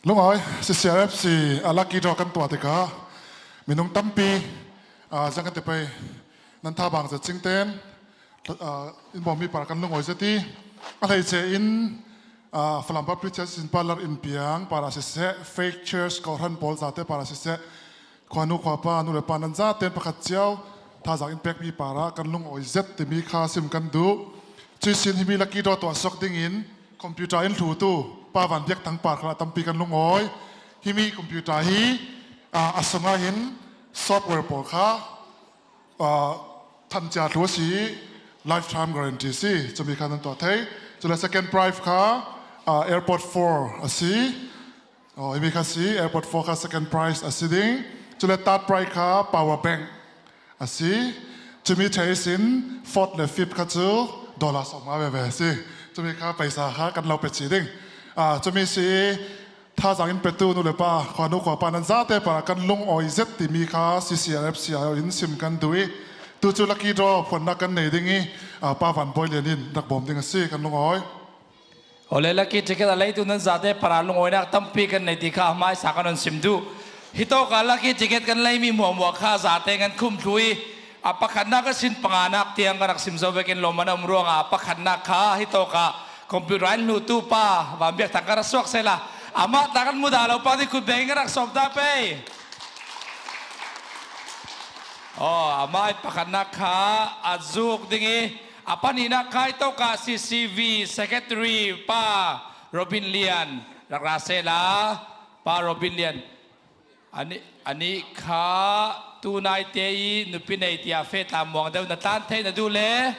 ลุงอ้อย CCRFC ลักกี้ดอกันตัวเด็กมีน้องตั้มปีจังกันไปนันท่าบางจะจิงเต้นอินบอมมีปากันลุงอ้อยเจตีอะไรเจอินฝรั่งพับลิชสินปาลาร์อินเปียงปาราเซเฟกเชอร์สกอร์ฮันบอลซาเตปาราเซควานุควาปานุเลปานันซาเต้นประคัดเจ้าท่าจากอินเปกมีปารากันลุงอ้อยเจตมีค่าซิมกันดูจุดสินที่มีลักกี้ดอตัวสกดิ้งอินคอมพิวเตอร์อินถูตู้ป้าวันเบียกทั้งปากขณะตั้มปีกันลุงอ้อยที่มีคอมพิวเตอร์ฮีอาสงาหินซอฟต์แวร์ปอลค่ะทันจ่าทัวสี lifetime guarantee สิจะมีการตัวเทจุดละ second prize ค่ะairport 4สิมีค่ะสิ airport 4ค่ะ second prize สิดิ้งจุดละ third prize ค่ะ power bank สิจะมีเทสิน fourth และ fifth ค่ะจู$ส่งมาแบบสิจะมีค่าไปสาขากันเราไปชีดิ้งจะมีสิถ้าจากอินเปตูนู่นเลยป่ะขวานุขวาปานันซาเตปากันลงออยเซตที่มีค่า CCRFC อินซิมกันด้วยตัวจุลักกี้ดอผลนักกันไหนดิ้งป้าวันบอยเลียนินนักบ่มดิ้งสิกันลงออยโอเลลักกี้เช็คอะไรตัวนั้นซาเตปาลงออยนักตั้มปีกันในที่ข้าไม้สักกันนั้นซิมดูฮิโตกันลักกี้เช็คกันเลยมีหมวกข้าซาเตกันคุ้มทุยapakahขันนักสินปังนักเตียงกันนักซิมโซเวกินลมมันumroh apakahขันนักข้าฮิโตกะkomputeran lutu pa bambiak tangkar suak sela amat takkan mudah lo pati ku bengerak som tape oh amat pakanak ka azuk dingi apa ni nak kai to ka CCV secretary pa Robin Lian rakrasela pa Robin Lian ani ka tunai tei nupinai tia fe tamong daw natan thei na du le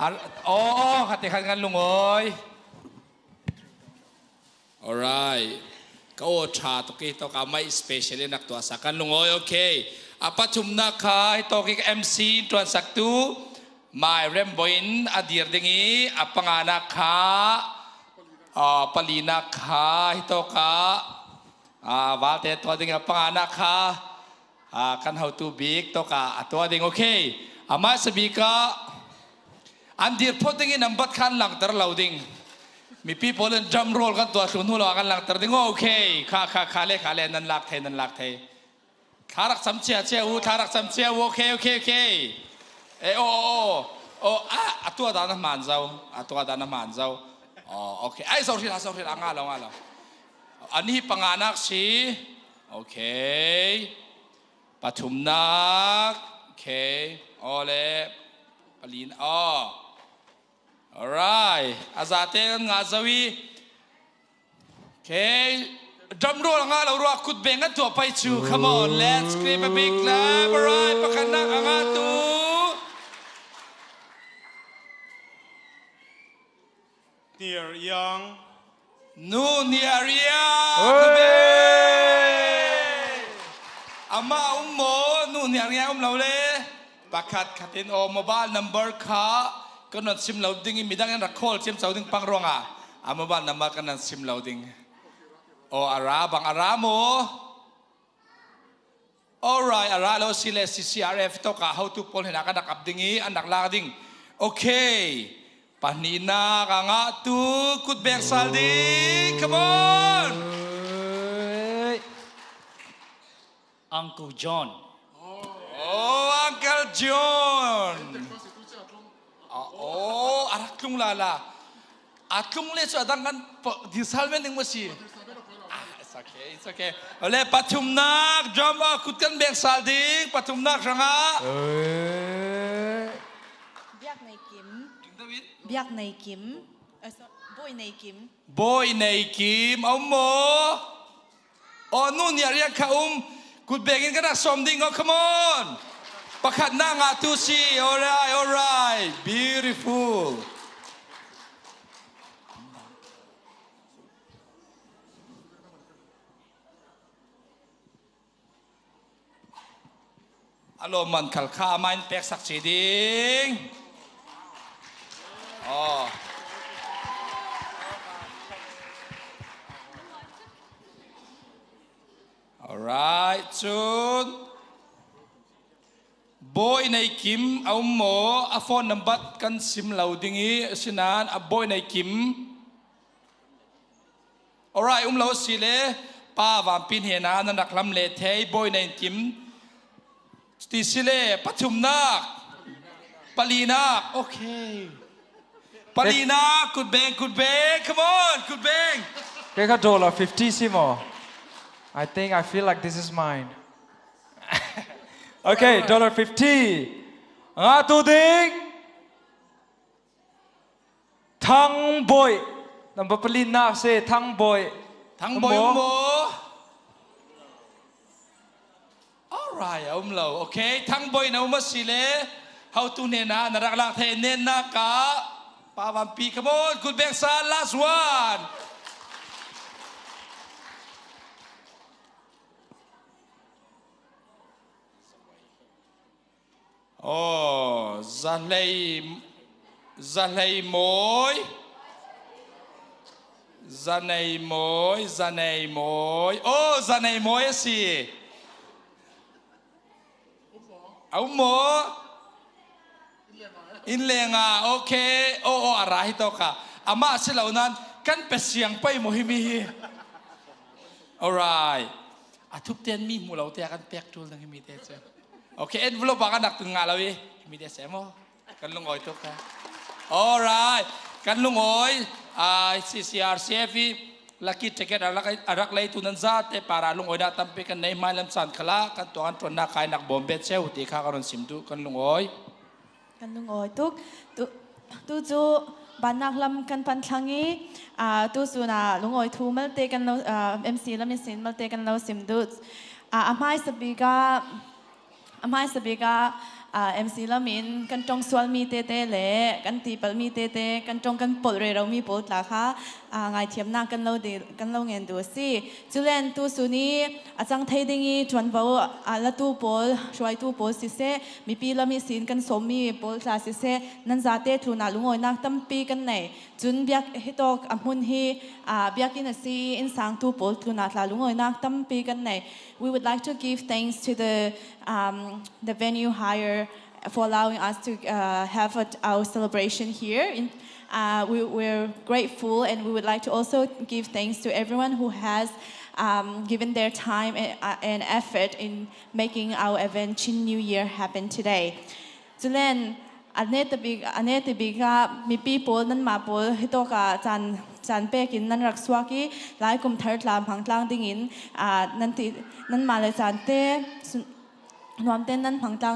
kati kan lungoy alright kau cha to ki to ka mai specially nak to sa kan lungoy okay apa chumna khai to ki MC tuan saktu mai remboin adir dingi apangana kha palina kha to ka walte to dingi apangana kha kan how to big to ka to ding okay ama sabika andir potting in ambat kan lang tar loading mi people in drum roll kan tua sun hulo kan lang tar ding okay khale nan lak thai tharak samchia che u tharak samchia okay atua dana man zau okay ai sorry anga lo ani panganak si okay ปฐุมนักเคโอเลปลีนอ้อ alright อาซาเตงงาซาวีเคดำรัวงาเรารัวคุดเบงกันตัวไปชู come on let's give a big clap alright ปะคันนักงาตูnear young นู่นนี่อะไรอ่ะอามาโมนู่นนี่อะไรเราเลยประกาศขัดเอ็นโอโมบายนัมเบอร์ค่ะก็นั่นซิมเราดิ้งมีดังนั้นรักโคลซิมสาวดิ้งปังรองอ่ะโมบายนัมเบอร์กันนั่นซิมเราดิ้งโออาราบังอาราโม alright อาราเราสิเล CCRF ตัวกะ how to พอลเห็นนักดักอับดิ้งอันดักลาดิ้งโอเคปานีนากังอาตูคุดแบกสัลดิง come on Uncle John oh Uncle John oh arak lung lala atlung le so adang kan disalmen ning masi it's okay ole pathum nak drama kut kan bek salding pathum nak ranga biak nei kim biak nei kim boy nei kim au mo oh nun ya ria ka kut begin kana somding oh come on pakat na nga tu si alright beautiful alo man khalkha main pek sak chi ding oh alright soon boy nei kim au mo a phone number kan sim loading hi sinan a boy nei kim alright lo si le pa wam pin he na nak lam le thei boy nei kim ti si le pathum nak palina okay palina could bang come on could bang Take a $50 Simo. I think I feel like this is mine. Okay, $50. Nga tu ding. Thang boy. Number pelina say thang boy. Thang boy mo. Alright, lo. Okay, thang boy na umasile. How to nena naraklang the nena ka. Pawampi, come on, good bang sa last one. Oh, zanei moi. Oh, zanei moi si. Au mo. In lenga, okay. Oh, arahi to ka. Ama silaunan kan pesiang pai mohimihi. Alright. Atup ten mi mulau te akan pek tul nang himi te che. Okay, envelope baka nak tunga lawi. Himi te semo. Kan lungoy to ka. Alright. Kan lungoy. CCRCF laki ticket arak lay tunan zate para lungoy na tampi kan nay malam san kala kan tuan tuan na kay nak bombe che uti ka karon simdu kan lungoy. Kan lungoy tu ju banak lam kan pantlangi tu su na lungoy tu malte kan MC lam isin malte kan lo simdu amai sabiga MC lamin kan tong swal mi te le kan tipal mi te kan tong kan pol re ro mi pol tla kha ngai thiam na kan lo ngen du si chulen tu su ni achang thei dingi chuan vo la tu pol shwai tu pol si se mi pi lami sin kan som mi pol tla si se nan zate thu na lungoi nak tam pi kan nei chun biak hitok amun hi biak in si in sang tu pol thu na tla lungoi nak tam pi kan nei we would like to give thanks to the venue hire for allowing us to have our celebration here. We're grateful, and we would like to also give thanks to everyone who has given their time and effort in making our event Chin New Year happen today. Julen, ane tibiga mi people nan ma pol hitoka chan pekin nan rakswaki lai kum third lam hangtlang dingin nan ma le chan te นวมเต้นนั้นผังตาง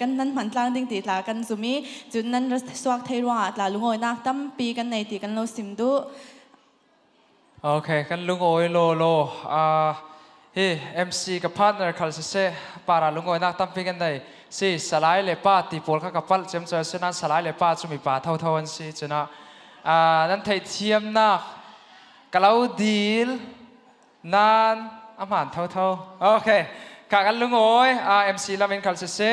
กันนั้นผังตางดิ้งตีตากันสุมีจุดนั้นสวกเทรัวตาลุงโอยนักตั้มปีกันในตีกันโลสิมดูโอเคกันลุงโอยโลเฮ้ MC กับพาร์ทเนอร์คัลเซ่ปาราลุงโอยนักตั้มปีกันในสิสลายเลป้าตีโพลข้ากับพัลเจมส์เจอร์สนั้นสลายเลป้าจุมีป้าเท่าๆกันสิจนะนั้นไทยเทียมนักกะเลาดีลนั้นอาหารเท่าๆโอเคกันลุงโอย MC ลามินคัลเซ่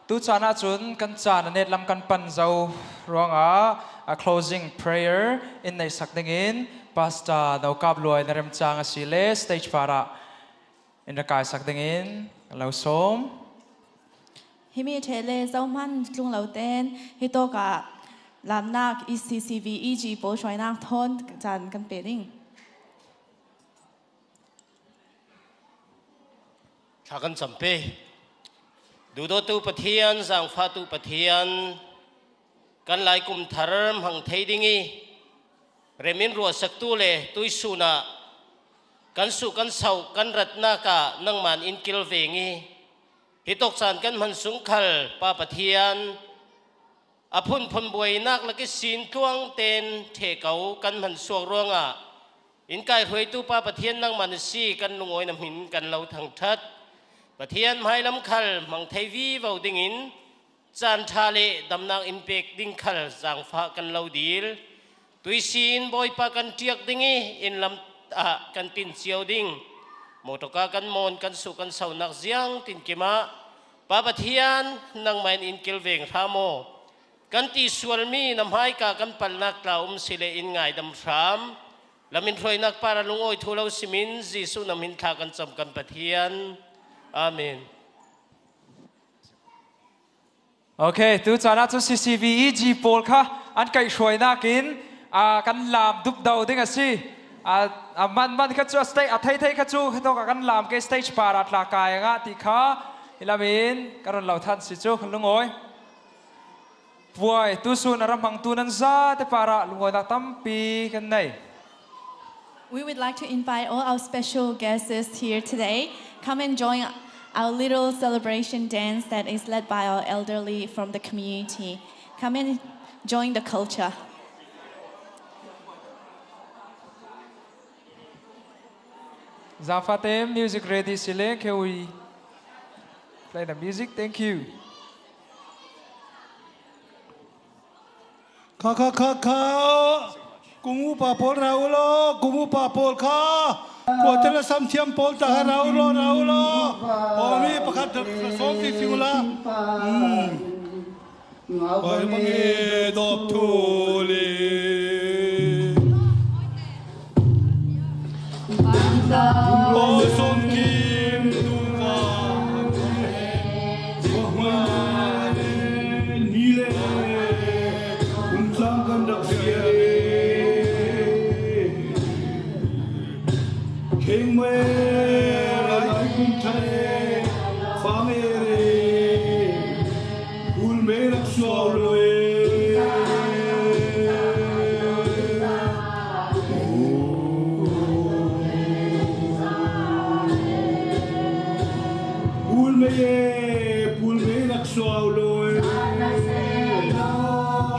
ตู้จานาจุนกันจานเน็ตลำกันปันเจ้าร้องclosing prayer in ในสักหนึ่งอินพาสต้าดาวกับลอยนรมจางสิเลส stage para in ระกายสักหนึ่งอินเราส้มฮิมีเทเลเจ้ามันลุงเหล่าเต้นฮิโตกะลำนัก CCV EG โปรช่วยนักทนจานกันเปดิ้งถ้ากันจำเป็นดูดูตูปะเทียนสังฟาตูปะเทียนกันไล่กุมทารมหังไทยดิ้งเรมินรัวสักตู้เลยตุยสุนากันสุกันเสากันรัตนากะนังมันอินกิลเวงีฮิตกสานกันมันสุงคัลปาปะเทียนอภุนพลบวยนักละกิสินทวงเตนเทเกากันมันสวงร่วงอินกายรวยตู้ปาปะเทียนนังมันซีกันลุงโอยน้ำหินกันเราทางทัดปะเทียนไม่ลำคัลมังไทยวีเวาดิ่งอินจานทาเลดำนางอินเปกดิ่งคัลจางฟ้ากันเราดีลตุยซีนบอยปากันเทียกดิ่งอินลำกันตินเซียวดิ่งโมตกากันมอนกันสุกันเสานักเสียงตินกิมาปาปะเทียนนังไม่อินเกลเวงรามโมกันตีสวลมีนำให้กากันปัลนักลาสิเลอินไงดำรามลำมินรวยนักปาราลุงโอยทุเลาสิมินจีสุนำมินทากันจำกันปะเทียนอาเมนโอเคตู้จานาจุ CCV EG โพลค่ะอันไก่ช่วยนักกินกันลามดุบดาวดิ้งสิมันก็จะสเตจไทยก็จะต้องกันลามแค่สเตจปาราตลากายงะติค่ะอิลามินการเราท่านสิจูลุงโอยป่วยตู้สุนารมังตูนันซาแต่ปาราลุงโอยนักตั้มปีกันไหน We would like to invite all our special guests here today. Come and join our little celebration dance that is led by our elderly from the community. Come and join the culture. Zafatem, music ready, Sile. Can we play the music? Thank you. Kumu papol raulo, kumu papol ka. Kuatela samtiam pol taha raulo. Omi pakat sofi figula. Oi mangi dop tuli. Oh son kim dunga. Nile. Umsam kandak siya. King way, like kumtin, family, who'll make us swallow who'll make us swallow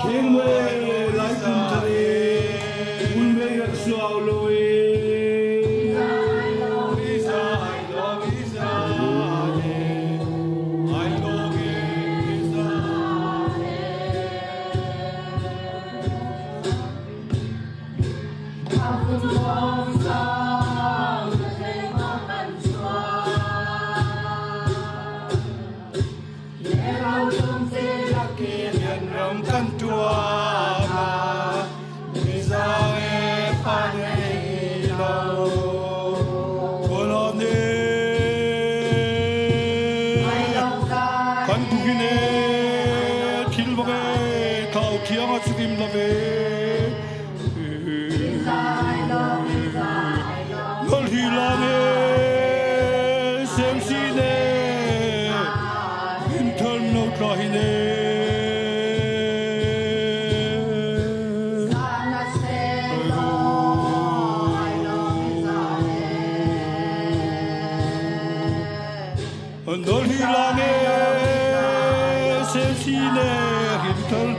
King way, like kumtin, who'll make us swallow 셈시네 힌털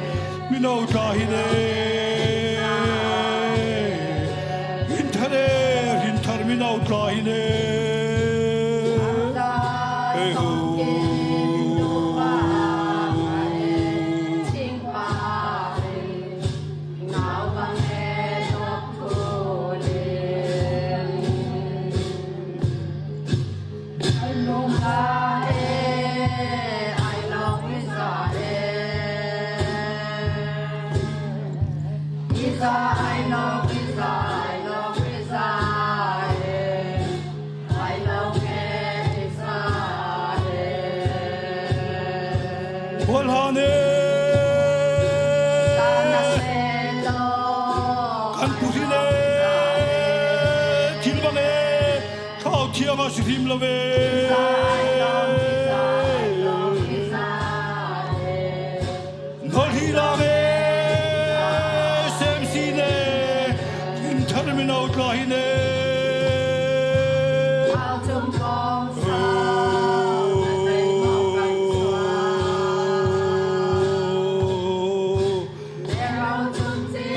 미노가히네 힌털에 힌털 미노가히네 월하네 간부시네 길방에 가오티아가 시림러베 널 희랑해 셈시네 김타름이 나올까히네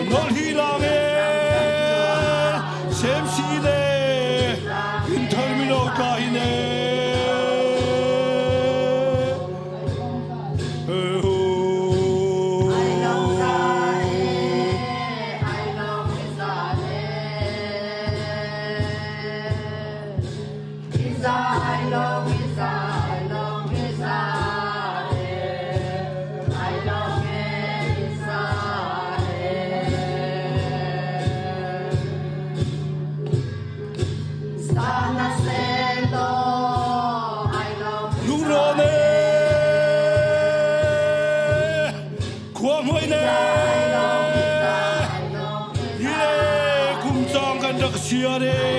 널 희랑해 셈시네 김타름이 나올까히네 시아래